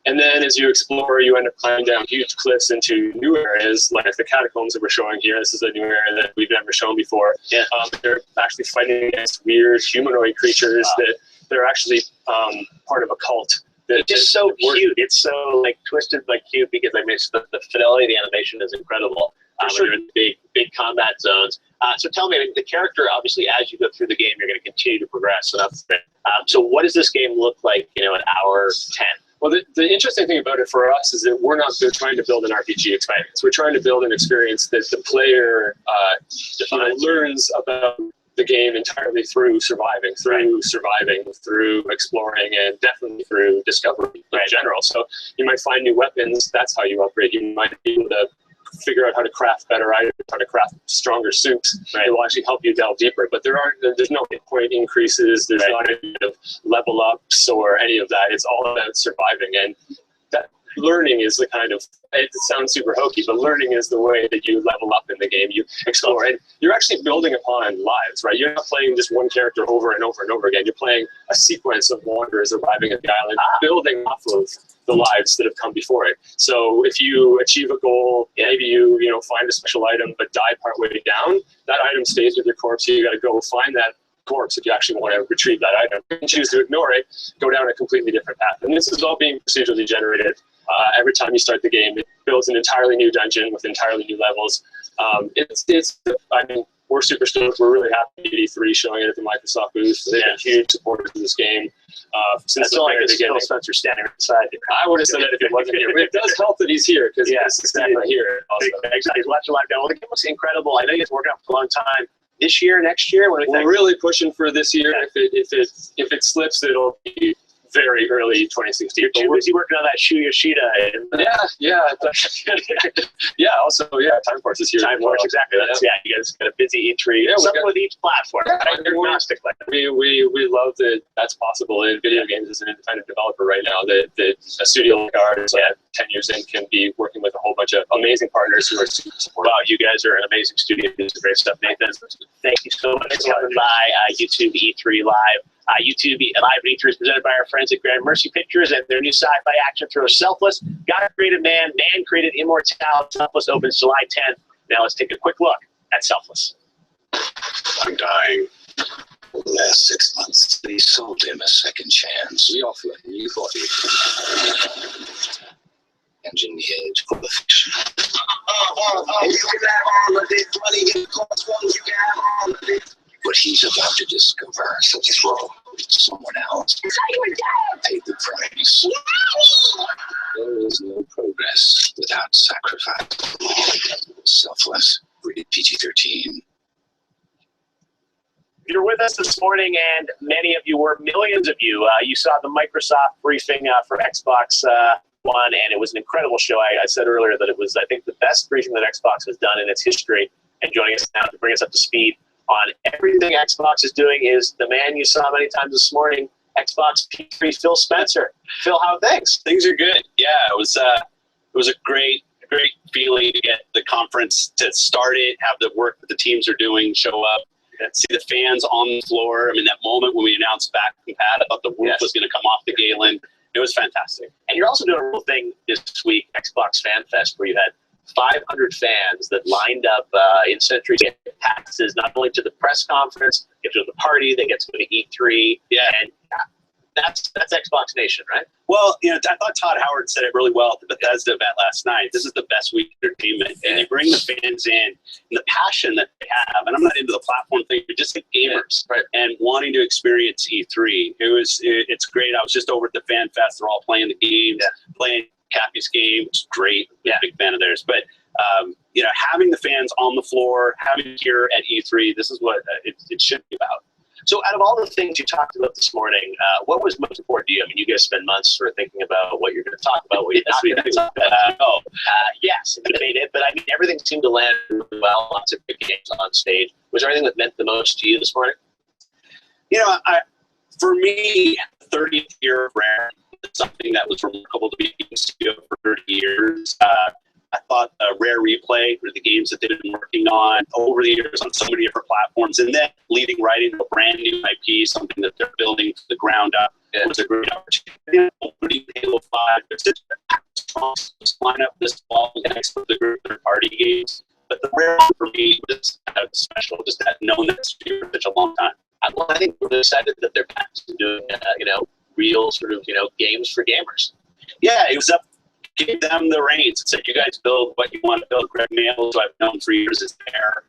and then as you explore, you end up climbing down huge cliffs into new areas, like the catacombs that we're showing here. This is a new area that we've never shown before. Yeah. They're actually fighting against weird humanoid creatures that they're actually part of a cult. It's just so cute. It's so like twisted but cute because I mean, the fidelity of the animation is incredible. You're in big combat zones. So tell me, I mean, the character, obviously, as you go through the game, you're going to continue to progress. So that's so what does this game look like, an hour 10? Well, the interesting thing about it for us is that we're not trying to build an RPG experience. We're trying to build an experience that the player learns about the game entirely through surviving, through exploring, and definitely through discovery in general. So you might find new weapons. That's how you upgrade. You might be able to figure out how to craft better items, how to craft stronger suits. It will actually help you delve deeper. But there's no hit point increases. There's not any kind of level ups or any of that. It's all about surviving. And that learning is the kind of, it sounds super hokey, but learning is the way that you level up in the game. You explore, and you're actually building upon lives, right? You're not playing just one character over and over and over again. You're playing a sequence of wanderers arriving at the island, building off of the lives that have come before it. So if you achieve a goal, maybe you find a special item but die partway down, that item stays with your corpse. So you got to go find that corpse if you actually want to retrieve that item. You can choose to ignore it, go down a completely different path. And this is all being procedurally generated. Every time you start the game, it builds an entirely new dungeon with entirely new levels. I mean, we're super stoked. We're really happy at E3 showing it at the Microsoft booth. They've been huge supporters of this game since the very beginning. Spencer standing beside you. I would have said that if it wasn't here. But it does help that he's here because he's here. Exactly. He's watching live now. Well, the game looks incredible. I know he's working on it for a long time. This year, next year, what do you think? We're really pushing for this year. Yeah. If it slips, it'll be very early 2016. You're too busy working on that Shu Yoshida. Also, Time Force is here. Time Force, exactly. You guys got a busy E3. Something with each platform. We love that that's possible in video games as an independent developer right now. That a studio like ours, 10 years in, can be working with a whole bunch of amazing partners who are super supportive. Wow, you guys are an amazing studio. This is great stuff, Nathan. Thank you so much for coming by YouTube E3 Live. YouTube Live E3 is presented by our friends at Grand Mercy Pictures and their new sci-fi action thriller Selfless. God created man, man created immortality. Selfless opens July 10th. Now let's take a quick look at Selfless. I'm dying. For the last 6 months, they sold him a second chance. We offer a new body. Engineered for perfection. And you can have all of this money, it costs one, you can have all of it. What he's about to discover, such as wrong with someone else, paid the price. There is no progress without sacrifice. Selfless, rated PG-13. You're with us this morning, and many of you were, millions of you. You saw the Microsoft briefing for Xbox One, and it was an incredible show. I said earlier that it was, I think, the best briefing that Xbox has done in its history. And joining us now to bring us up to speed on everything Xbox is doing is the man you saw many times this morning, Xbox P3, Phil Spencer. Phil, how are things? Things are good. Yeah, it was a great feeling to get the conference to start it, have the work that the teams are doing show up, and see the fans on the floor. I mean, that moment when we announced back compat, I thought the roof was going to come off the Galen. It was fantastic. And you're also doing a real thing this week, Xbox Fan Fest, where you had 500 fans that lined up in Century to get passes not only to the press conference, get to the party, they get to go to E3. Yeah. And that's Xbox Nation, right? Well, I thought Todd Howard said it really well at the Bethesda event last night. This is the best week of entertainment, and you bring the fans in and the passion that they have. And I'm not into the platform thing, but just the gamers and wanting to experience E3. It's great. I was just over at the Fan Fest. They're all playing the games, playing Cappy's game, which is great. I'm a big fan of theirs, but. Having the fans on the floor, having it here at E3, this is what it should be about. So out of all the things you talked about this morning, what was most important to you? I mean, you guys spend months sort of thinking about what you're going to talk about, what you're not going to talk about. Yes, debated, but I mean, everything seemed to land really well. Lots of big games on stage. Was there anything that meant the most to you this morning? For me, 30th year of Rare is something that was remarkable to be in the studio for 30 years. I thought Rare Replay were the games that they've been working on over the years on so many different platforms, and then leading right into a brand new IP, something that they're building from the ground up. It was a great opportunity. Opening Halo 5, it's just a strong lineup this fall next to the group third-party games. But the Rare one for me was special, just that known that for such a long time. I think we're excited that they're back to doing, real sort of, games for gamers. Yeah, it was up. Give them the reins and said, you guys build what you want to build. Greg Mail, who I've known for years, is there.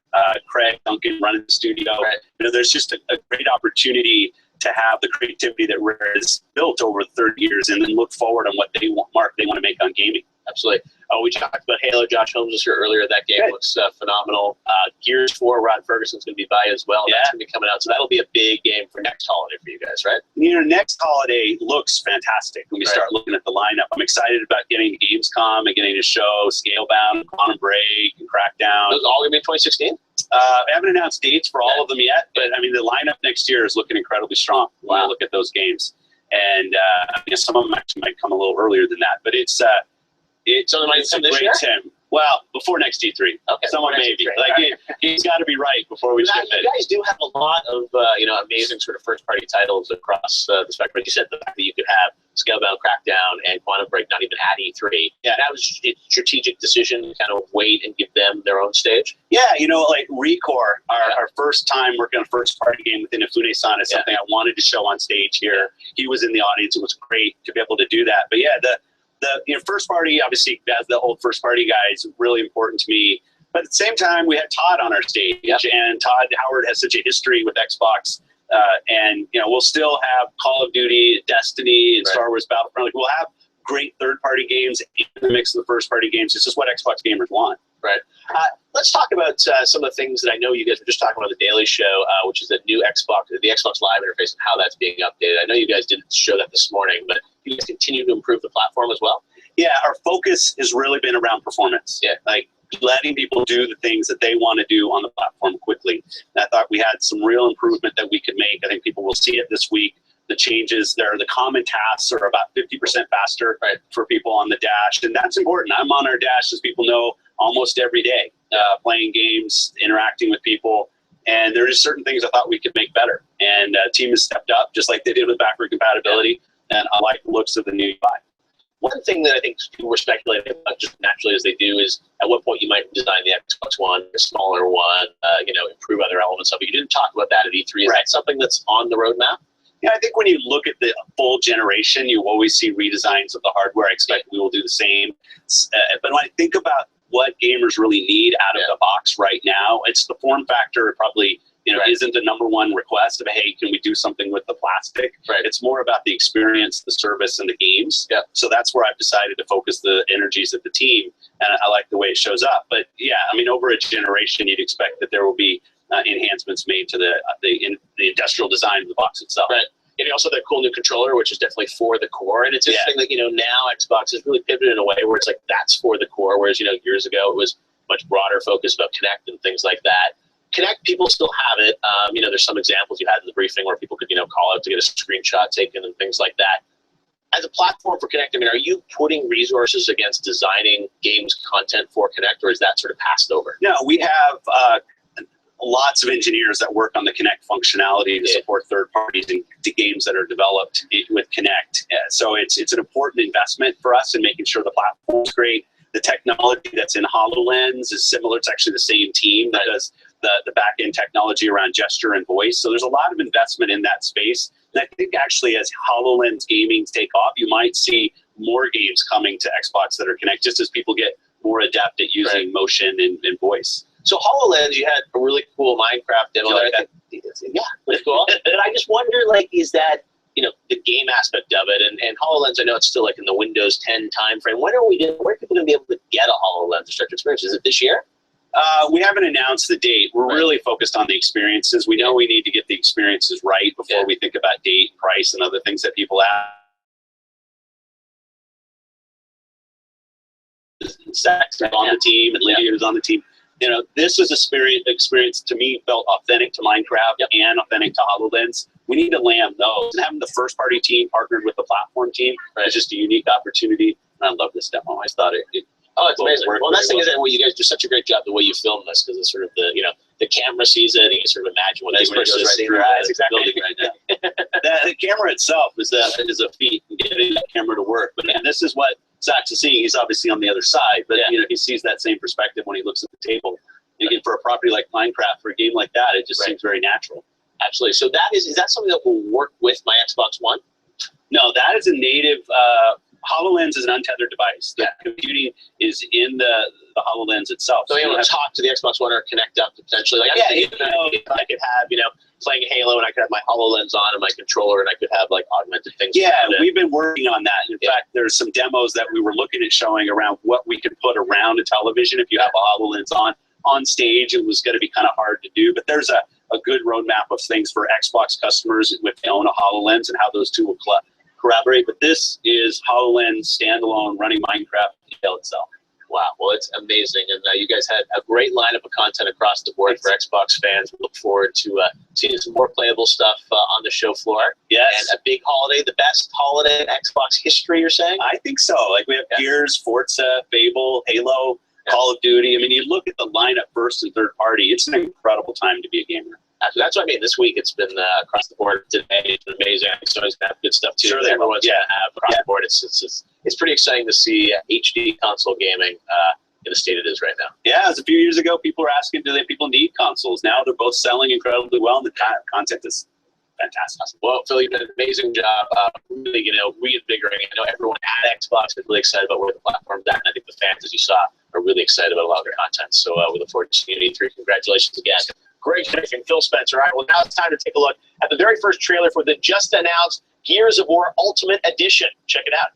Craig Duncan running the studio. There's just a great opportunity to have the creativity that Rare has built over 30 years and then look forward on what they want to make on gaming. Absolutely. We talked about Halo. Josh Holmes was here earlier. That game looks phenomenal. Gears 4, Rod Ferguson's going to be by as well. That's going to be coming out. So that'll be a big game for next holiday for you guys, right? Next holiday looks fantastic when we start looking at the lineup. I'm excited about getting to Gamescom and getting to show Scalebound, Quantum Break, and Crackdown. Those all going to be in 2016? I haven't announced dates for all of them yet, but I mean, the lineup next year is looking incredibly strong when I look at those games. And some of them actually might come a little earlier than that, but it's a great team. Well, before next E3. Okay. Someone maybe. He's got to be right before we ship it. You guys do have a lot of amazing sort of first-party titles across the spectrum. You said the fact that you could have Scalebound, Crackdown, and Quantum Break not even at E3. Yeah, that was a strategic decision to kind of wait and give them their own stage. Yeah, like Recore, our first time working on a first-party game with Inafune-san is something I wanted to show on stage here. He was in the audience. It was great to be able to do that. But yeah, the first party, obviously, as the old first party guy, is really important to me. But at the same time, we had Todd on our stage, and Todd Howard has such a history with Xbox. And we'll still have Call of Duty, Destiny, and Star Wars Battlefront. We'll have great third party games in the mix of the first party games. It's just what Xbox gamers want. Right. Let's talk about some of the things that I know you guys were just talking about on the Daily Show, which is the new Xbox, the Xbox Live interface, and how that's being updated. I know you guys didn't show that this morning, but you guys continue to improve the platform as well? Yeah, our focus has really been around performance. Yeah, like letting people do the things that they want to do on the platform quickly. And I thought we had some real improvement that we could make. I think people will see it this week. The changes there, the common tasks are about 50% faster for people on the dash, and that's important. I'm on our dash, as people know, almost every day, playing games, interacting with people, and there are just certain things I thought we could make better. And team has stepped up, just like they did with backward compatibility, and I like the looks of the new UI. One thing that I think people were speculating about just naturally as they do is at what point you might design the Xbox One, a smaller one, improve other elements of it. You didn't talk about that at E3. Is that something that's on the roadmap? Yeah, I think when you look at the full generation, you always see redesigns of the hardware. I expect we will do the same. But when I think about what gamers really need out of the box right now, it's the form factor. It probably isn't the number one request of, hey, can we do something with the plastic? It's more about the experience, the service, and the games. So that's where I've decided to focus the energies of the team, and I like the way it shows up. But yeah, I mean, over a generation, you'd expect that there will be enhancements made to the industrial design of the box itself. Right. And you also have that cool new controller, which is definitely for the core. And it's interesting that, now Xbox has really pivoted in a way where it's like that's for the core, whereas, years ago it was much broader focus about Kinect and things like that. Kinect, people still have it. There's some examples you had in the briefing where people could, call out to get a screenshot taken and things like that. As a platform for Kinect, I mean, are you putting resources against designing games content for Kinect, or is that sort of passed over? No, we have lots of engineers that work on the Kinect functionality to support third parties and to games that are developed with Kinect. So it's an important investment for us in making sure the platform's great. The technology that's in HoloLens is similar. It's actually the same team that does the back-end technology around gesture and voice. So there's a lot of investment in that space And I think actually as HoloLens gaming take off, you might see more games coming to Xbox that are connected, just as people get more adept at using motion and voice. So HoloLens, you had a really cool Minecraft demo there. Yeah, pretty cool. And I just wonder, like, is that, you know, the game aspect of it, and HoloLens, I know it's still like in the Windows 10 timeframe. When are people going to be able to get a HoloLens or start to experience? Is it this year? We haven't announced the date. We're really focused on the experiences. We know we need to get the experiences right before we think about date, price, and other things that people ask. Zach's on the team, and Lydia was on the team. You know, this is a experience to me felt authentic to Minecraft and authentic to HoloLens. We need to land those. And having the first-party team partnered with the platform team is just a unique opportunity. And I love this demo. I thought it it's amazing. Well, that's the thing is that you guys do such a great job the way you film this, because it's sort of the, you know, the camera sees it, and you sort of imagine what this person is seeing right now. The camera itself is a feat in getting that camera to work. But and this is what Zach's is seeing. He's obviously on the other side, but you know, he sees that same perspective when he looks at the table. And again, for a property like Minecraft, for a game like that, it just seems very natural. Absolutely. So that is that something that will work with my Xbox One? No, that is a native. HoloLens is an untethered device. The computing is in the HoloLens itself. So you want to talk to the Xbox One or connect up potentially? Like, I could have, you know, playing Halo, and I could have my HoloLens on and my controller, and I could have like augmented things. Yeah, we've been working on that. In fact, there's some demos that we were looking at showing around what we could put around a television if you have a HoloLens on stage. It was going to be kind of hard to do, but there's a good roadmap of things for Xbox customers if they own a HoloLens and how those two will collaborate. But this is HoloLens standalone running Minecraft itself. Wow, well, it's amazing, and you guys had a great lineup of content across the board for Xbox fans. We look forward to seeing some more playable stuff on the show floor. Yes, and a big holiday, the best holiday in Xbox history. You're saying? I think so. Like we have Gears, Forza, Fable, Halo, Call of Duty. I mean, you look at the lineup first and third party. It's an incredible time to be a gamer. That's what I mean. This week it's been across the board today. It's been amazing. I think Sony's gonna have good stuff too. Sure, everyone's gonna have across the board. It's pretty exciting to see HD console gaming in the state it is right now. Yeah, as a few years ago, people were asking, do people need consoles? Now they're both selling incredibly well, and the content is fantastic. Well, Phil, you've done an amazing job really, you know, reinvigorating. I know everyone at Xbox is really excited about where the platform's at, and I think the fans, as you saw, are really excited about a lot of their content. So we look forward to seeing you E3. Congratulations again. Great direction, Phil Spencer. All right, well, now it's time to take a look at the very first trailer for the just announced Gears of War Ultimate Edition. Check it out.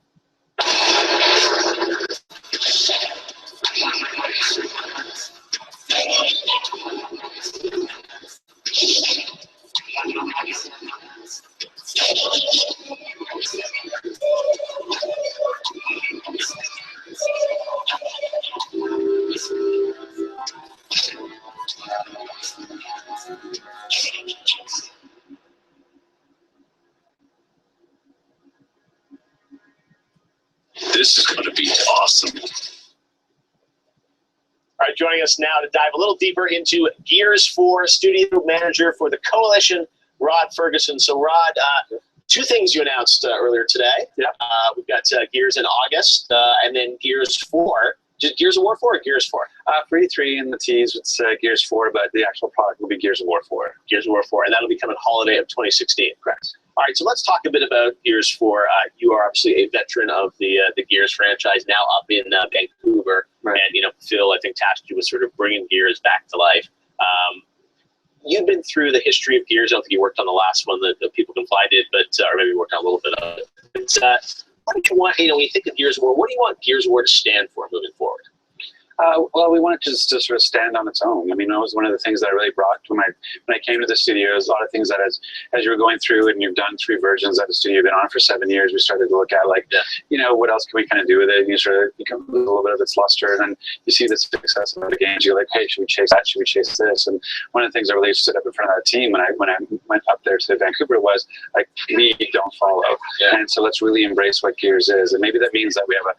This is going to be awesome. All right, joining us now to dive a little deeper into Gears 4 studio manager for the Coalition, Rod Ferguson. So, Rod, two things you announced earlier today. Yeah. We've got Gears in August, and then Gears 4. Just Gears of War 4 or Gears 4? For E3 and the tease, it's Gears 4, but the actual product will be Gears of War 4. Gears of War 4, and that'll be coming holiday of 2016. Correct. All right, so let's talk a bit about Gears 4. You are obviously a veteran of the Gears franchise, now up in Vancouver. Right. And, you know, Phil, I think, tasked you with sort of bringing Gears back to life. You've been through the history of Gears. I don't think you worked on the last one that People Can Fly did, but or maybe you worked on a little bit of it. But, what do you want, you know, when you think of Gears of War, what do you want Gears of War to stand for moving forward? Well, we wanted to sort of stand on its own. I mean, that was one of the things that I really brought when I came to the studio. There's a lot of things that as you were going through and you've done 3 versions of the studio, you've been on for 7 years, we started to look at like, you know, what else can we kind of do with it? And you sort of become a little bit of its luster, and then you see the success of the games. You're like, hey, should we chase that? Should we chase this? And one of the things I really stood up in front of that team when I went up there to Vancouver was like, we don't follow. And so let's really embrace what Gears is. And maybe that means that we have a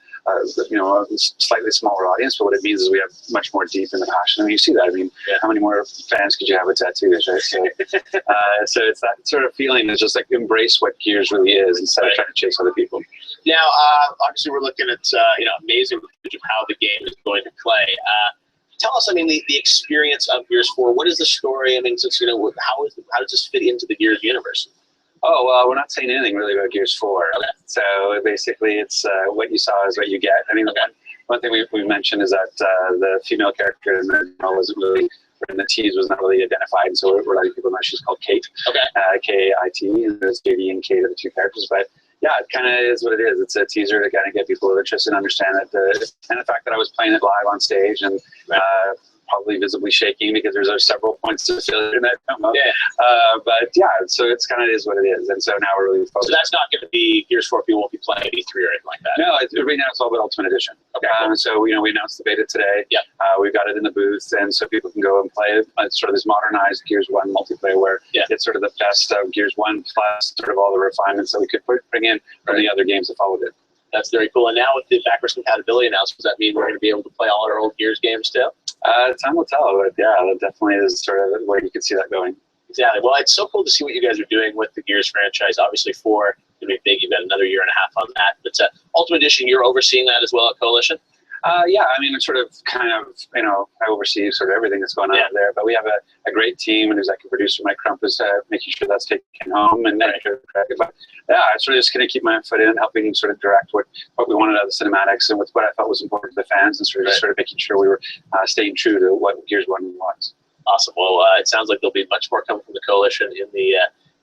slightly smaller audience, but what it means is we have much more deep in the passion. I mean, you see that. I mean, how many more fans could you have with tattoos, right? So, so it's that sort of feeling is just like embrace what Gears really is instead of trying to chase other people. Now, obviously, we're looking at amazing footage of how the game is going to play. Tell us, I mean, the experience of Gears 4. What is the story? I mean, since how does this fit into the Gears universe? Oh, well, we're not saying anything really about Gears 4. Okay. So basically, it's what you saw is what you get. I mean, one thing we mentioned is that the female character in the wasn't really, in the tease was not really identified, and so we're letting people know she's called Kate. Okay. K-A-I-T, and there's JD and Kate are the two characters. But yeah, it kind of is what it is. It's a teaser to kind of get people interested and understand that and the fact that I was playing it live on stage and probably visibly shaking because there's several points of failure in that come up. Yeah. But yeah, so it's kind of is what it is, and so now we're really focused. So that's not going to be Gears 4. People won't be playing E3 or anything like that. No, right now it's all about Ultimate Edition. Okay. So we announced the beta today. Yeah. We've got it in the booth, and so people can go and play it. It's sort of this modernized Gears 1 multiplayer where it's sort of the best of Gears 1 plus sort of all the refinements that we could bring in from the other games that followed it. That's very cool. And now with the backwards compatibility announcement, does that mean we're going to be able to play all our old Gears games too? Time will tell, but yeah, that definitely is sort of where you can see that going. Exactly. Well, it's so cool to see what you guys are doing with the Gears franchise. Obviously, 4 going to be big. You've got another year and a half on that. But Ultimate Edition, you're overseeing that as well at Coalition? Yeah, I mean, it's sort of kind of, I oversee sort of everything that's going on there. But we have a great team, and executive producer Mike Crump is making sure that's taken home and making sure. But yeah, I'm sort of just going to keep my foot in, helping sort of direct what we wanted out of the cinematics and with what I felt was important to the fans, and sort of making sure we were staying true to what Gears 1 was. Awesome. Well, it sounds like there'll be much more coming from the Coalition in the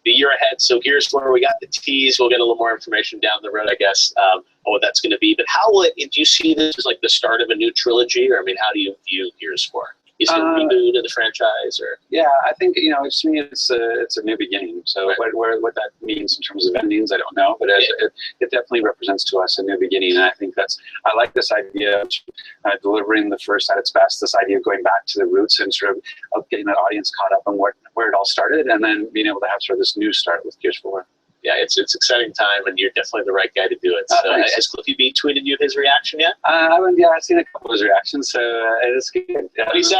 year ahead. So Gears 4, we got the tease. We'll get a little more information down the road, I guess, on what that's going to be. But how will do you see this as like the start of a new trilogy, or I mean, how do you view Gears 4? Is it a reboot of the franchise, or? Yeah, I think to me it's a new beginning. So what that means in terms of endings, I don't know, but it definitely represents to us a new beginning. And I think I like this idea of delivering the first at its best. This idea of going back to the roots and sort of getting the audience caught up on where it all started, and then being able to have sort of this new start with Gears 4. Yeah, it's exciting time, and you're definitely the right guy to do it. So, has Cliffy B tweeted you his reaction yet? I've seen a couple of his reactions, so it's good. What do you say?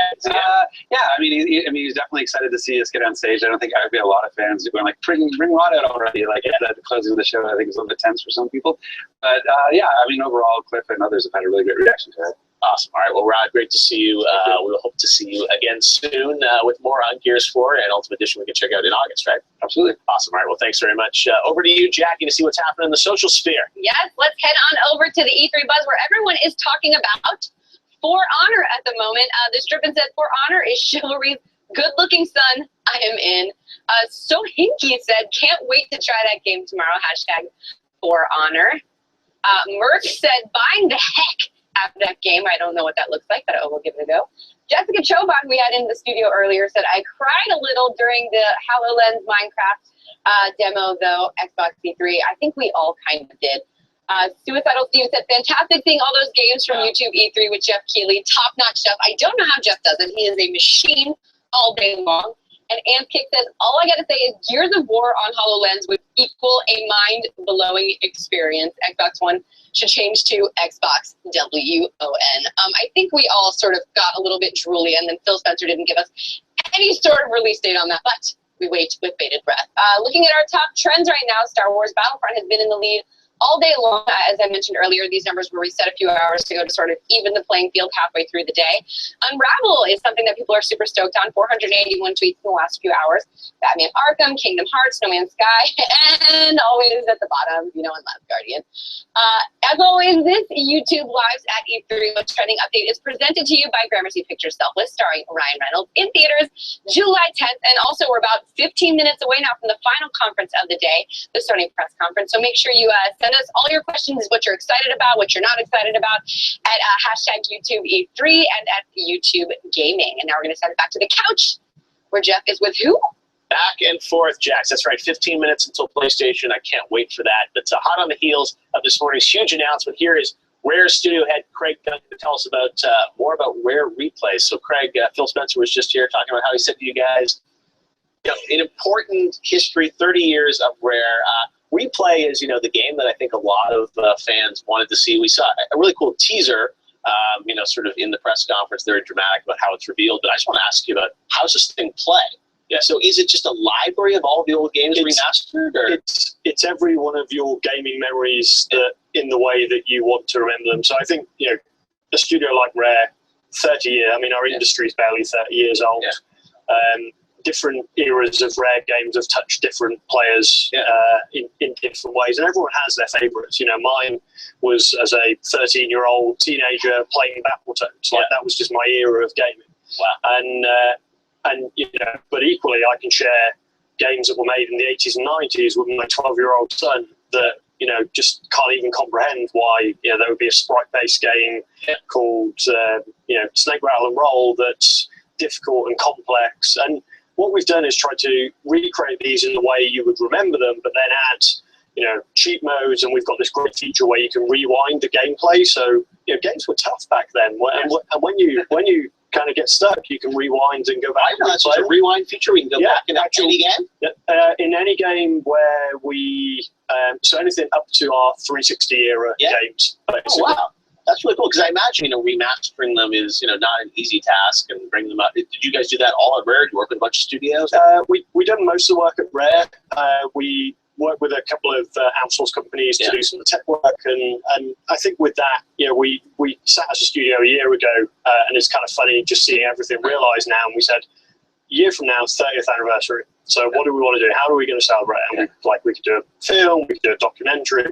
Yeah, I mean, he's definitely excited to see us get on stage. I don't think I'd be a lot of fans going like, bring Rod out already. Like at the closing of the show, I think it's a little bit tense for some people. But yeah, I mean, overall, Cliff and others have had a really great reaction to it. Awesome. All right. Well, Rod, great to see you. We'll hope to see you again soon with more on Gears 4 and Ultimate Edition we can check out in August, right? Absolutely. Awesome. All right. Well, thanks very much. Over to you, Jackie, to see what's happening in the social sphere. Yes, let's head on over to the E3 Buzz where everyone is talking about For Honor at the moment. The Strippin said, For Honor is chivalry's good-looking son. I am in. So Hinky said, can't wait to try that game tomorrow. Hashtag For Honor. Merck said, buying the heck out of that game. I don't know what that looks like, but we'll give it a go. Jessica Chobot, we had in the studio earlier, said, I cried a little during the HoloLens Minecraft demo, though, Xbox E3. I think we all kind of did. Suicidal Steve said, fantastic seeing all those games from YouTube E3 with Jeff Keighley. Top-notch stuff. I don't know how Jeff does it. He is a machine all day long. And Amp Kick says, all I got to say is Gears of War on HoloLens would equal a mind-blowing experience. Xbox One should change to Xbox WON. I think we all sort of got a little bit drooly, and then Phil Spencer didn't give us any sort of release date on that, but we wait with bated breath. Looking at our top trends right now, Star Wars Battlefront has been in the lead all day long. As I mentioned earlier, these numbers were reset a few hours ago to sort of even the playing field halfway through the day. Unravel is something that people are super stoked on. 481 tweets in the last few hours. Batman Arkham, Kingdom Hearts, No Man's Sky, and always at the bottom, and Last Guardian. As always, this YouTube Lives at E3 What's Trending update is presented to you by Gramercy Pictures Selfless, starring Ryan Reynolds, in theaters July 10th. And also, we're about 15 minutes away now from the final conference of the day, the Sony press conference. So make sure you send us all your questions, what you're excited about, what you're not excited about, at hashtag YouTube E3 and at YouTube Gaming. And now we're going to send it back to the couch, where Jeff is with who? Back and forth, Jax. That's right, 15 minutes until PlayStation. I can't wait for that. But hot on the heels of this morning's huge announcement, here is Rare studio head Craig Duncan to tell us about more about Rare Replay. So, Craig, Phil Spencer was just here talking about how he said to you guys, an important history, 30 years of Rare. Replay is, the game that I think a lot of fans wanted to see. We saw a really cool teaser, sort of in the press conference, very dramatic about how it's revealed. But I just want to ask you about, how's this thing play? Yeah, so is it just a library of all the old games remastered? Or? It's every one of your gaming memories in the way that you want to remember them. So I think, a studio like Rare, 30 years, our industry is barely 30 years old. Yeah. different eras of Rare games have touched different players in different ways, and everyone has their favourites. You know, mine was as a 13-year-old teenager playing Battletoads. Like that was just my era of gaming. Wow. And you know, but equally, I can share games that were made in the 80s and 90s with my 12-year-old son that, you know, just can't even comprehend why, you know, there would be a sprite-based game called, you know, Snake, Rattle and Roll that's difficult and complex. And what we've done is try to recreate these in the way you would remember them, but then add, you know, cheat modes, and we've got this great feature where you can rewind the gameplay. So, you know, games were tough back then, and when you kind of get stuck, you can rewind and go back. I know that's a rewind feature. We can go back in any game. In any game where we, so anything up to our 360 era games. Basically. Oh wow, that's really cool. Because I imagine, you know, remastering them is, you know, not an easy task, and bring them up. Did you guys do that all at Rare? Did you work with a bunch of studios? We done most of the work at Rare. We worked with a couple of outsourced companies to do some of the tech work, and I think with that, you know, we sat as a studio a year ago, and it's kind of funny just seeing everything realised now, and we said, year from now, 30th anniversary. So what do we want to do? How are we going to celebrate? And we could do a film, we could do a documentary.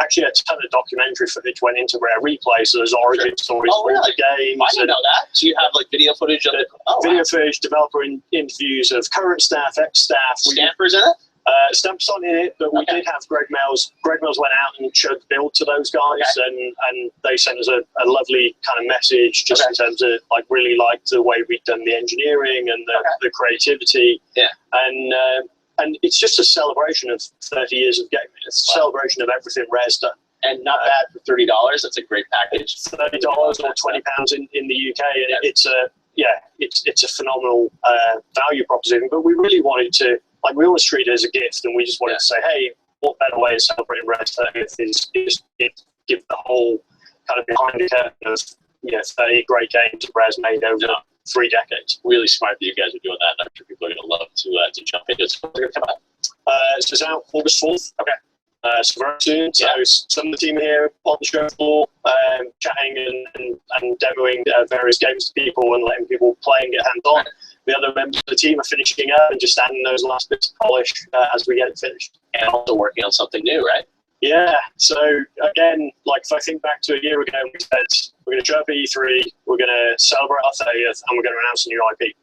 Actually, a ton of documentary footage went into Rare Replay, so there's origin stories for the games. I didn't know that. So you have like video footage of it? Video footage, developer interviews of current staff, ex-staff. Stampers in it? Stamps on in it, but we did have Greg Mills. Greg Mills went out and showed the build to those guys, and they sent us a lovely kind of message, just in terms of like really liked the way we'd done the engineering and the creativity. Yeah. And it's just a celebration of 30 years of gaming. It's a celebration of everything Rare's done. And not bad for $30. That's a great package. $30 or £20 in the UK, and it's a phenomenal value proposition. But we really wanted to. Like, we always treat it as a gift, and we just wanted to say, hey, what better way of celebrating Rare's 30th is give the whole kind of behind the curtain of, you know, 30 great games that Rare's made over 3 decades. Really smart that you guys are doing that. I'm sure people are going to love to jump into it. So they're going to come out. So it's out August 4th. Okay. So very soon. So some of the team here on the show floor, chatting and demoing various games to people and letting people play and get hands-on. The other members of the team are finishing up and just adding those last bits of polish as we get it finished. And also working on something new, right? Yeah. So again, like if I think back to a year ago, we said we're going to show up at E3, we're going to celebrate our 30th, and we're going to announce a new IP.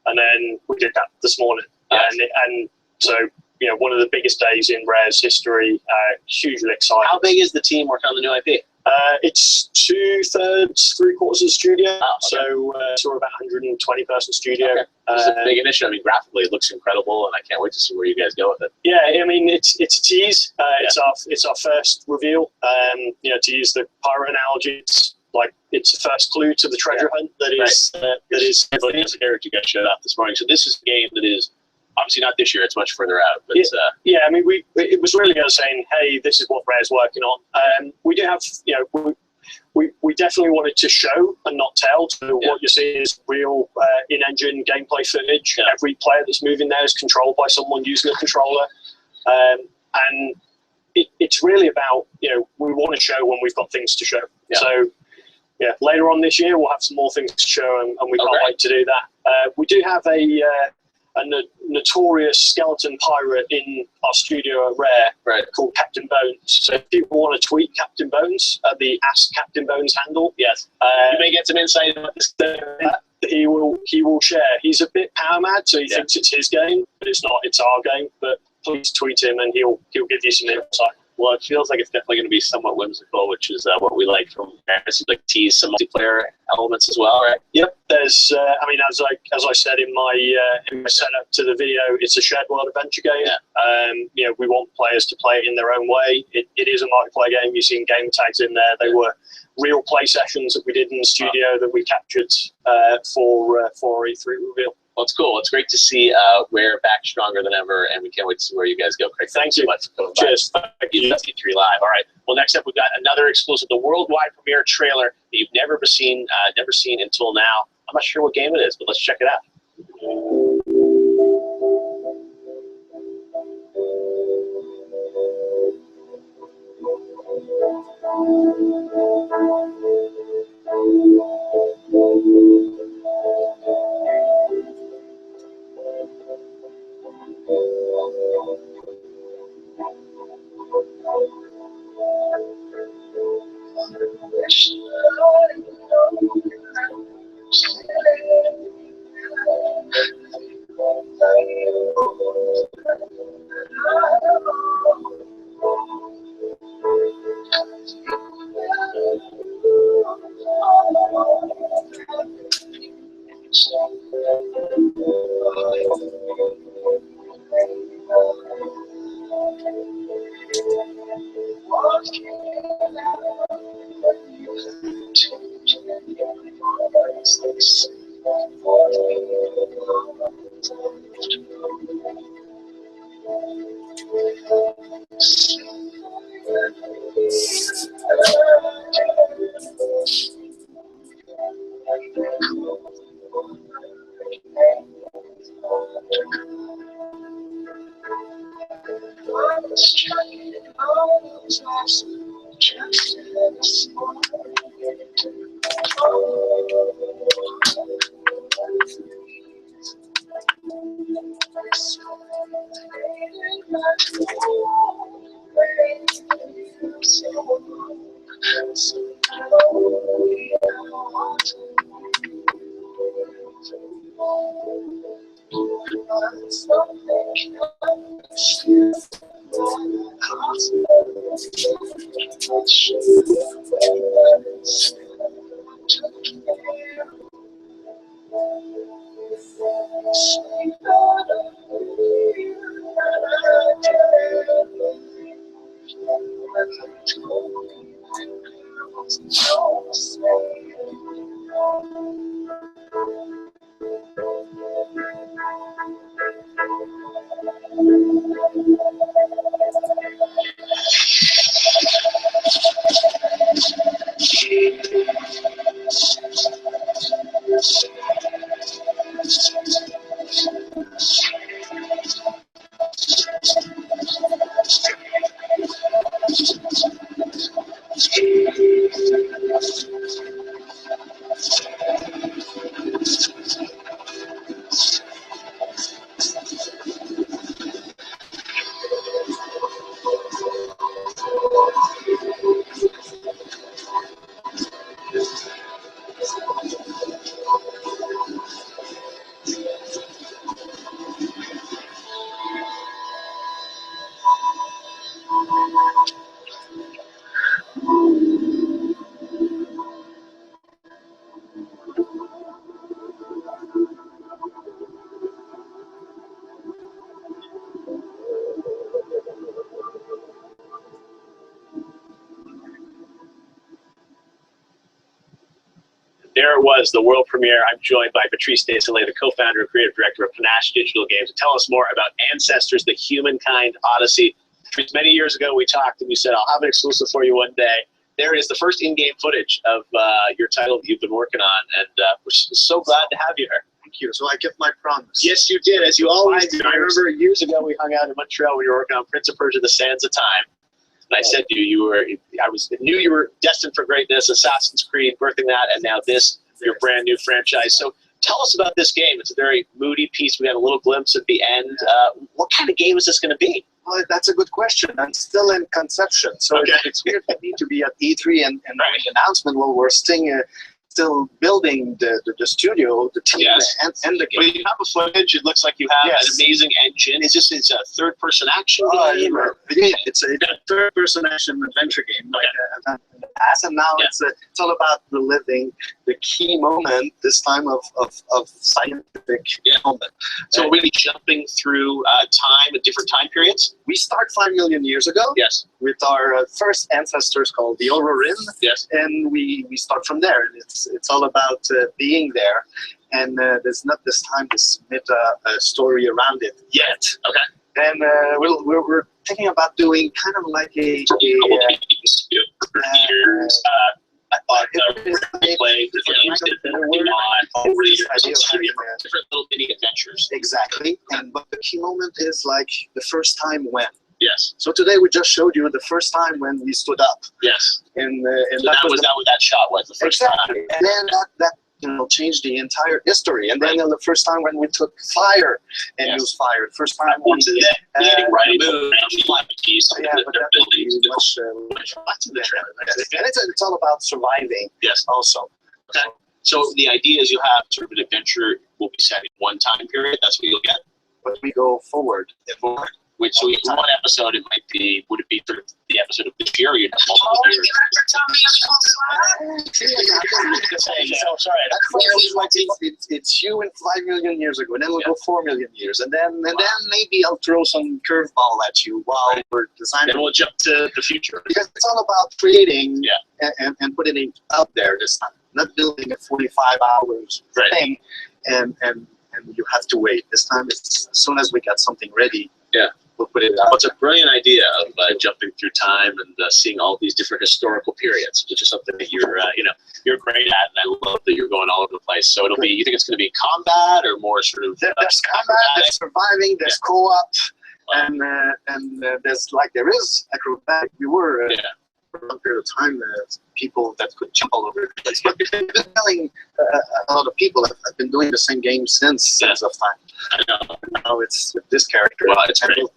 And then we did that this morning. And so, you know, one of the biggest days in Rare's history, hugely exciting. How big is the team working on the new IP? It's 2/3, 3/4 of the studio. So we're about 120 person studio. It's a big initiative. I mean, graphically, it looks incredible, and I can't wait to see where you guys go with it. Yeah, I mean, it's a tease. It's our first reveal. You know, to use the pirate analogy, it's the first clue to the treasure hunt that is. As a character you guys showed up this morning. So this is a game that is obviously not this year; it's much further out. But I mean, it was really us saying, "Hey, this is what Rare's working on." We do have, you know, we definitely wanted to show and not tell. So what you're seeing is real in-engine gameplay footage. Every player that's moving there is controlled by someone using a controller, and it's really about, you know, we want to show when we've got things to show. So. Yeah, later on this year we'll have some more things to show, and we can't wait to do that. We do have a notorious skeleton pirate in our studio at Rare called Captain Bones. So if people want to tweet Captain Bones at the Ask Captain Bones handle, you may get some insight on this. He will share. He's a bit power mad, so he thinks it's his game, but it's not. It's our game. But please tweet him, and he'll give you some insight. Well, it feels like it's definitely going to be somewhat whimsical, which is what we like from Rare. It seems like tease some multiplayer elements as well, right? Yep. There's, I mean, as I said in my setup to the video, it's a shared world adventure game. You know, we want players to play it in their own way. It is a multiplayer game. You've seen game tags in there. They were real play sessions that we did in the studio that we captured for our E3 reveal. Well, it's cool. It's great to see Rare back stronger than ever, and we can't wait to see where you guys go. Craig, thanks so much for coming by. Cheers. Thank you. E3 Live. All right. Well, next up, we've got another exclusive, the worldwide premiere trailer that you've never seen until now. I'm not sure what game it is, but let's check it out. There it was, the world premiere. I'm joined by Patrice Desilets, the co-founder and creative director of Panache Digital Games, to tell us more about Ancestors, the Humankind Odyssey. Patrice, many years ago we talked and you said, I'll have an exclusive for you one day. There it is, the first in-game footage of your title that you've been working on, and we're so glad to have you here. Thank you. So I kept my promise. Yes, you did, as you always do. I remember years ago we hung out in Montreal when you were working on Prince of Persia: The Sands of Time. And I said to you, I knew you were destined for greatness, Assassin's Creed, birthing that, and now this, your brand new franchise. So tell us about this game. It's a very moody piece. We had a little glimpse at the end. What kind of game is this going to be? Well, that's a good question. I'm still in conception. So it's weird for me to be at E3 and make an announcement while we're still building the studio, the team, and the game. But you have a footage. It looks like you have an amazing engine. Is this a third-person action game? Yeah, it's a third-person action adventure game. And now it's all about reliving the key moment, this time of scientific moment. So are we jumping through time at different time periods? We start 5 million years ago. Yes. With our first ancestors called the Ororin. Yes. And we start from there. And it's all about being there. And there's not this time this meta story around it yet. Okay. And we're thinking about doing kind of like a I thought playing different little mini adventures. Exactly. But the key moment is like the first time when. Yes. So today we just showed you the first time when we stood up. Yes. And so that was what that shot was, the first time. And then that changed the entire history. And then the first time when we took fire and used fire. The first time when they're and it's all about surviving. Yes. Also. Okay. So the idea is you have sort of an adventure will be set in one time period. That's what you'll get. But we go forward. Which so one episode would it be sort of the episode of this year or you'd have multiple years? It's you in 5 million years ago, and then we'll go 4 million years, and then maybe I'll throw some curveball at you while we're designing. Then we'll jump to the future. Because it's all about creating and putting it out there this time. not building a 45 hours thing, and you have to wait. This time, it's as soon as we got something ready, we'll put it out. Well, it's a brilliant idea of jumping through time and seeing all these different historical periods, which is something that you're you're great at, and I love that you're going all over the place. So it'll be. You think it's going to be combat or more sort of? There's combat, there's surviving, there's co-op, and there is acrobatic. We were for a long period of time people that could jump all over the place. But we've been telling a lot of people that have been doing the same game since of time. I know. Now it's with this character. Well, it's great.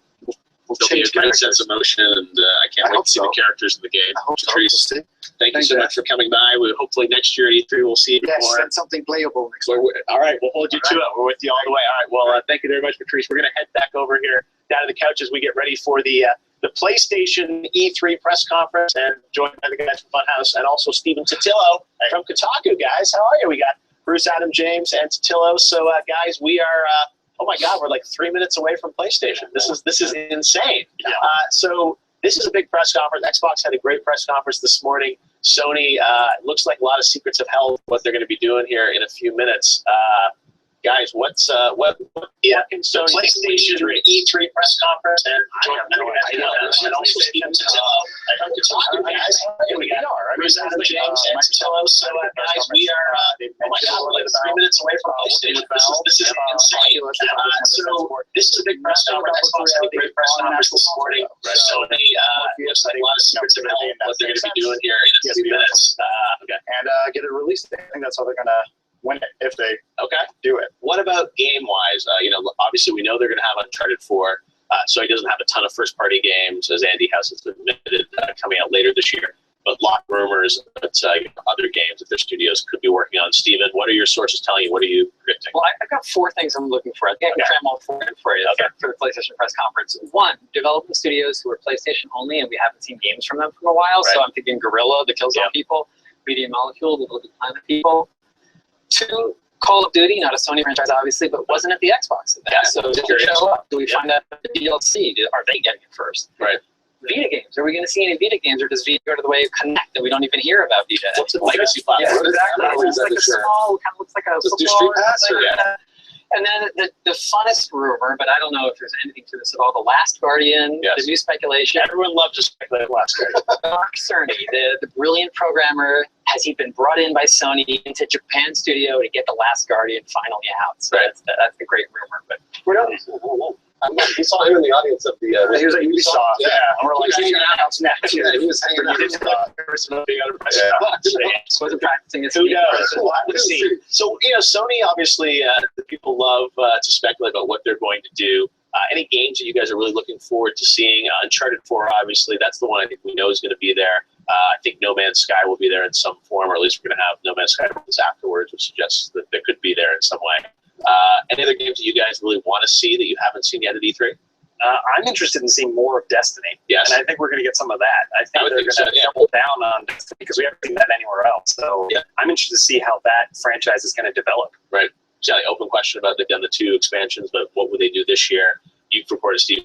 We'll There'll be a change great characters. sense of motion, and I can't wait to see the characters in the game. Patrice, thank you so much for coming by. Hopefully next year at E3 we'll see you more. And something playable next year. All right, we'll hold you to it. We're with you all the way. All right, well, thank you very much, Patrice. We're going to head back over here down to the couch as we get ready for the PlayStation E3 press conference, and joined by the guys from Funhouse and also Steven Totillo from Kotaku. Guys, how are you? We got Bruce, Adam, James, and Totillo. So, guys, we are. Oh my God, we're like 3 minutes away from PlayStation. This is insane. So this is a big press conference. Xbox had a great press conference this morning. Sony looks like a lot of secrets of hell what they're going to be doing here in a few minutes. Guys, what can Sony PlayStation E3 press conference and also Steven Totillo from Kotaku, guys. Here we are. Bruce, Adam, James, and Totillo. So guys, we are. Oh my God, we're like 3 minutes away from PlayStation. This is insane. So this is a big press conference. Xbox had a great press conference this morning. Sony looks like a lot of secrets of hell what they're going to be doing here in a few minutes. And get it released. I think that's how they're going to win it if they do it. What about game-wise? Obviously we know they're going to have Uncharted 4. So he doesn't have a ton of first-party games, as Andy House has admitted, coming out later this year. But a lot of rumors that other games that their studios could be working on. Steven, what are your sources telling you? What are you predicting? Well, I've got 4 things I'm looking for. I think I can cram all 4 in for you for the PlayStation press conference. 1, development studios who are PlayStation only, and we haven't seen games from them for a while. So I'm thinking Guerrilla, the Killzone people, Media Molecule, the Little Big Planet people. 2, Call of Duty, not a Sony franchise, obviously, but wasn't at the Xbox event. So did it show up? Do we find out the DLC? Are they getting it first? Right. Vita games. Are we going to see any Vita games, or does Vita go to the way of Connect that we don't even hear about Vita? What's the legacy platform? Yeah, exactly. It's like a small, kind of looks like a football or something. And then the funnest rumor, but I don't know if there's anything to this at all, The Last Guardian, the new speculation. Everyone loves to speculate Last Guardian. Mark Cerny, the brilliant programmer, has he been brought in by Sony into Japan Studio to get The Last Guardian finally out? So that's the great rumor. But we're not. We saw him in the audience of the. He was at Ubisoft. Yeah, and we're like, hanging out next. Yeah, he was hanging out. Wasn't practicing his. Who knows? We'll have to see. So Sony obviously, the people love to speculate about what they're going to do. Any games that you guys are really looking forward to seeing? Uncharted 4, obviously, that's the one I think we know is going to be there. I think No Man's Sky will be there in some form, or at least we're going to have No Man's Sky afterwards, which suggests that they could be there in some way. Any other games that you guys really want to see that you haven't seen yet at E3? I'm interested in seeing more of Destiny. Yes. And I think we're going to get some of that. I think they're going to double down on Destiny because we haven't seen that anywhere else. So I'm interested to see how that franchise is going to develop. Right. So open question about they've done the 2 expansions, but what would they do this year? You've reported, Steve,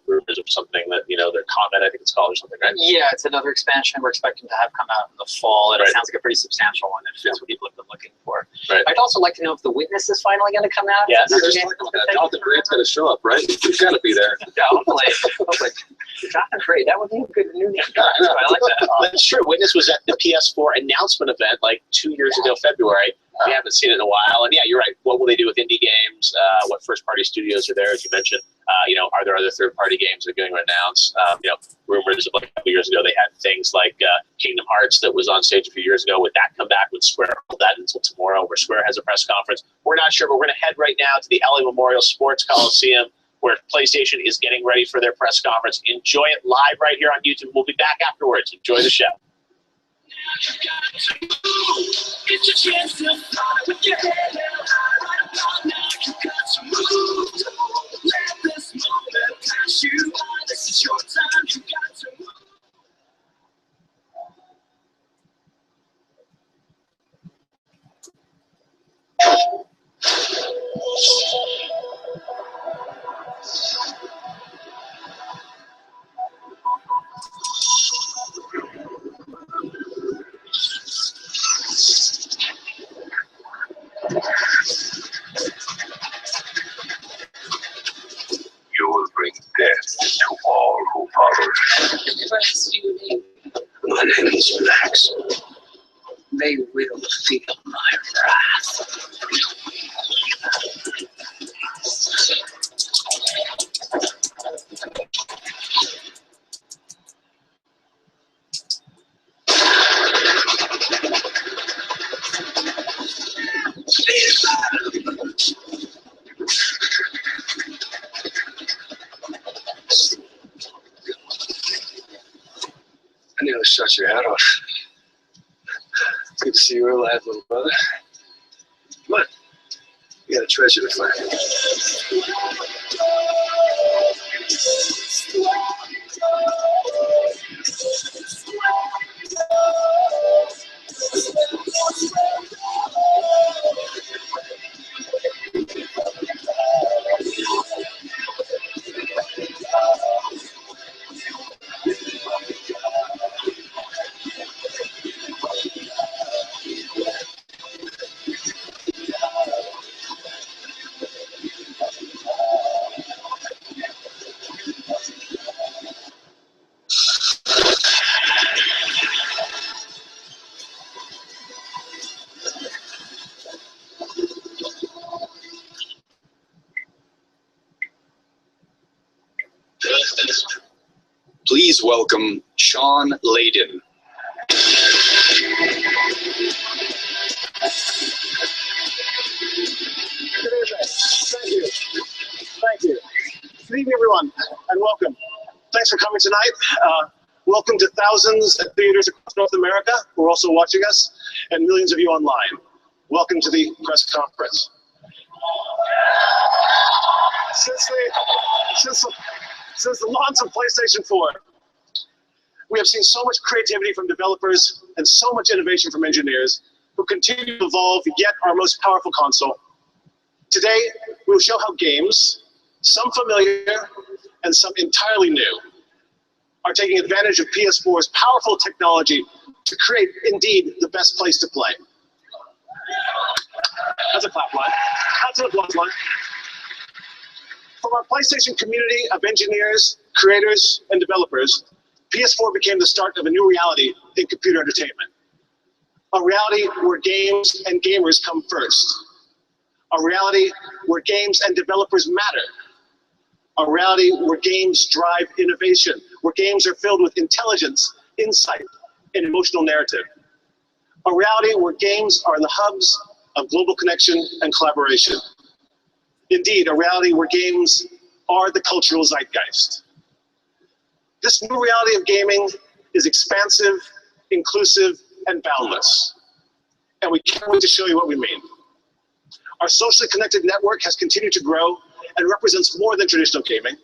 rumors of something that, their comment, I think it's called, or something, right? Yeah, it's another expansion we're expecting to have come out in the fall, and it sounds like a pretty substantial one that fits what people have been looking for. Right. I'd also like to know if The Witness is finally going to come out. Yeah, Jonathan Braid's going to show up, right? He's got to be there. Yeah, hopefully. Jonathan Braid, that would be a good new name. I like that. That's true. Witness was at the PS4 announcement event like 2 years ago, February. We haven't seen it in a while. And yeah, you're right. What will they do with indie games? What first-party studios are there, as you mentioned? Are there other third-party games they're going to announce? Rumors of like a couple years ago, they had things like Kingdom Hearts that was on stage a few years ago. Would that come back? Would Square hold that until tomorrow, where Square has a press conference? We're not sure, but we're going to head right now to the LA Memorial Sports Coliseum, where PlayStation is getting ready for their press conference. Enjoy it live right here on YouTube. We'll be back afterwards. Enjoy the show. It's your chance to fly with your head held high right about now. You got to move. Don't let this moment pass you by. This is your time. You got to move. I will feel my wrath. I nearly shut your head off. It's good to see you alive, little brother. Come on. We got a treasure to find. Please welcome Sean Layden. Good evening. Thank you. Thank you. Good evening, everyone, and welcome. Thanks for coming tonight. Welcome to thousands at theaters across North America who are also watching us, and millions of you online. Welcome to the press conference. Since the launch of PlayStation 4, we have seen so much creativity from developers and so much innovation from engineers who continue to evolve yet our most powerful console. Today, we will show how games, some familiar and some entirely new, are taking advantage of PS4's powerful technology to create, indeed, the best place to play. That's a clap line. That's an applause line. From our PlayStation community of engineers, creators, and developers, PS4 became the start of a new reality in computer entertainment. A reality where games and gamers come first. A reality where games and developers matter. A reality where games drive innovation, where games are filled with intelligence, insight, and emotional narrative. A reality where games are the hubs of global connection and collaboration. Indeed, a reality where games are the cultural zeitgeist. This new reality of gaming is expansive, inclusive, and boundless. And we can't wait to show you what we mean. Our socially connected network has continued to grow and represents more than traditional gaming.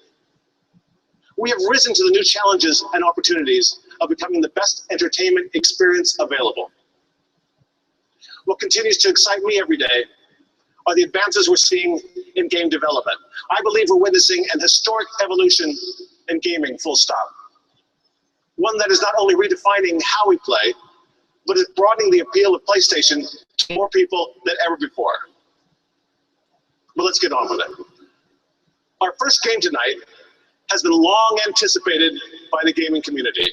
We have risen to the new challenges and opportunities of becoming the best entertainment experience available. What continues to excite me every day are the advances we're seeing in game development. I believe we're witnessing an historic evolution in gaming, full stop. One that is not only redefining how we play, but is broadening the appeal of PlayStation to more people than ever before. But let's get on with it. Our first game tonight has been long anticipated by the gaming community.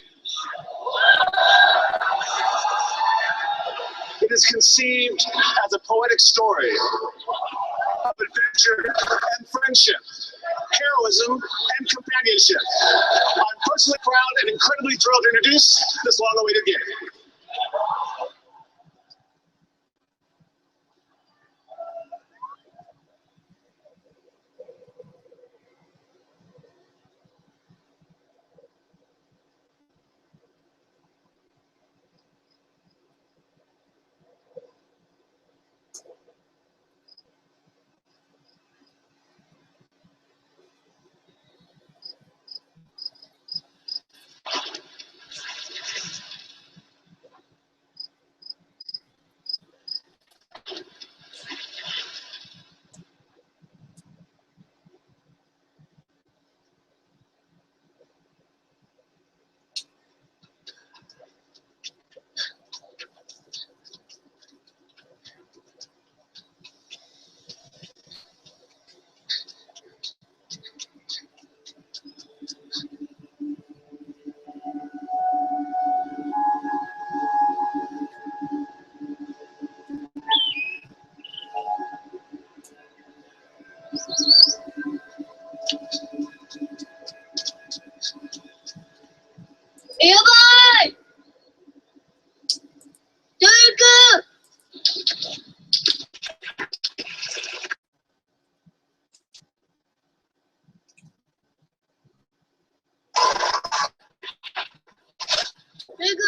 It is conceived as a poetic story of adventure and friendship, heroism and companionship. I'm personally proud and incredibly thrilled to introduce this long-awaited game. Yêu ơi! Chơi cơ! Chơi cơ!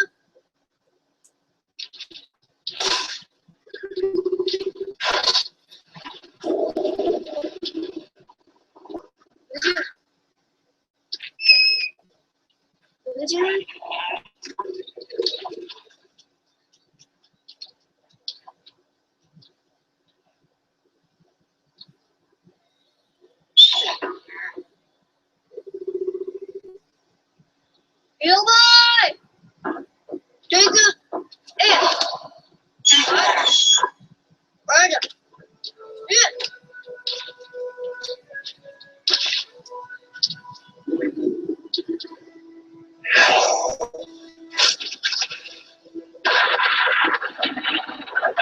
Chơi. Yêu ơi! Chơi cơ! Ê! Ơi! Ê!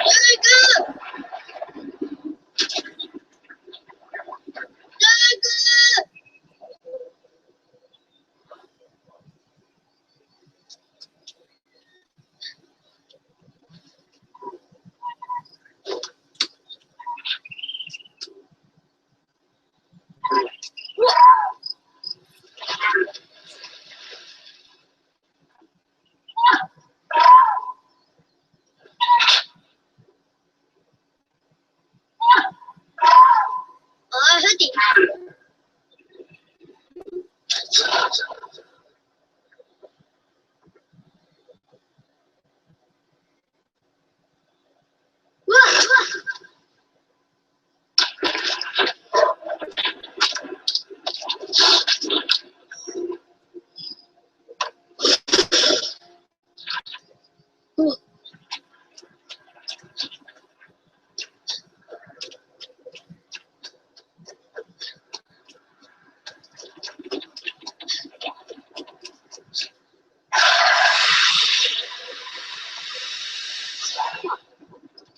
Chơi cơ! Chơi cơ! Hết chị.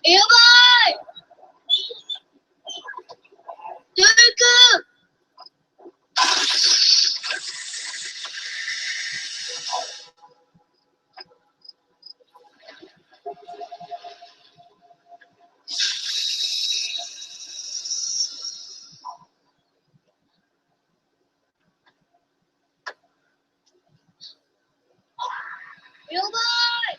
Yêu ơi! Chơi cơ! Yêu ơi!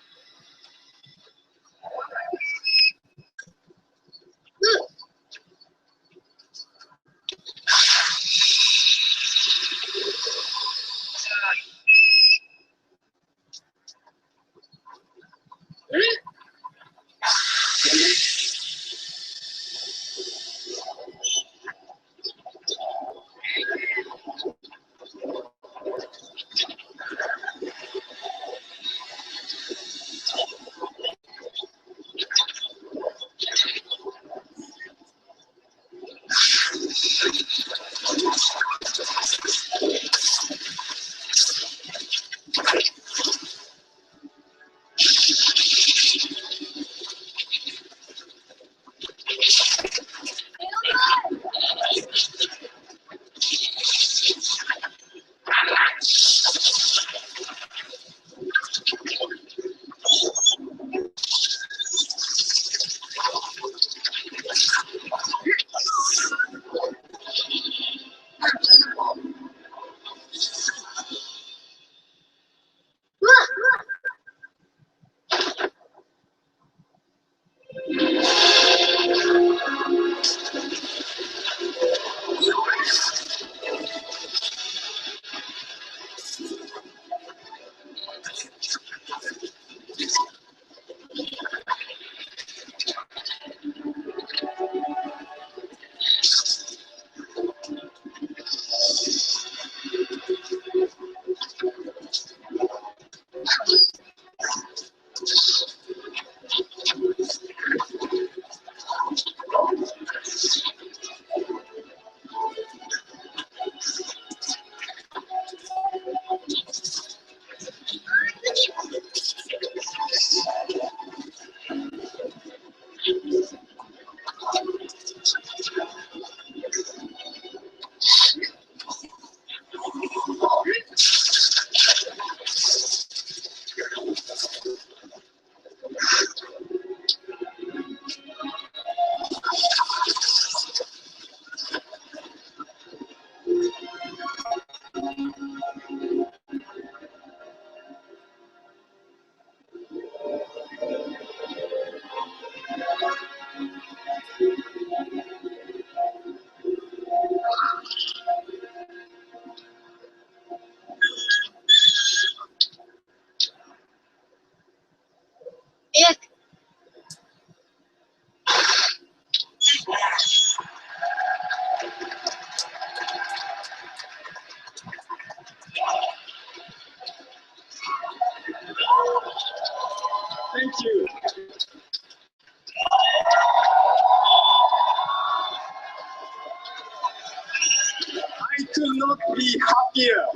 could not be happier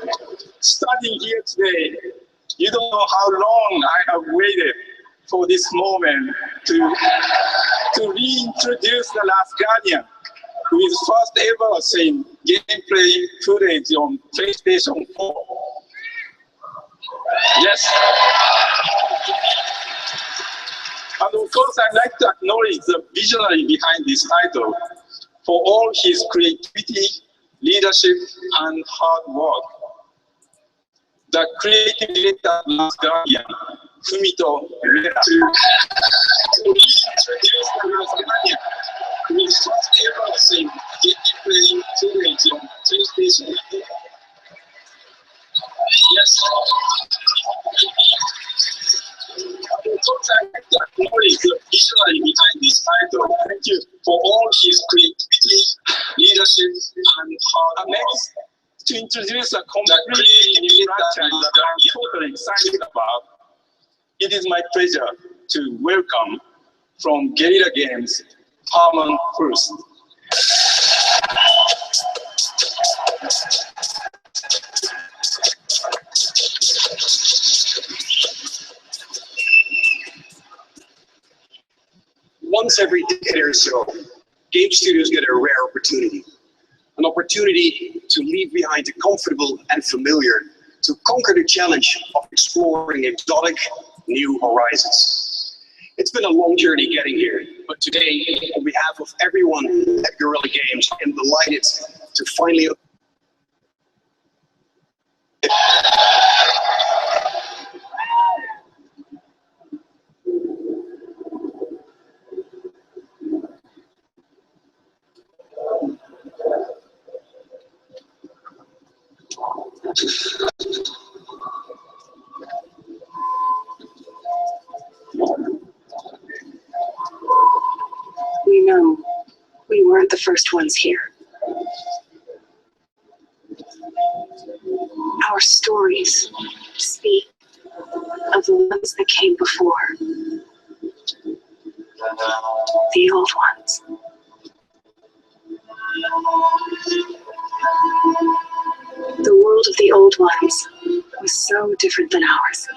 standing here today. You don't know how long I have waited for this moment to reintroduce The Last Guardian, with first ever seen gameplay footage on PlayStation 4. Yes. And of course, I'd like to acknowledge the visionary behind this title for all his creativity, leadership, and hard work. The creative director of Last Guardian, Fumito Ueda, to introduce The Last Guardian, with first ever seen gameplay footage on PlayStation 4. Yes. I'd like to acknowledge the visionary behind this title. Thank you for all his creativity, leadership, and hard work. Next, to introduce a completely new franchise that I'm totally excited about, it is my pleasure to welcome from Guerrilla Games, Harmon First. Once every decade or so, game studios get a rare opportunity. An opportunity to leave behind the comfortable and familiar, to conquer the challenge of exploring exotic new horizons. It's been a long journey getting here, but today, on behalf of everyone at Guerrilla Games, I am delighted to finally We know we weren't the first ones here. Our stories speak of the ones that came before. The old ones. The world of the old ones was so different than ours.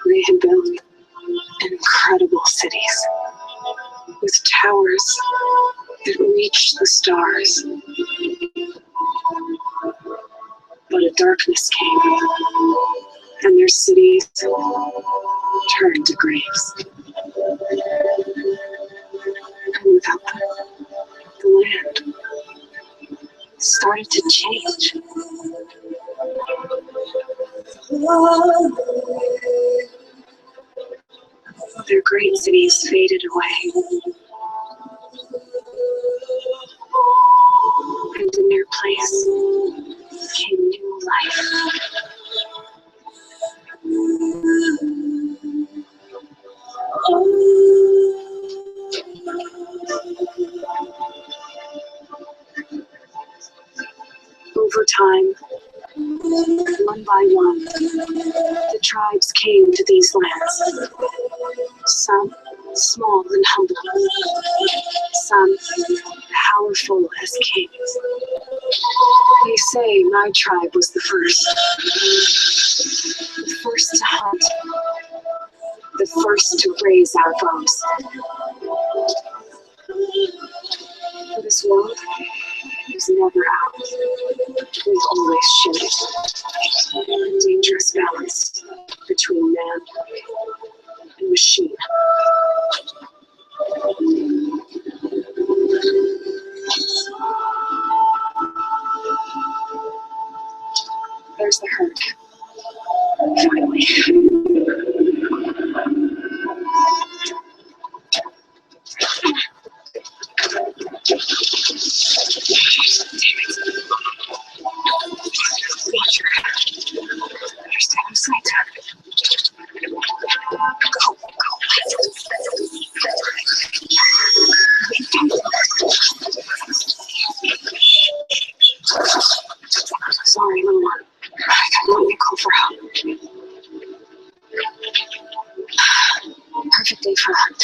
They had built incredible cities with towers that reached the stars. But a darkness came, and their cities turned to graves. And without them, the land started to change. Their great cities faded away. And in their place came new life. Over time, one by one, the tribes came to these lands. Some small and humble, some powerful as kings. They say my tribe was the first to hunt, the first to raise our bows. For this world is never ours. We've always shared it. A dangerous balance between man and machine. There's the herd. Finally. Watch your head. Better stay on sight. Go, Sorry, little one. I don't want you to call for help. Perfect day for a hunt.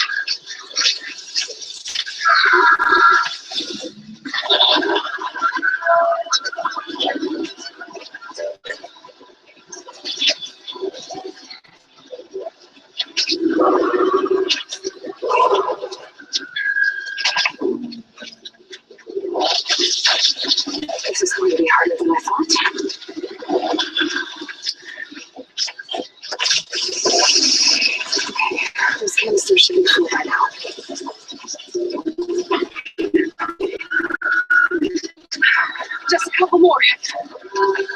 couple more.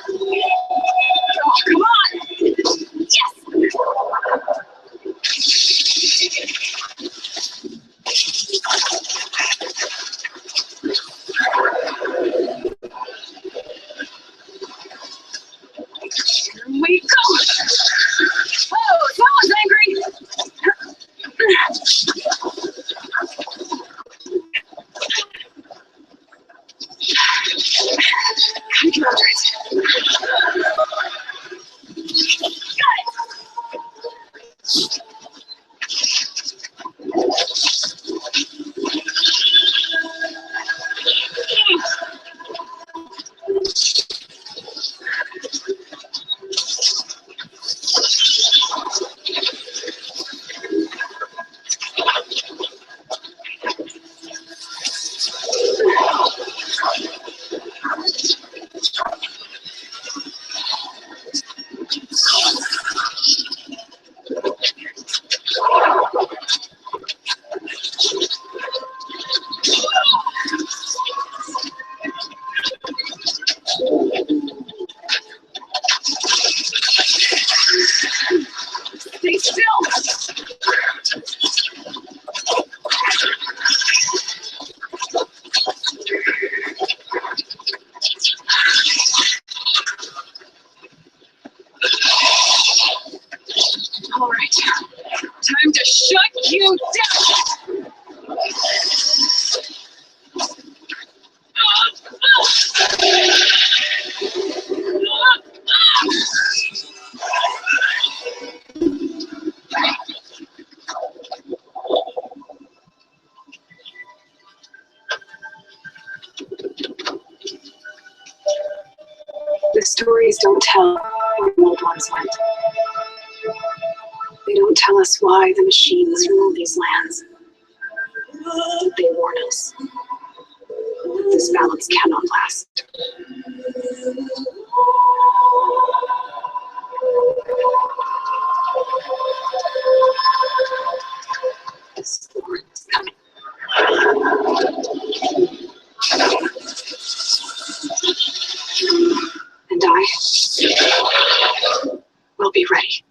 Oh, come on! Yes! Here we go! Oh, someone's angry! Controllers. Got it! Stay still! All right, time to shut you down! The stories don't tell where the old ones went. They don't tell us why the machines rule these lands. But they warn us that this balance cannot last. This war is coming. And I will be ready.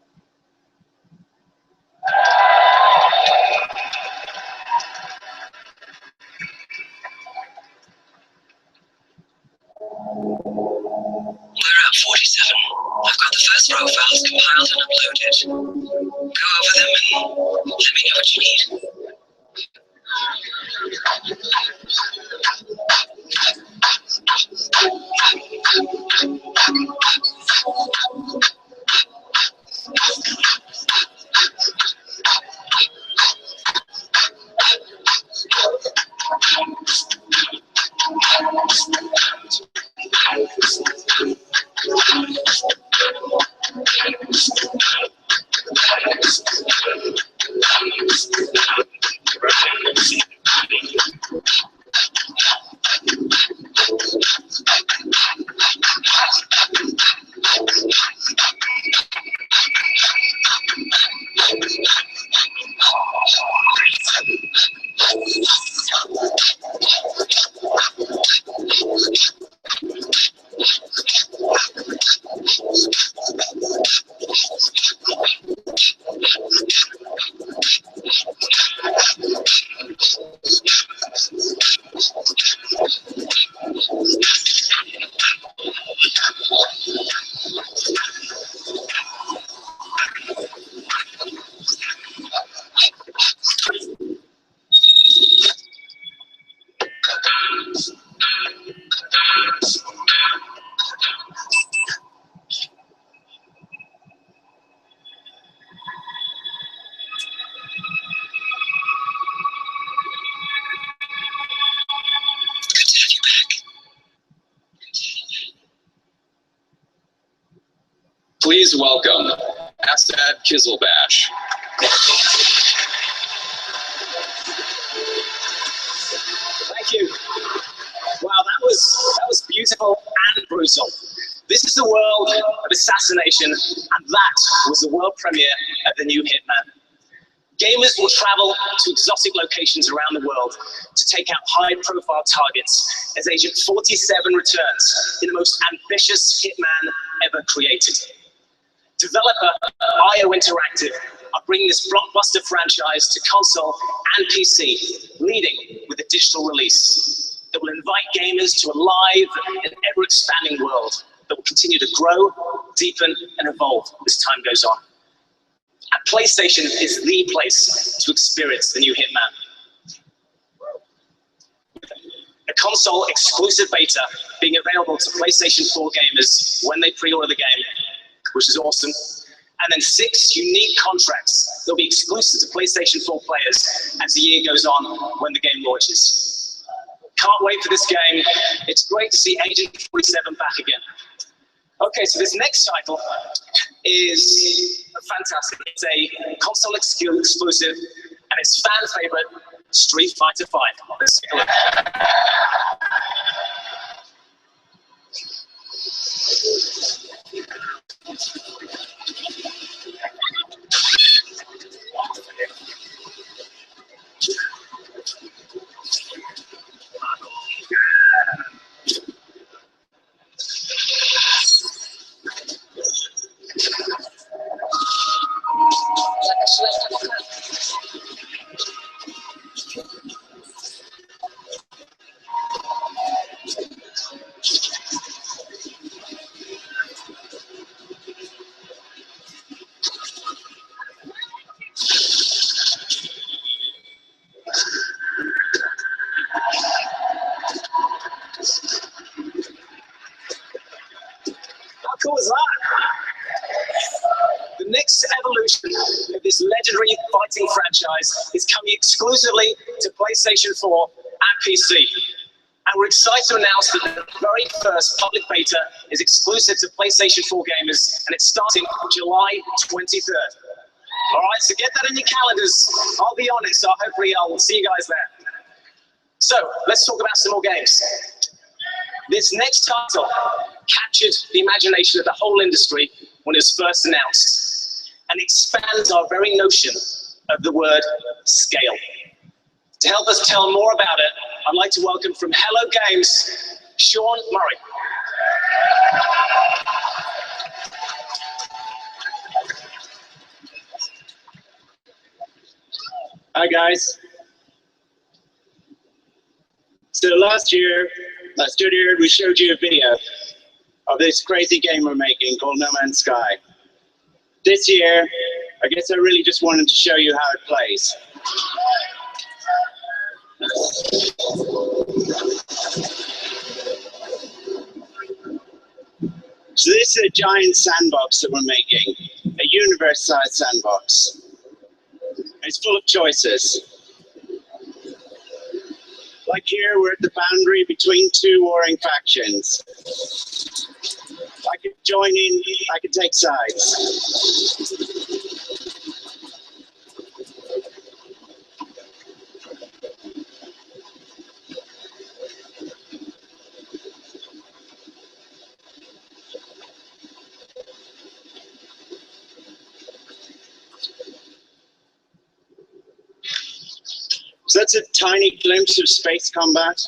We're at 47. I've got the first row files compiled and uploaded. Go over them and let me know what you need. Please welcome Assad Kizilbash. Thank you. Wow, that was beautiful and brutal. This is the world of assassination, and that was the world premiere of the new Hitman. Gamers will travel to exotic locations around the world to take out high-profile targets as Agent 47 returns in the most ambitious Hitman ever created. Developer IO Interactive are bringing this blockbuster franchise to console and PC, leading with a digital release that will invite gamers to a live and ever-expanding world that will continue to grow, deepen, and evolve as time goes on. And PlayStation is the place to experience the new Hitman. A console exclusive beta being available to PlayStation 4 gamers when they pre-order the game, which is awesome. And then 6 unique contracts that will be exclusive to PlayStation 4 players as the year goes on when the game launches. Can't wait for this game. It's great to see Agent 47 back again. Okay, so this next title is fantastic. It's a console exclusive, and it's fan favorite Street Fighter V. Let's take a look. How cool is that? The next evolution of this legendary fighting franchise is coming exclusively to PlayStation 4 and PC. And we're excited to announce that the very first public beta is exclusive to PlayStation 4 gamers, and it's starting July 23rd. All right, so get that in your calendars. I'll be on it, so hopefully I'll see you guys there. So let's talk about some more games. This next title captured the imagination of the whole industry when it was first announced, and expands our very notion of the word scale. To help us tell more about it, I'd like to welcome from Hello Games, Sean Murray. Hi guys. So last year, I stood here and we showed you a video of this crazy game we're making called No Man's Sky. This year, I guess I really just wanted to show you how it plays. So this is a giant sandbox that we're making, a universe-sized sandbox. It's full of choices. Like here, we're at the boundary between 2 warring factions. I could join in, I could take sides. So that's a tiny glimpse of space combat,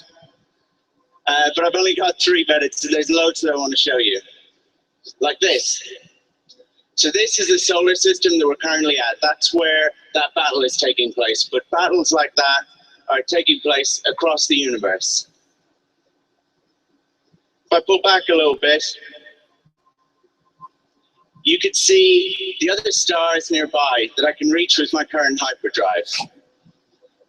but I've only got 3 minutes, so there's loads that I want to show you. Like this. So this is the solar system that we're currently at. That's where that battle is taking place, but battles like that are taking place across the universe. If I pull back a little bit, you could see the other stars nearby that I can reach with my current hyperdrive.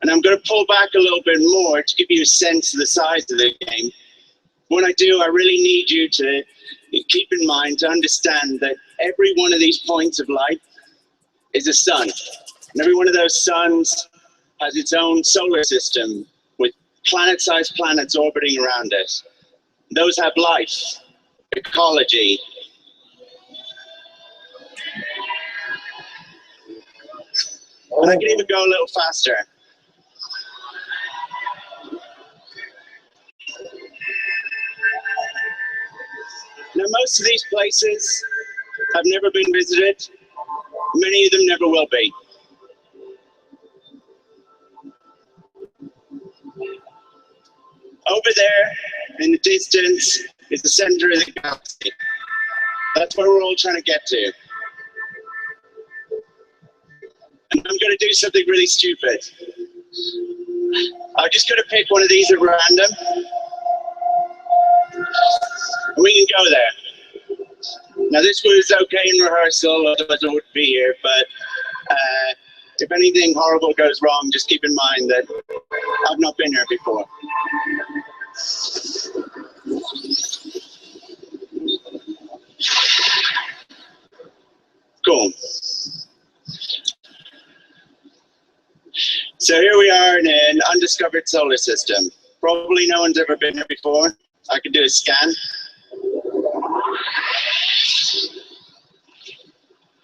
And I'm going to pull back a little bit more to give you a sense of the size of the game. When I do, I really need you to keep in mind, to understand that every one of these points of light is a sun. And every one of those suns has its own solar system with planet-sized planets orbiting around it. Those have life, ecology. And I can even go a little faster. Now, most of these places have never been visited. Many of them never will be. Over there, in the distance, is the center of the galaxy. That's where we're all trying to get to. And I'm going to do something really stupid. I'm just going to pick one of these at random. And we can go there. Now this was okay in rehearsal, otherwise I wouldn't be here, but if anything horrible goes wrong, just keep in mind that I've not been here before. Cool. So here we are in an undiscovered solar system. Probably no one's ever been here before. I could do a scan.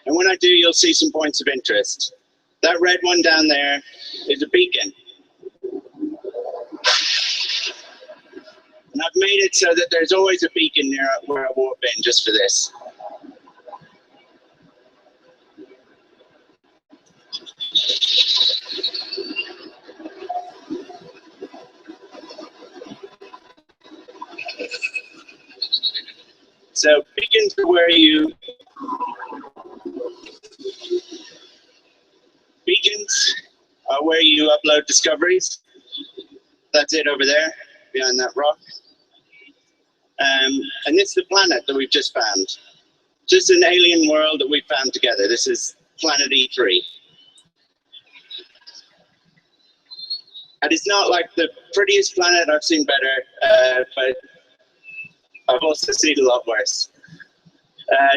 And when I do, you'll see some points of interest. That red one down there is a beacon. And I've made it so that there's always a beacon near where I warp in just for this. So beacons are where you upload discoveries. That's it over there, behind that rock. And this is the planet that we've just found. Just an alien world that we found together. This is planet E3. And it's not like the prettiest planet. I've seen better, but I've also seen a lot worse.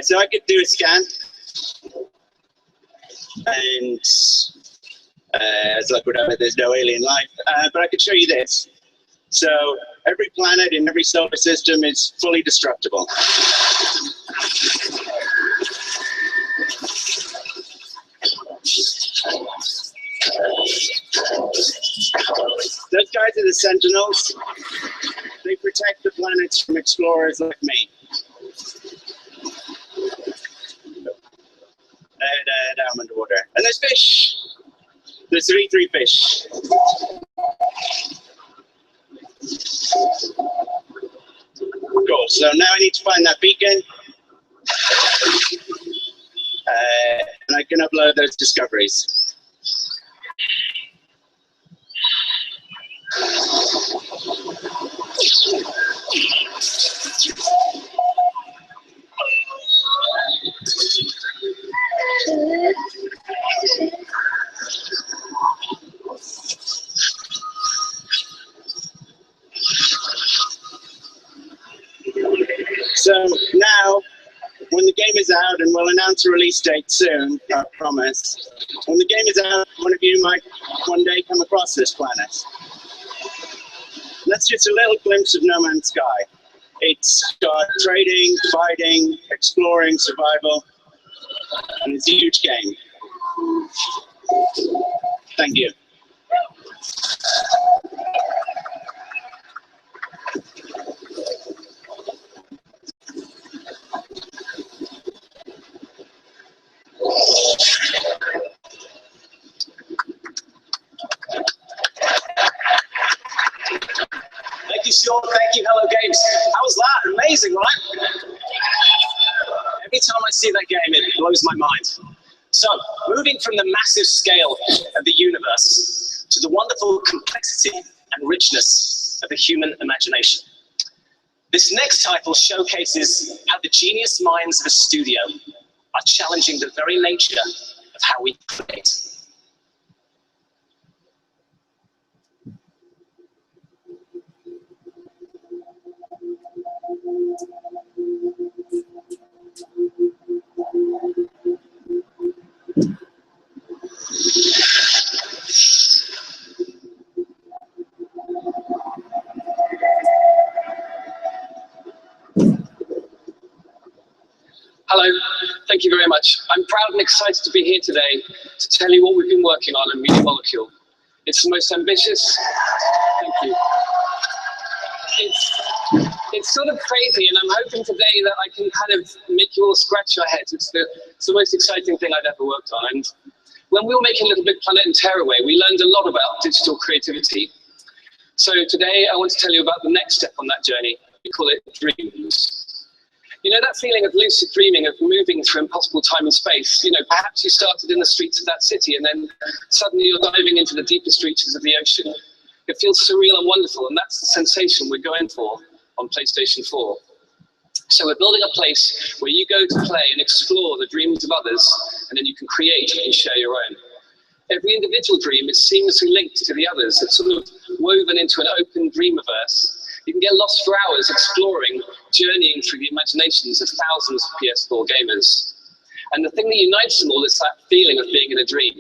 So I could do a scan, and as luck would have it, there's no alien life. But I could show you this. So every planet in every solar system is fully destructible. Those guys are the Sentinels. They protect the planets from explorers like me. And down underwater. And there's fish. There's 3 fish. Cool. So now I need to find that beacon. And I can upload those discoveries. So now, when the game is out, and we'll announce a release date soon, I promise, when the game is out, one of you might one day come across this planet. That's just a little glimpse of No Man's Sky. It's got trading, fighting, exploring, survival, and it's a huge game. Thank you. Thank you, Sean. Thank you, Hello Games. How was that? Amazing, right? Every time I see that game, it blows my mind. So, moving from the massive scale of the universe to the wonderful complexity and richness of the human imagination. This next title showcases how the genius minds of a studio are challenging the very nature of how we create. Hello, thank you very much. I'm proud and excited to be here today to tell you what we've been working on in Media Molecule. It's the most ambitious, thank you. It's sort of crazy, and I'm hoping today that I can kind of make you all scratch your heads. It's the most exciting thing I've ever worked on. And when we were making Little Big Planet and Tearaway, we learned a lot about digital creativity. So today I want to tell you about the next step on that journey. We call it dreams. You know that feeling of lucid dreaming, of moving through impossible time and space? You know, perhaps you started in the streets of that city and then suddenly you're diving into the deepest reaches of the ocean. It feels surreal and wonderful, and that's the sensation we're going for on PlayStation 4. So we're building a place where you go to play and explore the dreams of others, and then you can create and share your own. Every individual dream is seamlessly linked to the others. It's sort of woven into an open dreamiverse. You can get lost for hours exploring, journeying through the imaginations of thousands of PS4 gamers. And the thing that unites them all is that feeling of being in a dream.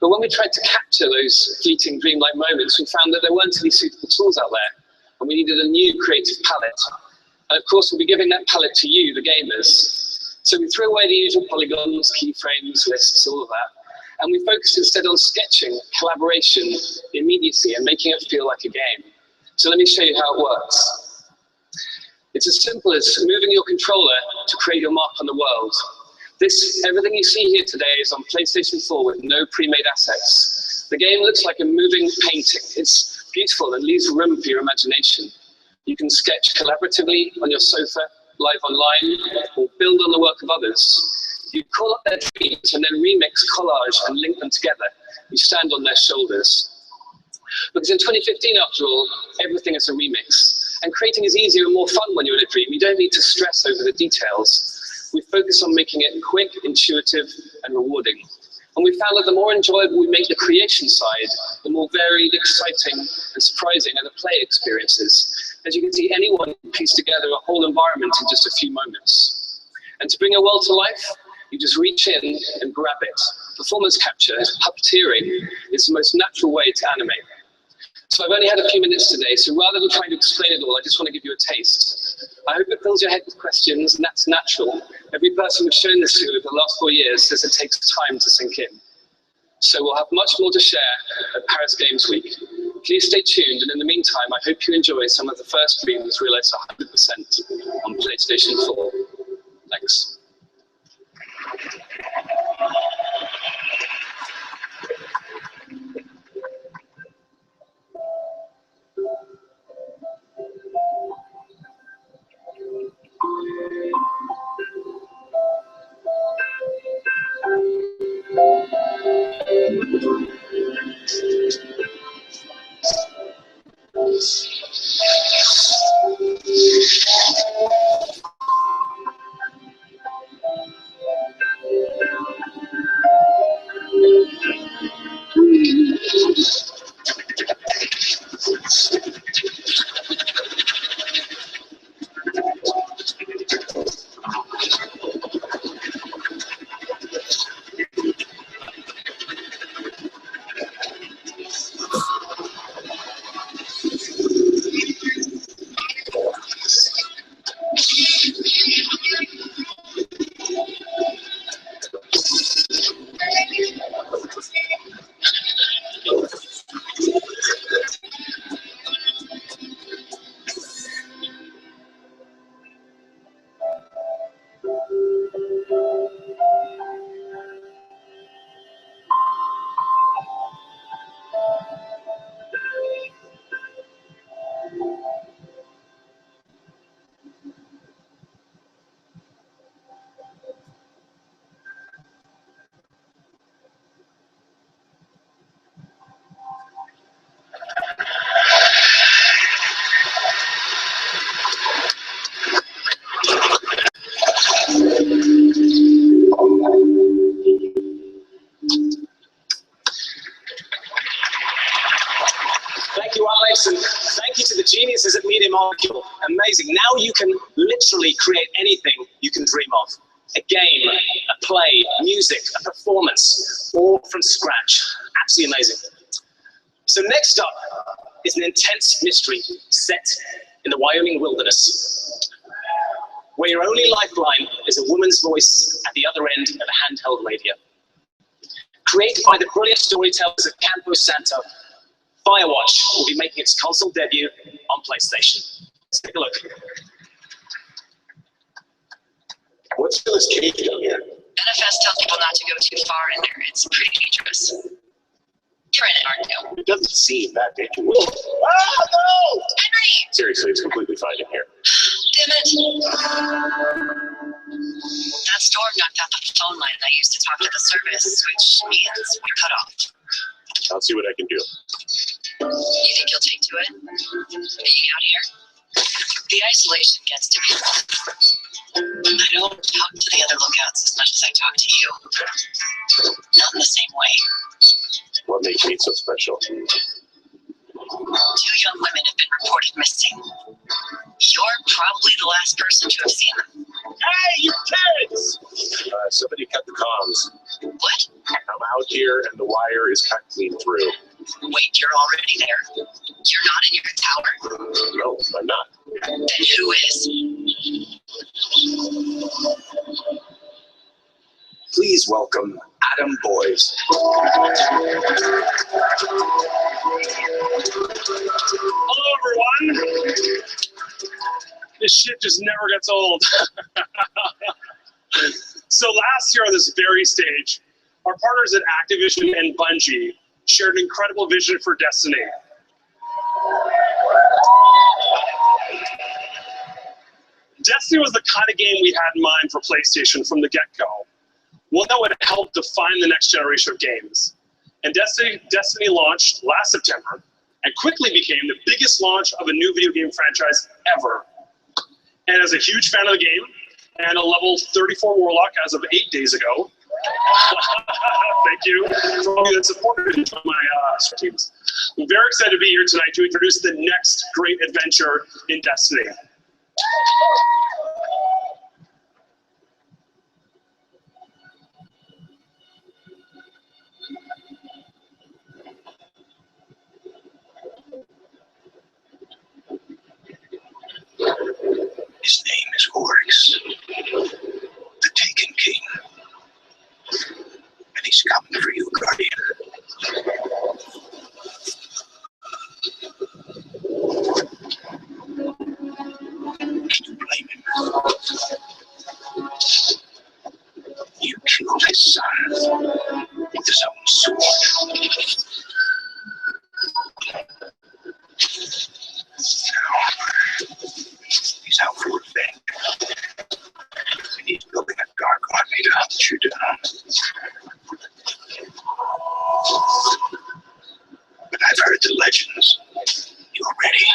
But when we tried to capture those fleeting dreamlike moments, we found that there weren't any suitable tools out there, and we needed a new creative palette. And of course, we'll be giving that palette to you, the gamers. So we threw away the usual polygons, keyframes, lists, all of that. And we focused instead on sketching, collaboration, immediacy, and making it feel like a game. So let me show you how it works. It's as simple as moving your controller to create your mark on the world. Everything you see here today is on PlayStation 4 with no pre-made assets. The game looks like a moving painting. It's beautiful and leaves room for your imagination. You can sketch collaboratively on your sofa, live online, or build on the work of others. You call up their dreams and then remix, collage, and link them together. You stand on their shoulders. Because in 2015, after all, everything is a remix. And creating is easier and more fun when you're in a dream. You don't need to stress over the details. We focus on making it quick, intuitive, and rewarding. And we found that the more enjoyable we make the creation side, the more varied, exciting, and surprising are the play experiences. As you can see, anyone can piece together a whole environment in just a few moments. And to bring a world to life, you just reach in and grab it. Performance capture, puppeteering, is the most natural way to animate. So I've only had a few minutes today, so rather than trying to explain it all, I just want to give you a taste. I hope it fills your head with questions, and that's natural. Every person we've shown this to over the last 4 years says it takes time to sink in. So we'll have much more to share at Paris Games Week. Please stay tuned, and in the meantime, I hope you enjoy some of the first dreams realized 100% on PlayStation 4. Thanks. And thank you to the geniuses at Media Molecule. Amazing. Now you can literally create anything you can dream of. A game, a play, music, a performance, all from scratch. Absolutely amazing. So next up is an intense mystery set in the Wyoming wilderness, where your only lifeline is a woman's voice at the other end of a handheld radio. Created by the brilliant storytellers of Campo Santo, Firewatch will be making its console debut on PlayStation. Let's take a look. What's this cave down here? NFS tells people not to go too far in there. It's pretty dangerous. You're in it, aren't you? It doesn't seem that dangerous. Ah, no! Henry! Seriously, it's completely fine in here. Damn it. That storm knocked out the phone line I used to talk to the service, which means we're cut off. I'll see what I can do. You think you'll take to it? Being out here? The isolation gets to me. I don't talk to the other lookouts as much as I talk to you. Not in the same way. What makes me so special? 2 young women have been reported missing. You're probably the last person to have seen them. Hey, you kids! Somebody cut the comms. What? I'm out here and the wire is cut clean through. Wait, you're already there? You're not in your tower? No, I'm not. Then who is? Please welcome Adam Boys. Hello, everyone. This shit just never gets old. So last year on this very stage, our partners at Activision and Bungie shared an incredible vision for Destiny. Destiny was the kind of game we had in mind for PlayStation from the get-go. One that would help define the next generation of games. And Destiny launched last September and quickly became the biggest launch of a new video game franchise ever. And as a huge fan of the game and a level 34 Warlock as of 8 days ago, thank you for all of you that supported my streams. I'm very excited to be here tonight to introduce the next great adventure in Destiny. His name is Oryx, the Taken King. And he's coming for you, Guardian. Can you blame him? You killed his son with his own sword. Now, he's out for revenge. And he's building a dark army to hunt you down. But I've heard the legends. You're ready.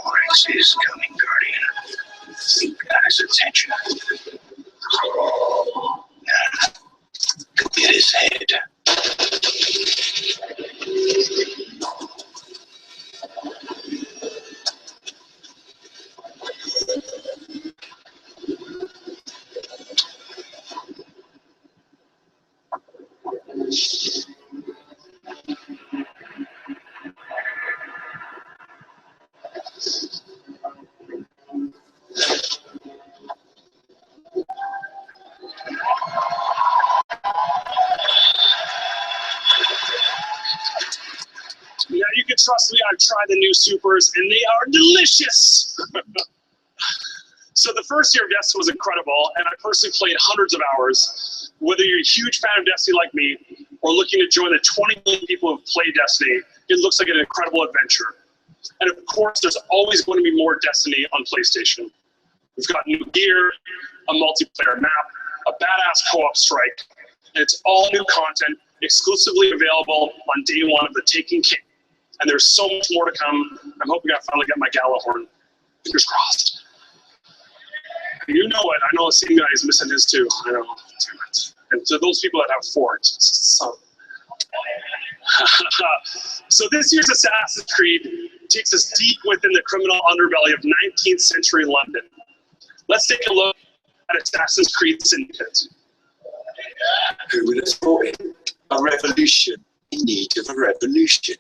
Oryx is coming, Guardian. You've got his attention. Now, go get his head. Yeah, you can trust me, I've tried the new supers and they are delicious. So the first year of Destiny was incredible, and I personally played hundreds of hours. Whether you're a huge fan of Destiny like me, or looking to join the 20 million people who play Destiny, it looks like an incredible adventure. And of course, there's always going to be more Destiny on PlayStation. We've got new gear, a multiplayer map, a badass co-op strike, and it's all new content exclusively available on day one of the Taken King. And there's so much more to come. I'm hoping I finally get my Galahorn. Fingers crossed. You know it. I know the same guy is missing his too. I know. Damn it. And to those people that have four, so. So this year's Assassin's Creed takes us deep within the criminal underbelly of 19th century London. Let's take a look at Assassin's Creed Syndicate. Who would have thought it? A revolution in need of a revolution.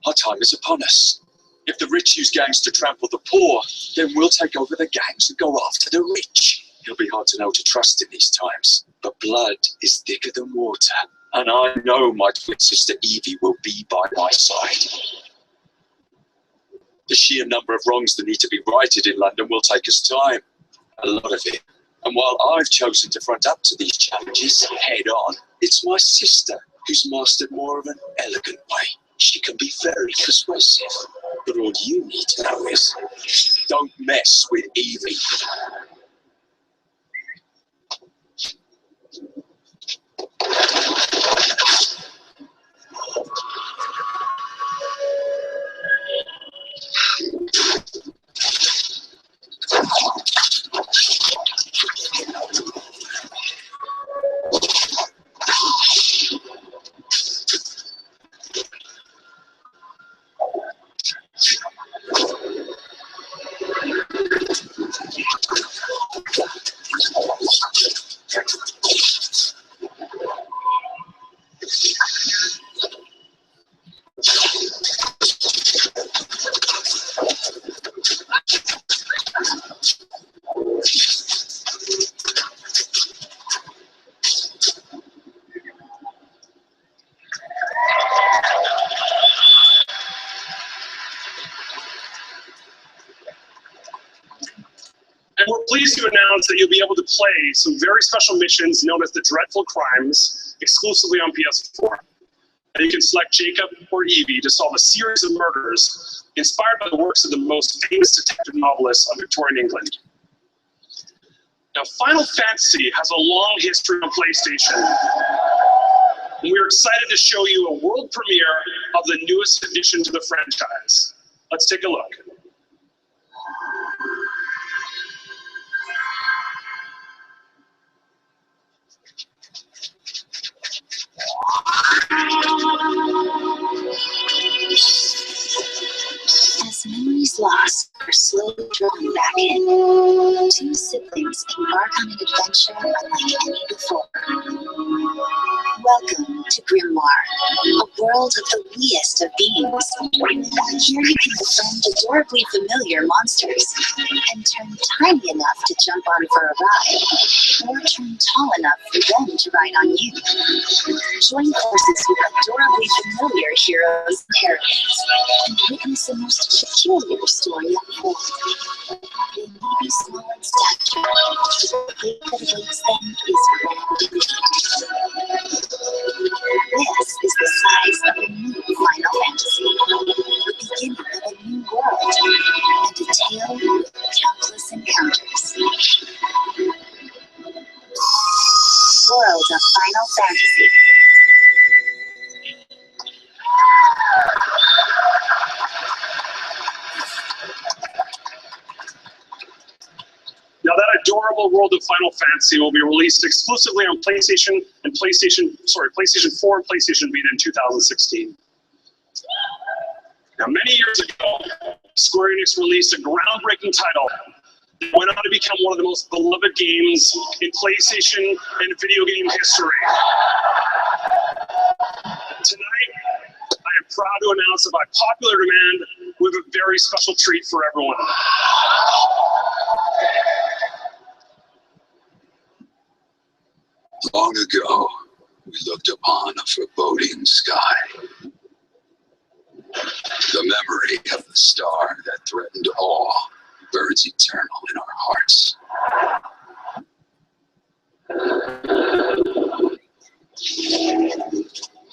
Our time is upon us. If the rich use gangs to trample the poor, then we'll take over the gangs and go after the rich. It'll be hard to know to trust in these times, but blood is thicker than water, and I know my twin sister Evie will be by my side. The sheer number of wrongs that need to be righted in London will take us time, a lot of it. And while I've chosen to front up to these challenges head on, it's my sister who's mastered more of an elegant way. She can be very persuasive, but all you need to know is, don't mess with Evie. And we're pleased to announce that you'll be able to play some very special missions known as the Dreadful Crimes exclusively on PS4. And you can select Jacob or Evie to solve a series of murders inspired by the works of the most famous detective novelists of Victorian England. Now, Final Fantasy has a long history on PlayStation. And we're excited to show you a world premiere of the newest addition to the franchise. Let's take a look. As memories lost are slowly drawn back in, two siblings embark on an adventure unlike any before. Welcome to Grimoire, a world of the weest of beings. Here you can befriend adorably familiar monsters, and turn tiny enough to jump on for a ride, or turn tall enough for them to ride on you. Join forces with adorably familiar heroes and heroines, and witness a most peculiar story unfold. They may be small in stature, but the fate that awaits them is grand indeed. This is the size of a new Final Fantasy, the beginning of a new world, and a tale with countless encounters. World of Final Fantasy. Now, that adorable world of Final Fantasy will be released exclusively on PlayStation 4 and PlayStation Vita in 2016. Now, many years ago, Square Enix released a groundbreaking title that went on to become one of the most beloved games in PlayStation and video game history. Tonight, I am proud to announce that by popular demand, we have a very special treat for everyone. Long ago, we looked upon a foreboding sky. The memory of the star that threatened awe burns eternal in our hearts.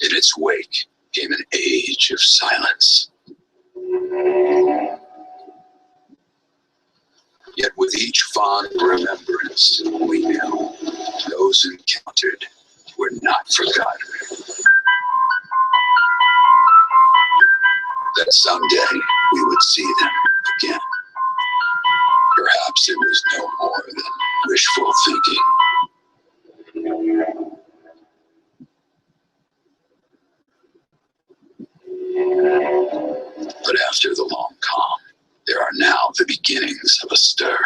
In its wake came an age of silence. Yet with each fond remembrance, we knew those encountered were not forgotten. That someday we would see them again. Perhaps it was no more than wishful thinking. But after the long calm, there are now the beginnings of a stir.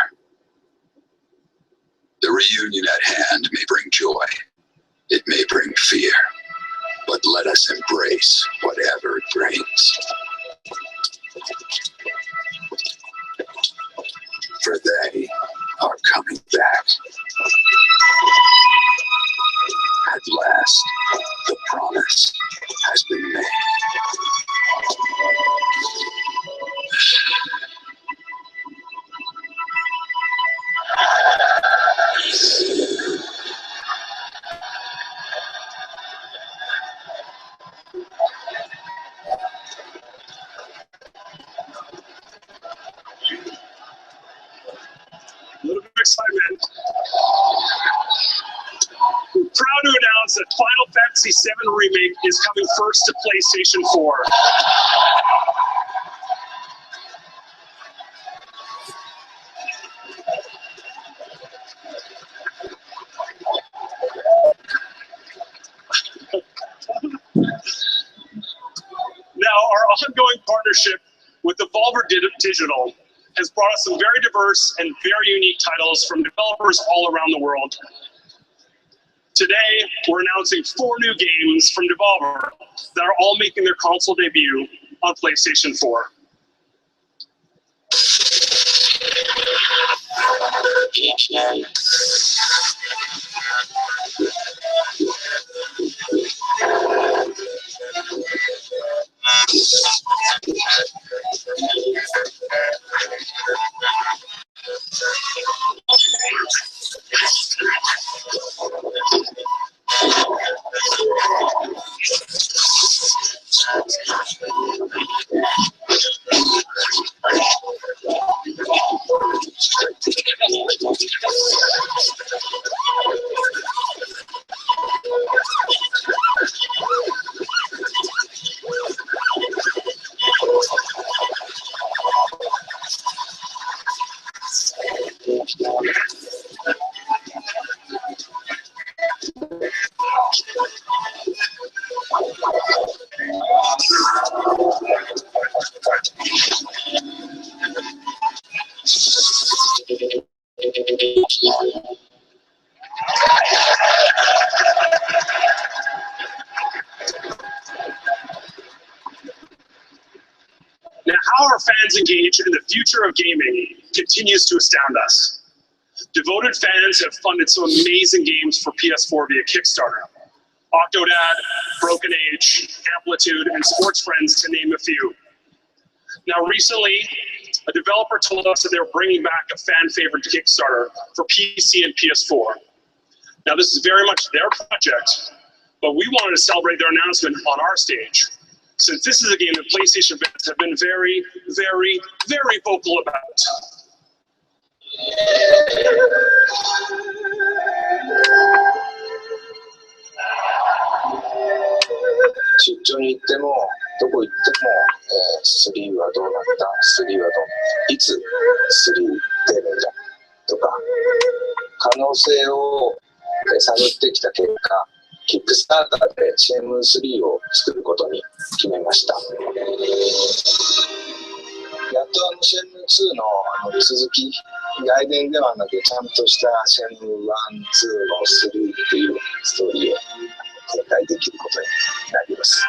let us embrace whatever it brings. For they are coming back. At last, the promise has been made. A little bit of excitement. We're proud to announce that Final Fantasy VII Remake is coming first to PlayStation 4. Now, our ongoing partnership with Devolver Digital has brought us some very diverse and very unique titles from developers all around the world. Today, we're announcing 4 new games from Devolver that are all making their console debut on PlayStation 4. Now, how our fans engage in the future of gaming continues to astound us. Devoted fans have funded some amazing games for PS4 via Kickstarter. Octodad, Broken Age, Amplitude, and Sports Friends, to name a few. Now, recently, a developer told us that they were bringing back a fan-favorite Kickstarter for PC and PS4. Now, this is very much their project, but we wanted to celebrate their announcement on our stage, since this is a game that PlayStation fans have been very, very, very vocal about. 出張に行ってもどこ行っても、3はどうなった、3はいつ3出るんだとか可能性を探ってきた結果、キックスターターでシェンムー3を作ることに決めました。やっとシェンムー2の続き、外伝ではなくちゃんとしたシェンムー1、2の3っていうストーリーを展開できることになります。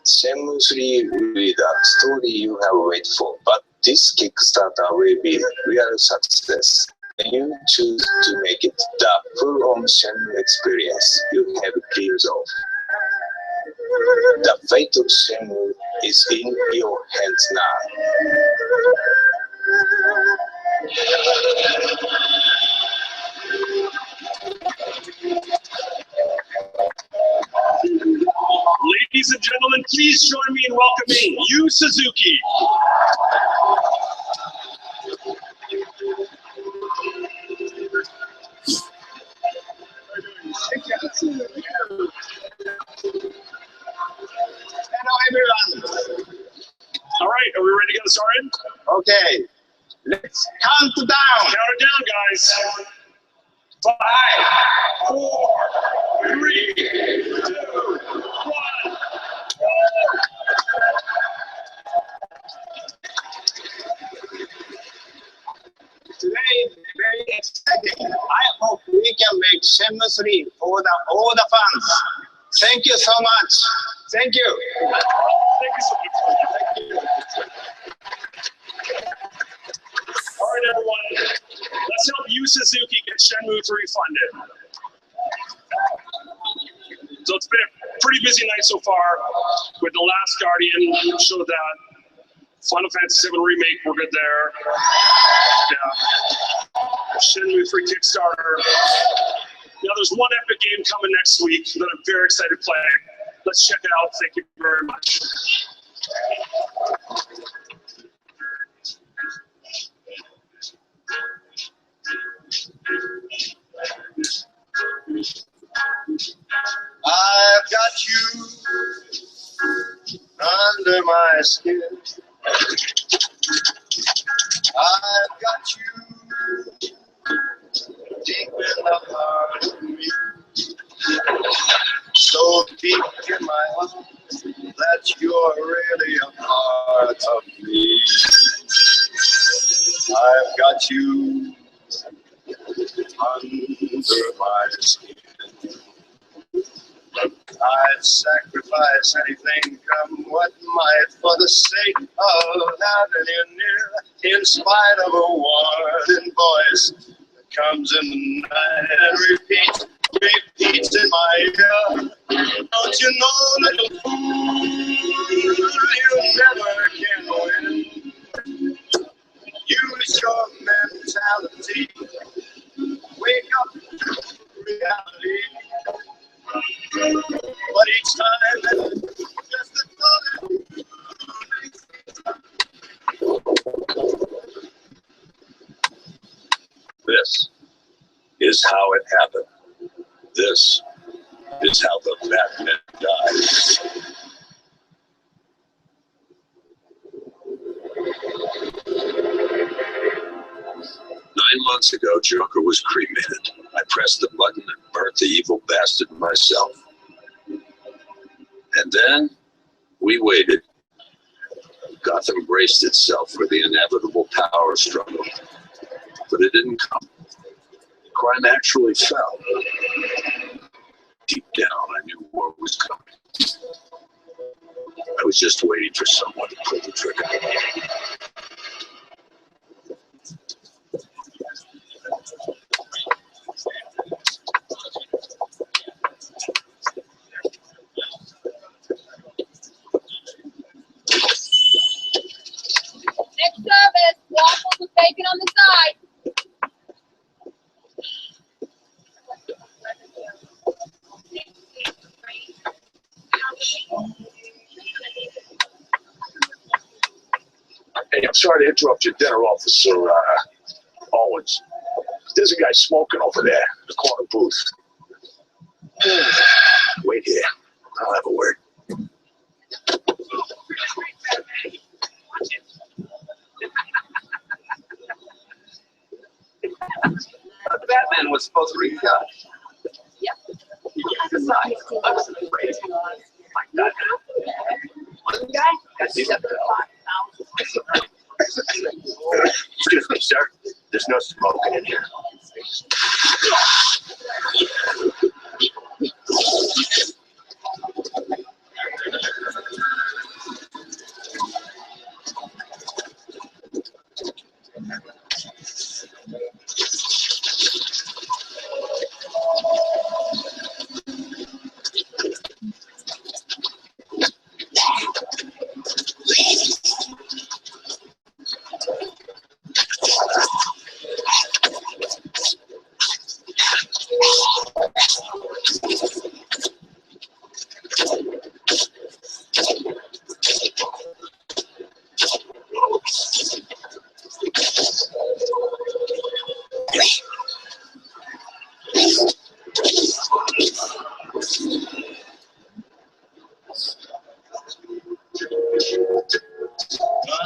Shenmue 3 will be the story you have waited for, but this Kickstarter will be real success. When you choose to make it the full-on Shenmue experience you have dreamed of. The fate of Shenmue is in your hands now. Ladies and gentlemen, please join me in welcoming Yu Suzuki. Hello, everyone. All right, are we ready to get started? Okay, let's count down. Count it down, guys. 5, 4, 3, 2, 1. Today is very exciting. I hope we can make Shenmue 3 for all the fans. Thank you so much. Thank you. Thank you so much. Thank you. All right, everyone. Let's help Yu Suzuki get Shenmue 3 funded. So it's been a pretty busy night so far with The Last Guardian, showed that. Final Fantasy VII Remake, we're good there. Yeah. Shenmue 3 Kickstarter. Now there's one epic game coming next week that I'm very excited to play. Let's check it out. Thank you very much. I've got you under my skin. I've got you deep in the heart of me. So deep in my heart that you're really a part of me. I've got you under my skin. I'd sacrifice anything, come what might, for the sake of having you near, in spite of a warning voice that comes in the night and repeats in my ear. Don't you know, little fool, you never can win. Use your mentality, wake up to reality. But each time, just the This is how it happened. This is how the Batman died. 9 months ago, Joker was cremated. I pressed the button and burnt the evil bastard myself. And then we waited. Gotham braced itself for the inevitable power struggle. But it didn't come. Crime actually fell. Deep down, I knew war was coming. I was just waiting for someone to pull the trigger. Next service, waffles with bacon on the side. Hey, I'm sorry to interrupt your dinner, Officer Owens. There's a guy smoking over there in the corner booth. Wait here. I'll have a word. Batman was supposed to be Yep. besides, I was afraid. My God. One guy got stepped out. Excuse me, sir. There's no smoking in here.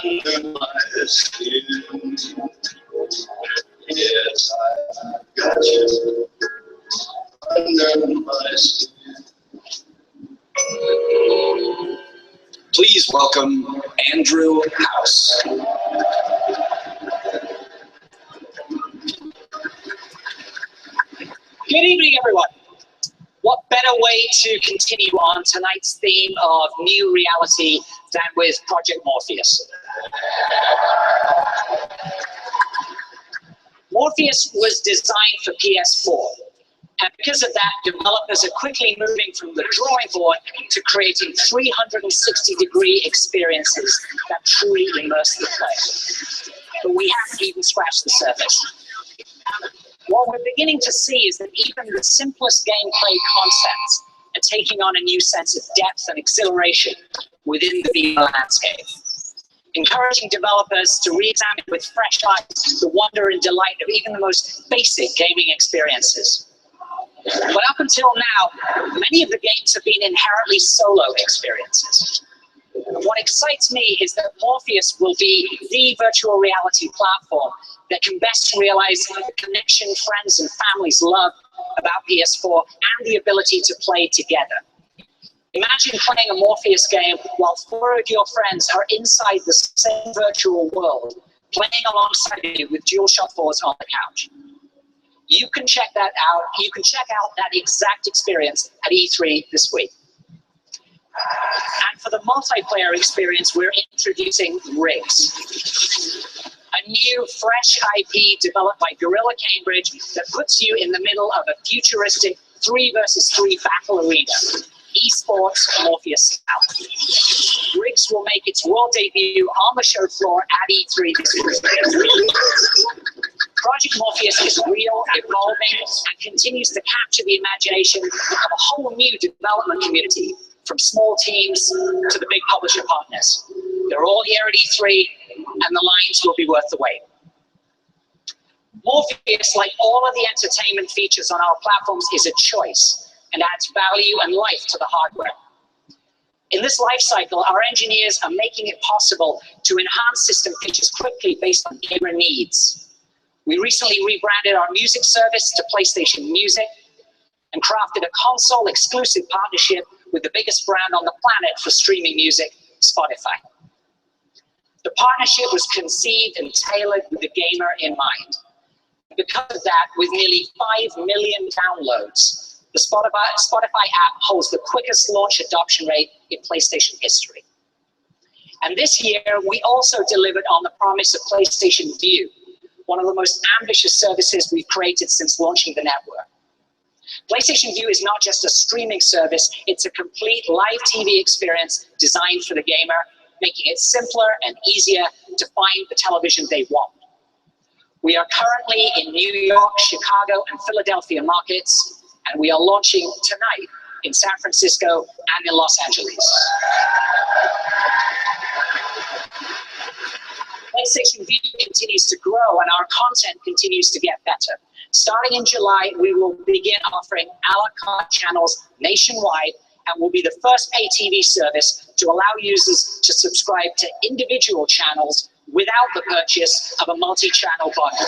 under my skin. Yes, I've got you under my skin. Please welcome Andrew House. Good evening, everyone. What better way to continue on tonight's theme of new reality than with Project Morpheus? Morpheus was designed for PS4. And because of that, developers are quickly moving from the drawing board to creating 360-degree experiences that truly immerse the player. But we haven't even scratched the surface. What we're beginning to see is that even the simplest gameplay concepts are taking on a new sense of depth and exhilaration within the VR landscape, encouraging developers to re-examine with fresh eyes the wonder and delight of even the most basic gaming experiences. But up until now, many of the games have been inherently solo experiences. What excites me is that Morpheus will be the virtual reality platform that can best realize the connection friends and families love about PS4 and the ability to play together. Imagine playing a Morpheus game while 4 of your friends are inside the same virtual world, playing alongside you with DualShock 4s on the couch. You can check that out. You can check out that exact experience at E3 this week. And for the multiplayer experience, we're introducing Rigs, a new, fresh IP developed by Guerrilla Cambridge that puts you in the middle of a futuristic 3 versus 3 battle arena, esports Morpheus style. Rigs will make its world debut on the show floor at E3 this week. Project Morpheus is real, evolving, and continues to capture the imagination of a whole new development community, from small teams to the big publisher partners. They're all here at E3, and the lines will be worth the wait. Morpheus, like all of the entertainment features on our platforms, is a choice and adds value and life to the hardware. In this life cycle, our engineers are making it possible to enhance system features quickly based on gamer needs. We recently rebranded our music service to PlayStation Music and crafted a console-exclusive partnership with the biggest brand on the planet for streaming music, Spotify. The partnership was conceived and tailored with the gamer in mind. Because of that, with nearly 5 million downloads, the Spotify app holds the quickest launch adoption rate in PlayStation history. And this year, we also delivered on the promise of PlayStation Vue, one of the most ambitious services we've created since launching the network. PlayStation Vue is not just a streaming service, it's a complete live TV experience designed for the gamer, making it simpler and easier to find the television they want. We are currently in New York, Chicago, and Philadelphia markets, and we are launching tonight in San Francisco and in Los Angeles. PlayStation Vue continues to grow and our content continues to get better. Starting in July, we will begin offering a la carte channels nationwide and will be the first pay TV service to allow users to subscribe to individual channels without the purchase of a multi-channel bundle.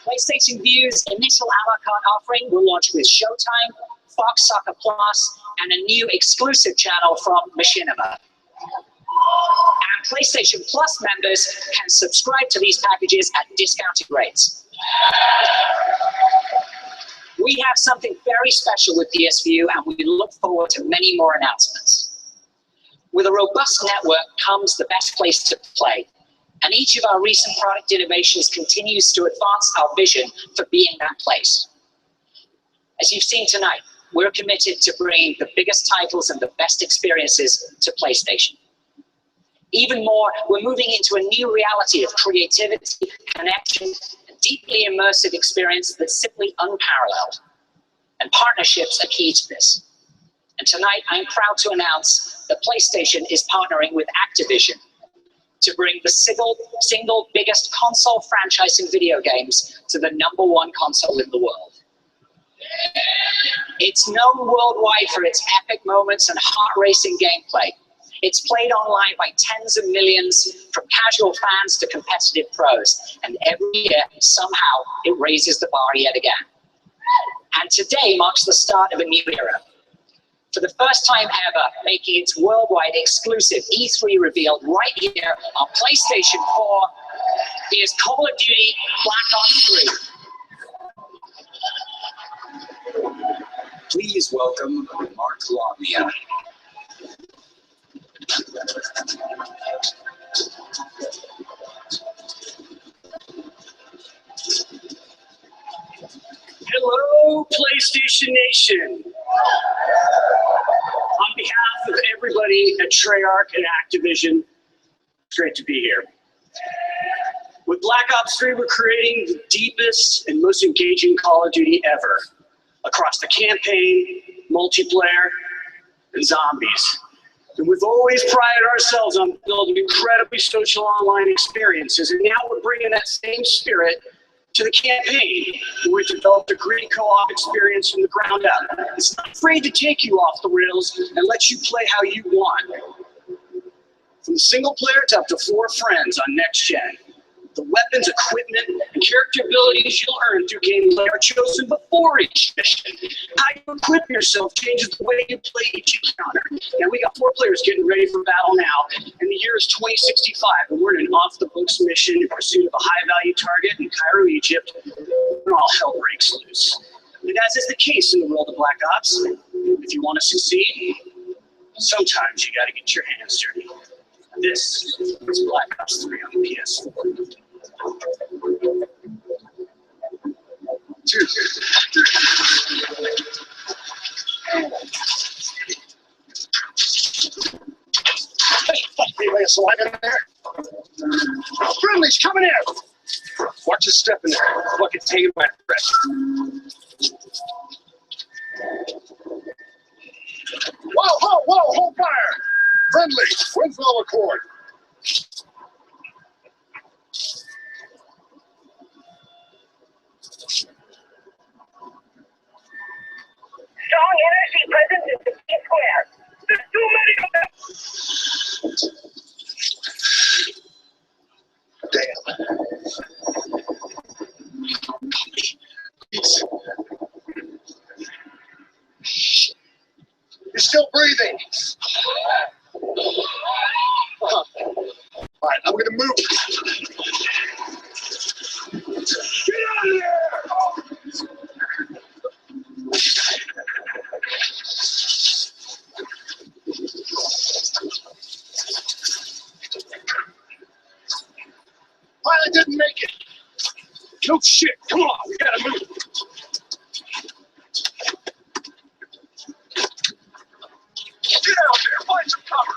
PlayStation Vue's initial a la carte offering will launch with Showtime, Fox Soccer Plus, and a new exclusive channel from Machinima. And PlayStation Plus members can subscribe to these packages at discounted rates. We have something very special with PS Vue, and we look forward to many more announcements. With a robust network comes the best place to play, and each of our recent product innovations continues to advance our vision for being that place. As you've seen tonight, we're committed to bringing the biggest titles and the best experiences to PlayStation. Even more, we're moving into a new reality of creativity, connection, and deeply immersive experience that's simply unparalleled. And partnerships are key to this. And tonight, I'm proud to announce that PlayStation is partnering with Activision to bring the single biggest console franchise in video games to the #1 console in the world. It's known worldwide for its epic moments and heart-racing gameplay. It's played online by tens of millions, from casual fans to competitive pros. And every year, somehow, it raises the bar yet again. And today marks the start of a new era. For the first time ever, making its worldwide exclusive E3 reveal right here on PlayStation 4, is Call of Duty Black Ops 3. Please welcome Mark Lamia. Hello, PlayStation Nation. On behalf of everybody at Treyarch and Activision, it's great to be here. With Black Ops 3, we're creating the deepest and most engaging Call of Duty ever, across the campaign, multiplayer, and zombies. And we've always prided ourselves on building incredibly social online experiences, and now we're bringing that same spirit to the campaign, where we've developed a great co-op experience from the ground up. It's not afraid to take you off the rails and let you play how you want. From single player to up to 4 friends on next gen. The weapons, equipment, and character abilities you'll earn through gameplay are chosen before each mission. How you equip yourself changes the way you play each encounter. Now we got 4 players getting ready for battle now, and the year is 2065, and we're in an off-the-books mission in pursuit of a high-value target in Cairo, Egypt, and all hell breaks loose. And as is the case in the world of Black Ops, if you want to succeed, sometimes you got to get your hands dirty. This is Black Ops 3 on the PS4. Anybody else alive in there? Friendly's coming in. Watch your step in there. Look, it's taking my breath. Whoa, hold fire. Friendly, Winslow Accord. Strong energy presence in the square. There's too many of them. Damn. You're still breathing. All right, I'm gonna move. Get out of there! Pilot didn't make it. No shit. Come on, we gotta move. Get out there. Find some cover.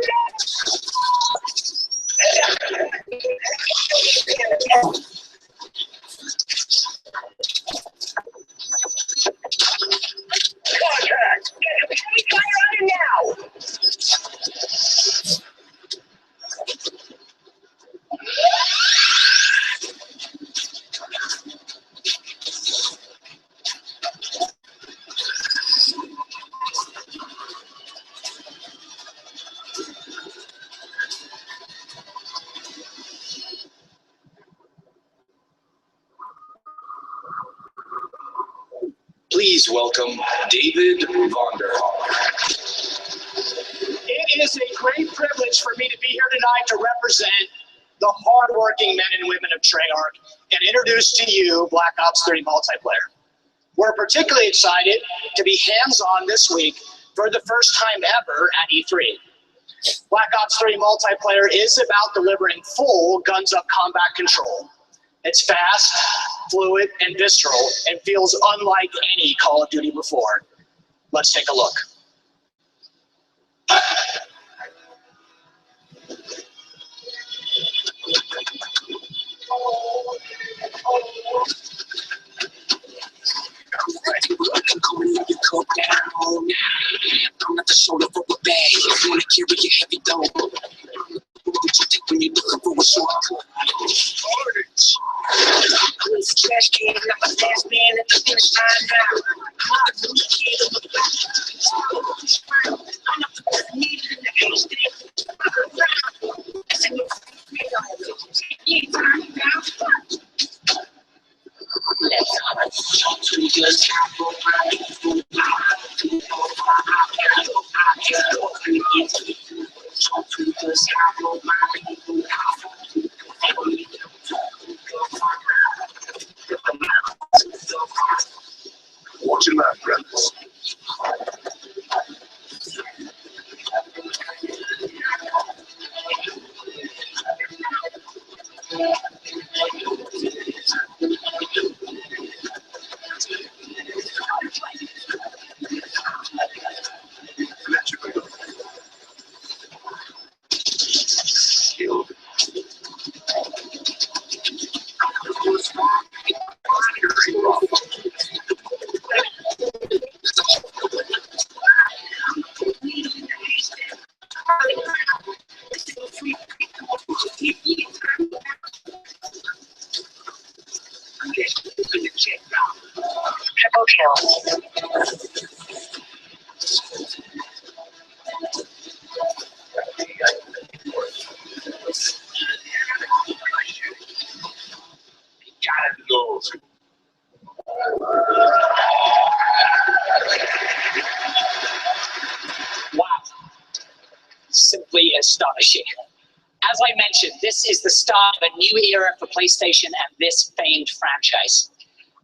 Contact! We fire on him now! Please welcome David Vonderhaar. It is a great privilege for me to be here tonight to represent the hardworking men and women of Treyarch and introduce to you Black Ops 3 multiplayer. We're particularly excited to be hands-on this week for the first time ever at E3. Black Ops 3 multiplayer is about delivering full guns-up combat control. It's fast, fluid, and visceral, and feels unlike any Call of Duty before. Let's take a look. Coming up your coat down. I'm at the shoulder for a bag. You wanna carry your heavy dome. What you think when you're looking for a shortcut? I'm in the trash can, I'm a last man at the finish line now. I'm a new kid on the back. I'm not the best needed in the age that that's in your let's talk to the good Watch your mouth, brothers. Triple kill. Wow. Simply astonishing. As I mentioned, this is the start of a new era for PlayStation and this famed franchise.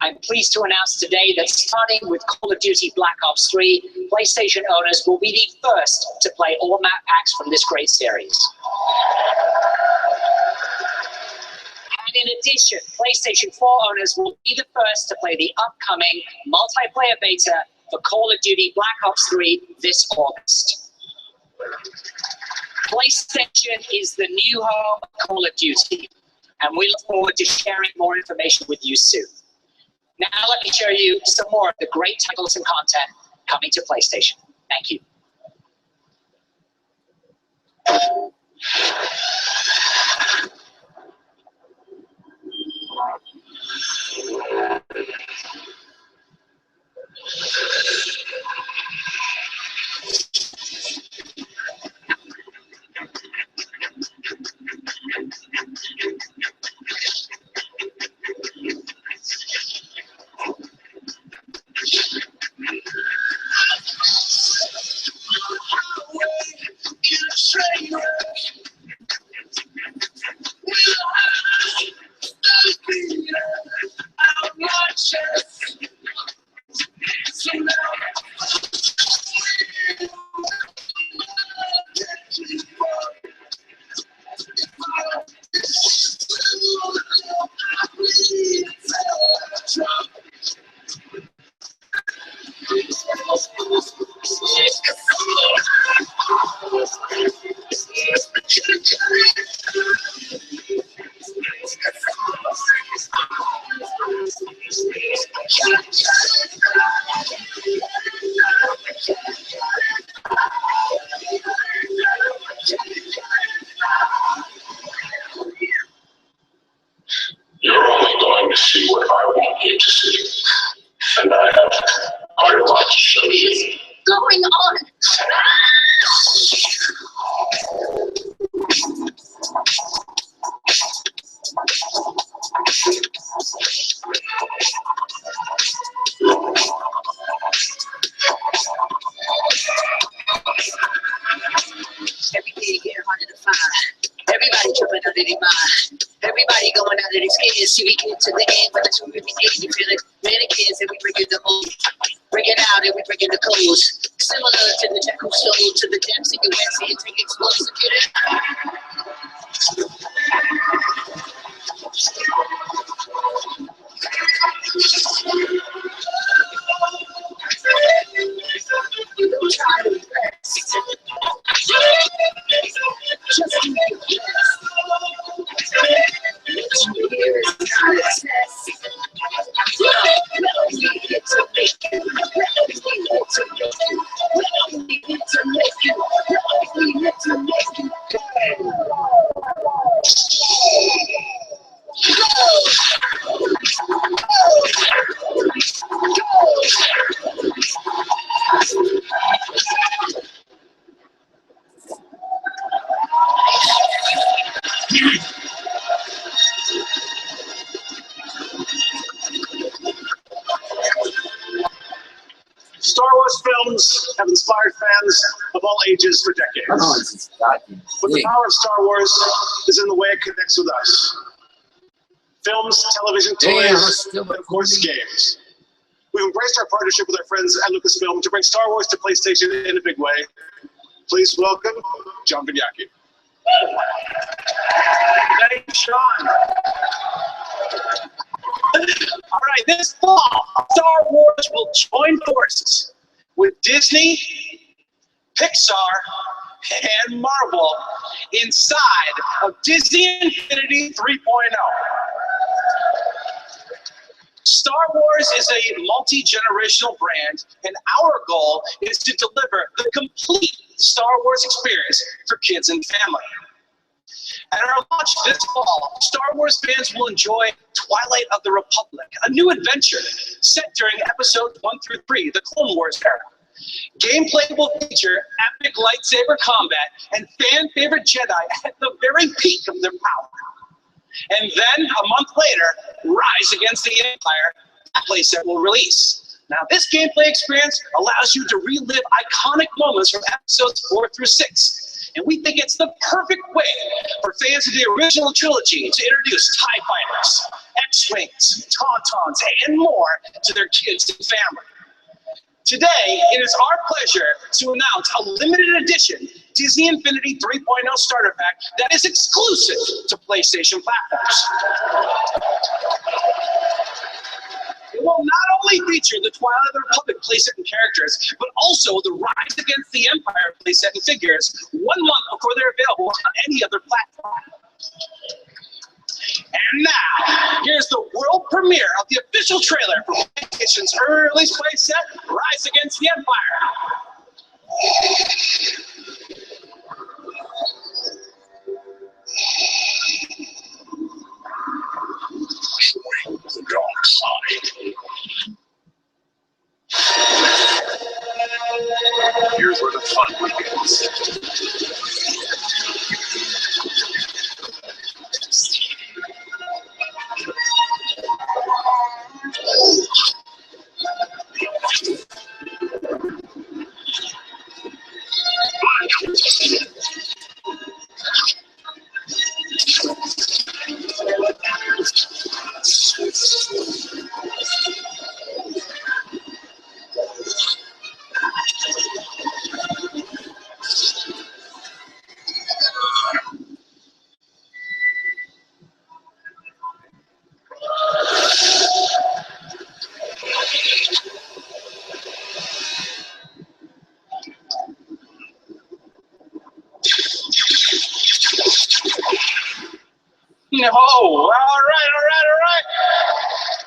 I'm pleased to announce today that starting with Call of Duty Black Ops 3, PlayStation owners will be the first to play all map packs from this great series. And in addition, PlayStation 4 owners will be the first to play the upcoming multiplayer beta for Call of Duty Black Ops 3 this August. PlayStation is the new home of Call of Duty, and we look forward to sharing more information with you soon. Now let me show you some more of the great titles and content coming to PlayStation. Thank you. You're only going to see what I want you to see. And I have quite a lot to show you. Going on? Every day getting harder to find. Everybody tripping under their mind. Everybody going out of their skin. See, we get to the end, but that's when we begin. You feel it? Mannequins and we bring in the old. Bring it out and we bring in the codes. Similar to the jack who stole to the depths of your wet sea and take explosive. Get it? Don't try to impress. Just do your best. What you hear is not a test. We get to make you. We get to make you. We get to make you. We get to make you. Star Wars films have inspired fans of all ages for decades. But the power of Star Wars is in the way it connects with us. Films, television, toys, and of course games. We've embraced our partnership with our friends at Lucasfilm to bring Star Wars to PlayStation in a big way. Please welcome John Vignacchi. Thanks, Sean. All right, this fall, Star Wars will join forces with Disney, Pixar, and Marvel inside of Disney Infinity 3.0. Star Wars is a multi-generational brand, and our goal is to deliver the complete Star Wars experience for kids and family. At our launch this fall, Star Wars fans will enjoy Twilight of the Republic, a new adventure set during episodes 1 through 3, the Clone Wars era. Gameplay will feature epic lightsaber combat and fan-favorite Jedi at the very peak of their power. And then, a month later, Rise Against the Empire, that playset will release. Now, this gameplay experience allows you to relive iconic moments from episodes 4 through 6. And we think it's the perfect way for fans of the original trilogy to introduce TIE fighters, X-Wings, Tauntauns, and more to their kids and family. Today, it is our pleasure to announce a limited edition Disney Infinity 3.0 starter pack that is exclusive to PlayStation platforms. It will not only feature the Twilight of the Republic playset and characters, but also the Rise Against the Empire playset and figures 1 month before they're available on any other platform. And now, here's the world premiere of the official trailer for PlayStation's early release playset, Rise Against the Empire. Join the dark side. Here's where the fun begins. No, all right.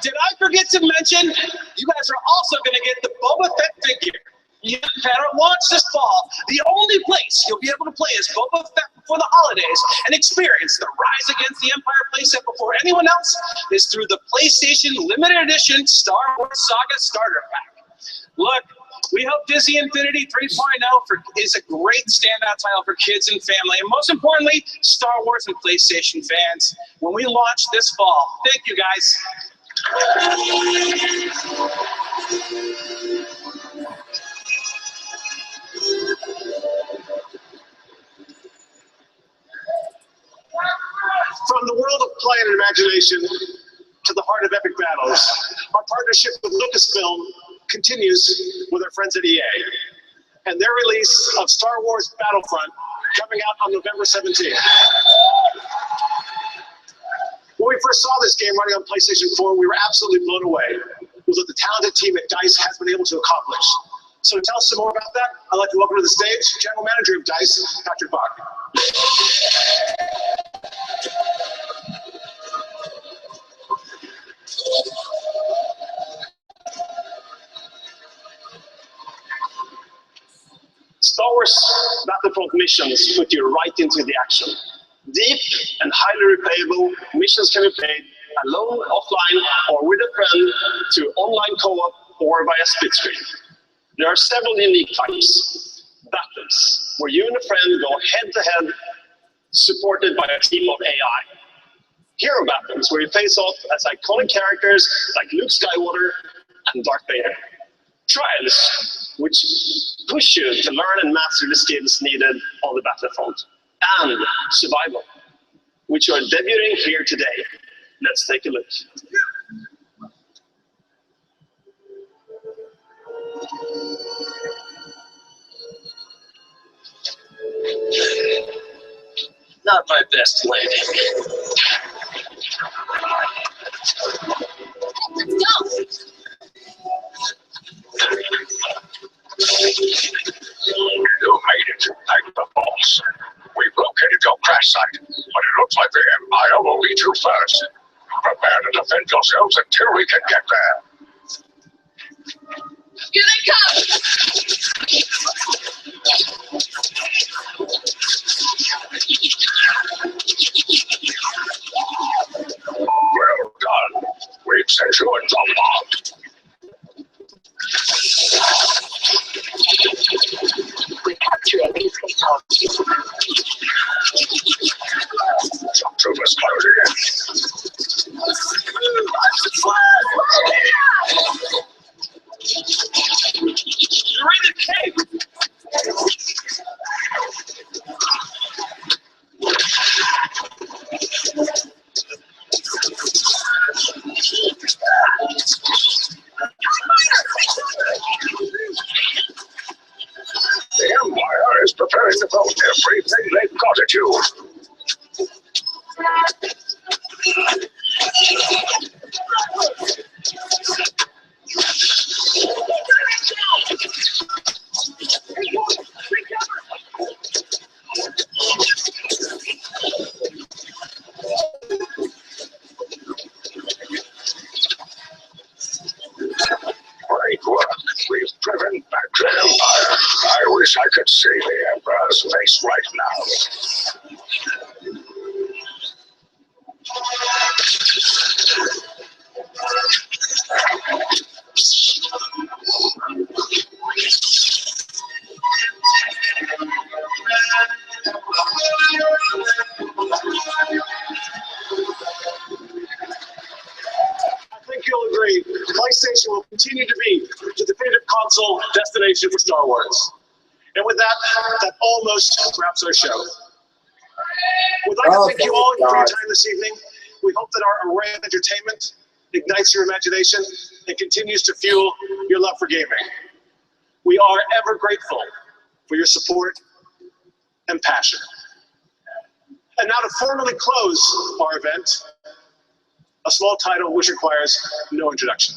Did I forget to mention, you guys are also going to get the Boba Fett figure. You better watch this fall. The only place you'll be able to play as Boba Fett before the holidays and experience the Rise Against the Empire playset before anyone else is through the PlayStation Limited Edition Star Wars Saga Starter Pack. Look, we hope Disney Infinity 3.0 is a great standout title for kids and family, and most importantly, Star Wars and PlayStation fans, when we launch this fall. Thank you, guys. From the world of play and imagination to the heart of epic battles, our partnership with Lucasfilm continues with our friends at EA and their release of Star Wars Battlefront coming out on November 17th. When we first saw this game running on PlayStation 4, we were absolutely blown away with what the talented team at DICE has been able to accomplish. So to tell us some more about that, I'd like to welcome to the stage General Manager of DICE, Patrick Bach. Star Wars Battlefront missions put you right into the action. Deep and highly replayable missions can be played alone, offline, or with a friend through online co-op or via split screen. There are several unique types. Battles, where you and a friend go head-to-head, supported by a team of AI. Hero battles, where you face off as iconic characters like Luke Skywalker and Darth Vader. Trials, which push you to learn and master the skills needed on the battlefront. And survival, which are debuting here today. Let's take a look. Not my best landing. Let's go! You made it. Thank the boss. We've located your crash site, but it looks like the Empire will be too fast. Prepare to defend yourselves until we can get there. Here they come! Well done. We've sent you a drop bomb. We capture a base Some troopers closing in. You're in the cave! The Empire is preparing to throw everything they've got at you. Great work. We've driven back the Empire. I wish I could see the Emperor's face right now. I think you'll agree, PlayStation will continue to be the definitive console destination for Star Wars. And with that, that almost wraps our show. We'd like to thank you all for your time this evening. We hope that our array of entertainment ignites your imagination and continues to fuel your love for gaming. We are ever grateful for your support and passion. And now to formally close our event, a small title which requires no introduction.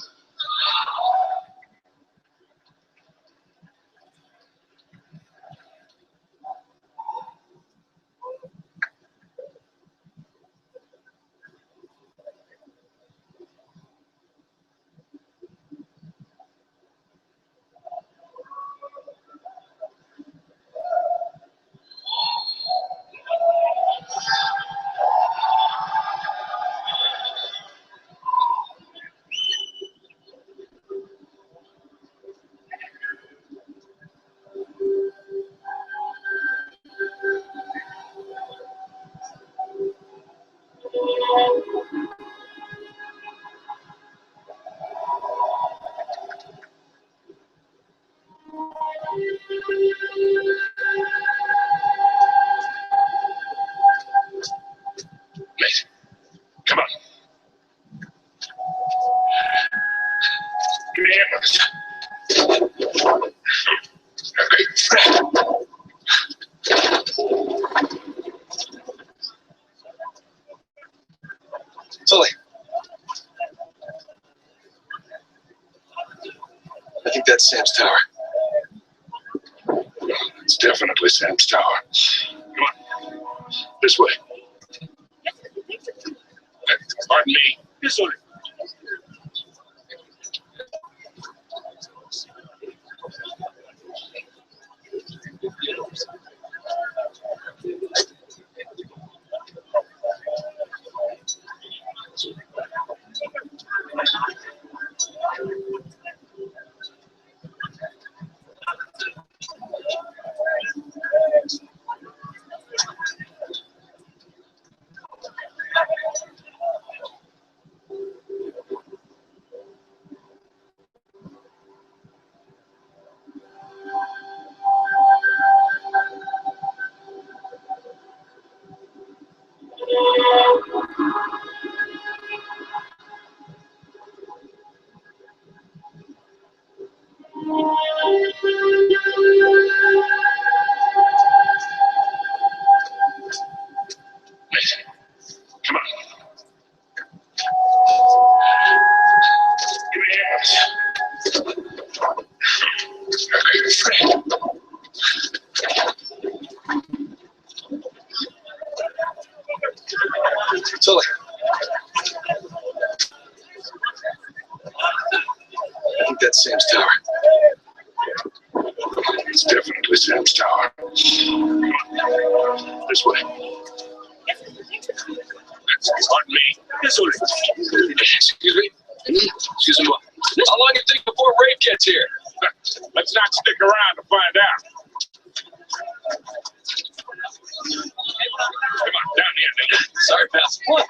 Sully. I think that's Sam's tower. It's definitely Sam's tower. Come on. This way. Pardon me. This way. Come on. Give me hands. Okay, Fred. Sully. I think that's Sam's tower. It's definitely Sam's tower. This way. Pardon me. This way. Excuse me? Excuse me, what? How long it take before Rafe gets here? Let's not stick around to find out. Come on, down here, nigga. Sorry, pal. What?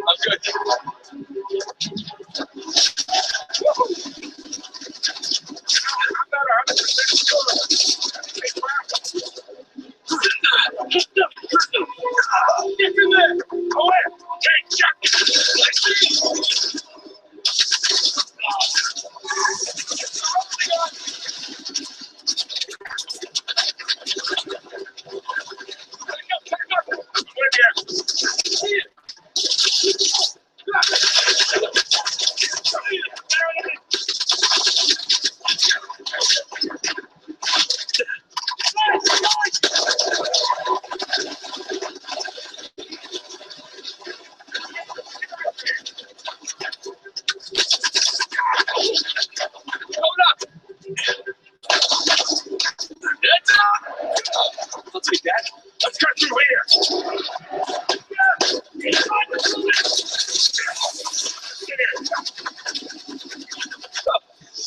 I'm good. I'm not 100% sure. Get in there. Go in. Take Chuck. I'll take that. Let's cut through here.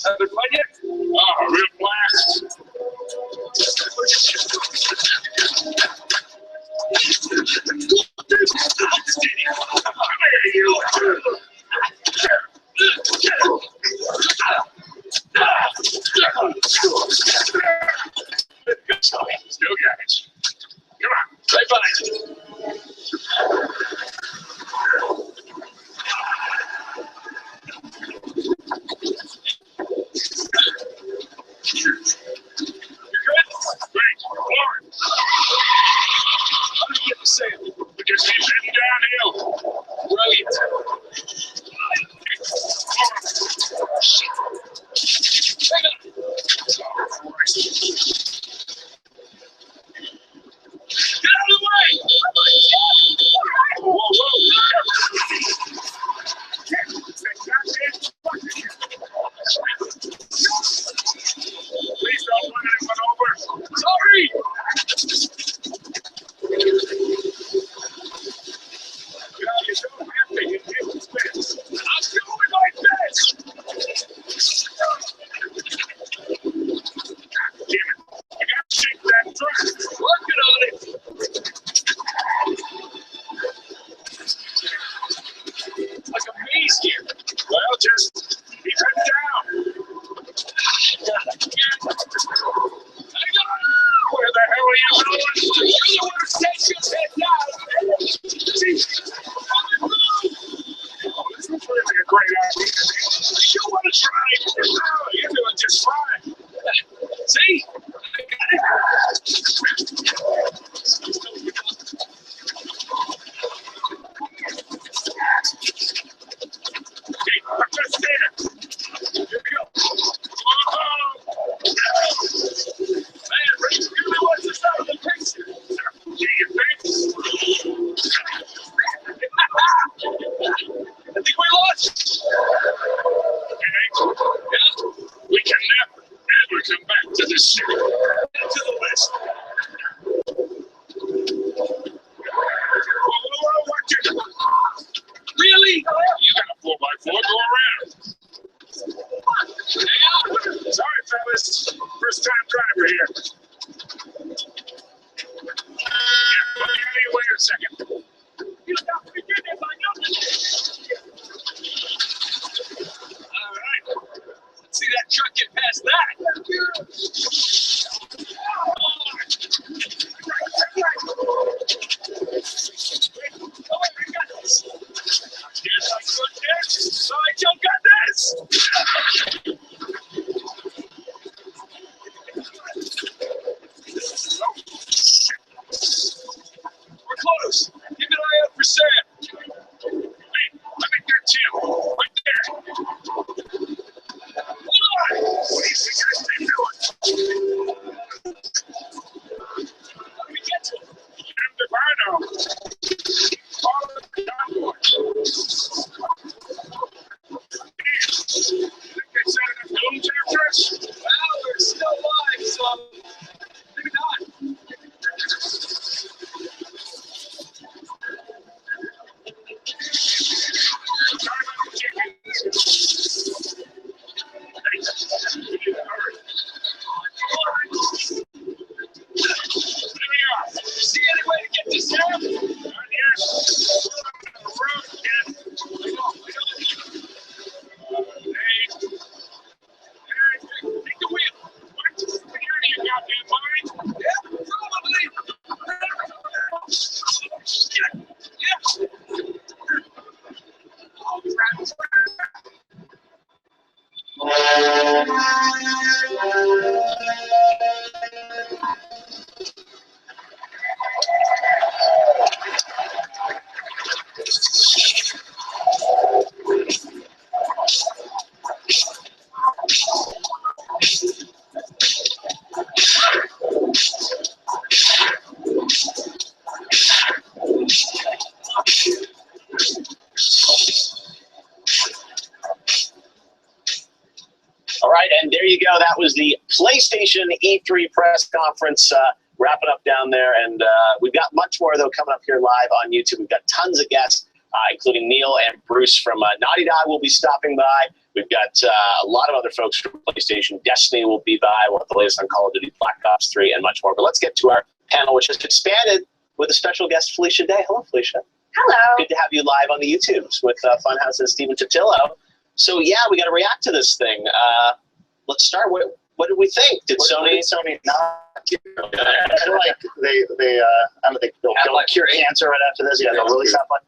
Having fun yet? Oh, real blast. Come here, you. Still got it. Come on. Right behind you. You're good? Great. Lauren. How did you get to Sam? Because he's heading downhill. Brilliant. great idea. You want to try? Oh, you're doing just fine. See? I got it. Okay, just there. Here we go. Man, Rick really wants us out of the picture. Do you think? I think we lost. Okay. Yeah. We can never come back to this city. To the west. Whoa, watch it. Really? You got a 4x4, go around. Yeah. Sorry, fellas. First time driver here. Yeah, wait a second. You got to begin it, my young. All right. Let's see that truck get past that. Oh, I got this. Yes, I got this. I don't got this. We're close. Keep an eye out for Sam. Hey, let me get Tim. Right there. Hold on. What do you think I stay doing? Let me get to him. Jim DeVarno. Follow the convoy. Think they set enough dooms after us? Well, we're still alive, so maybe not. See any way to get to Sam? Not yet. We're on the road again. Hey. Take the wheel. What? Security, you goddamn mind? Yeah, probably. Yeah. All right, and there you go. That was the PlayStation E3 press conference wrapping up down there. And we've got much more, though, coming up here live on YouTube. We've got tons of guests, including Neil and Bruce from Naughty Dog will be stopping by. We've got a lot of other folks from PlayStation. Destiny will be by. We'll have the latest on Call of Duty, Black Ops 3, and much more. But let's get to our panel, which has expanded with a special guest, Felicia Day. Hello, Felicia. Hello. Good to have you live on the YouTubes with Funhouse and Stephen Totillo. So, yeah, we got to react to this thing. Let's start. What did we think? Did Sony not? I feel like they I don't think they'll cure cancer right after this. Yeah, they'll release that one.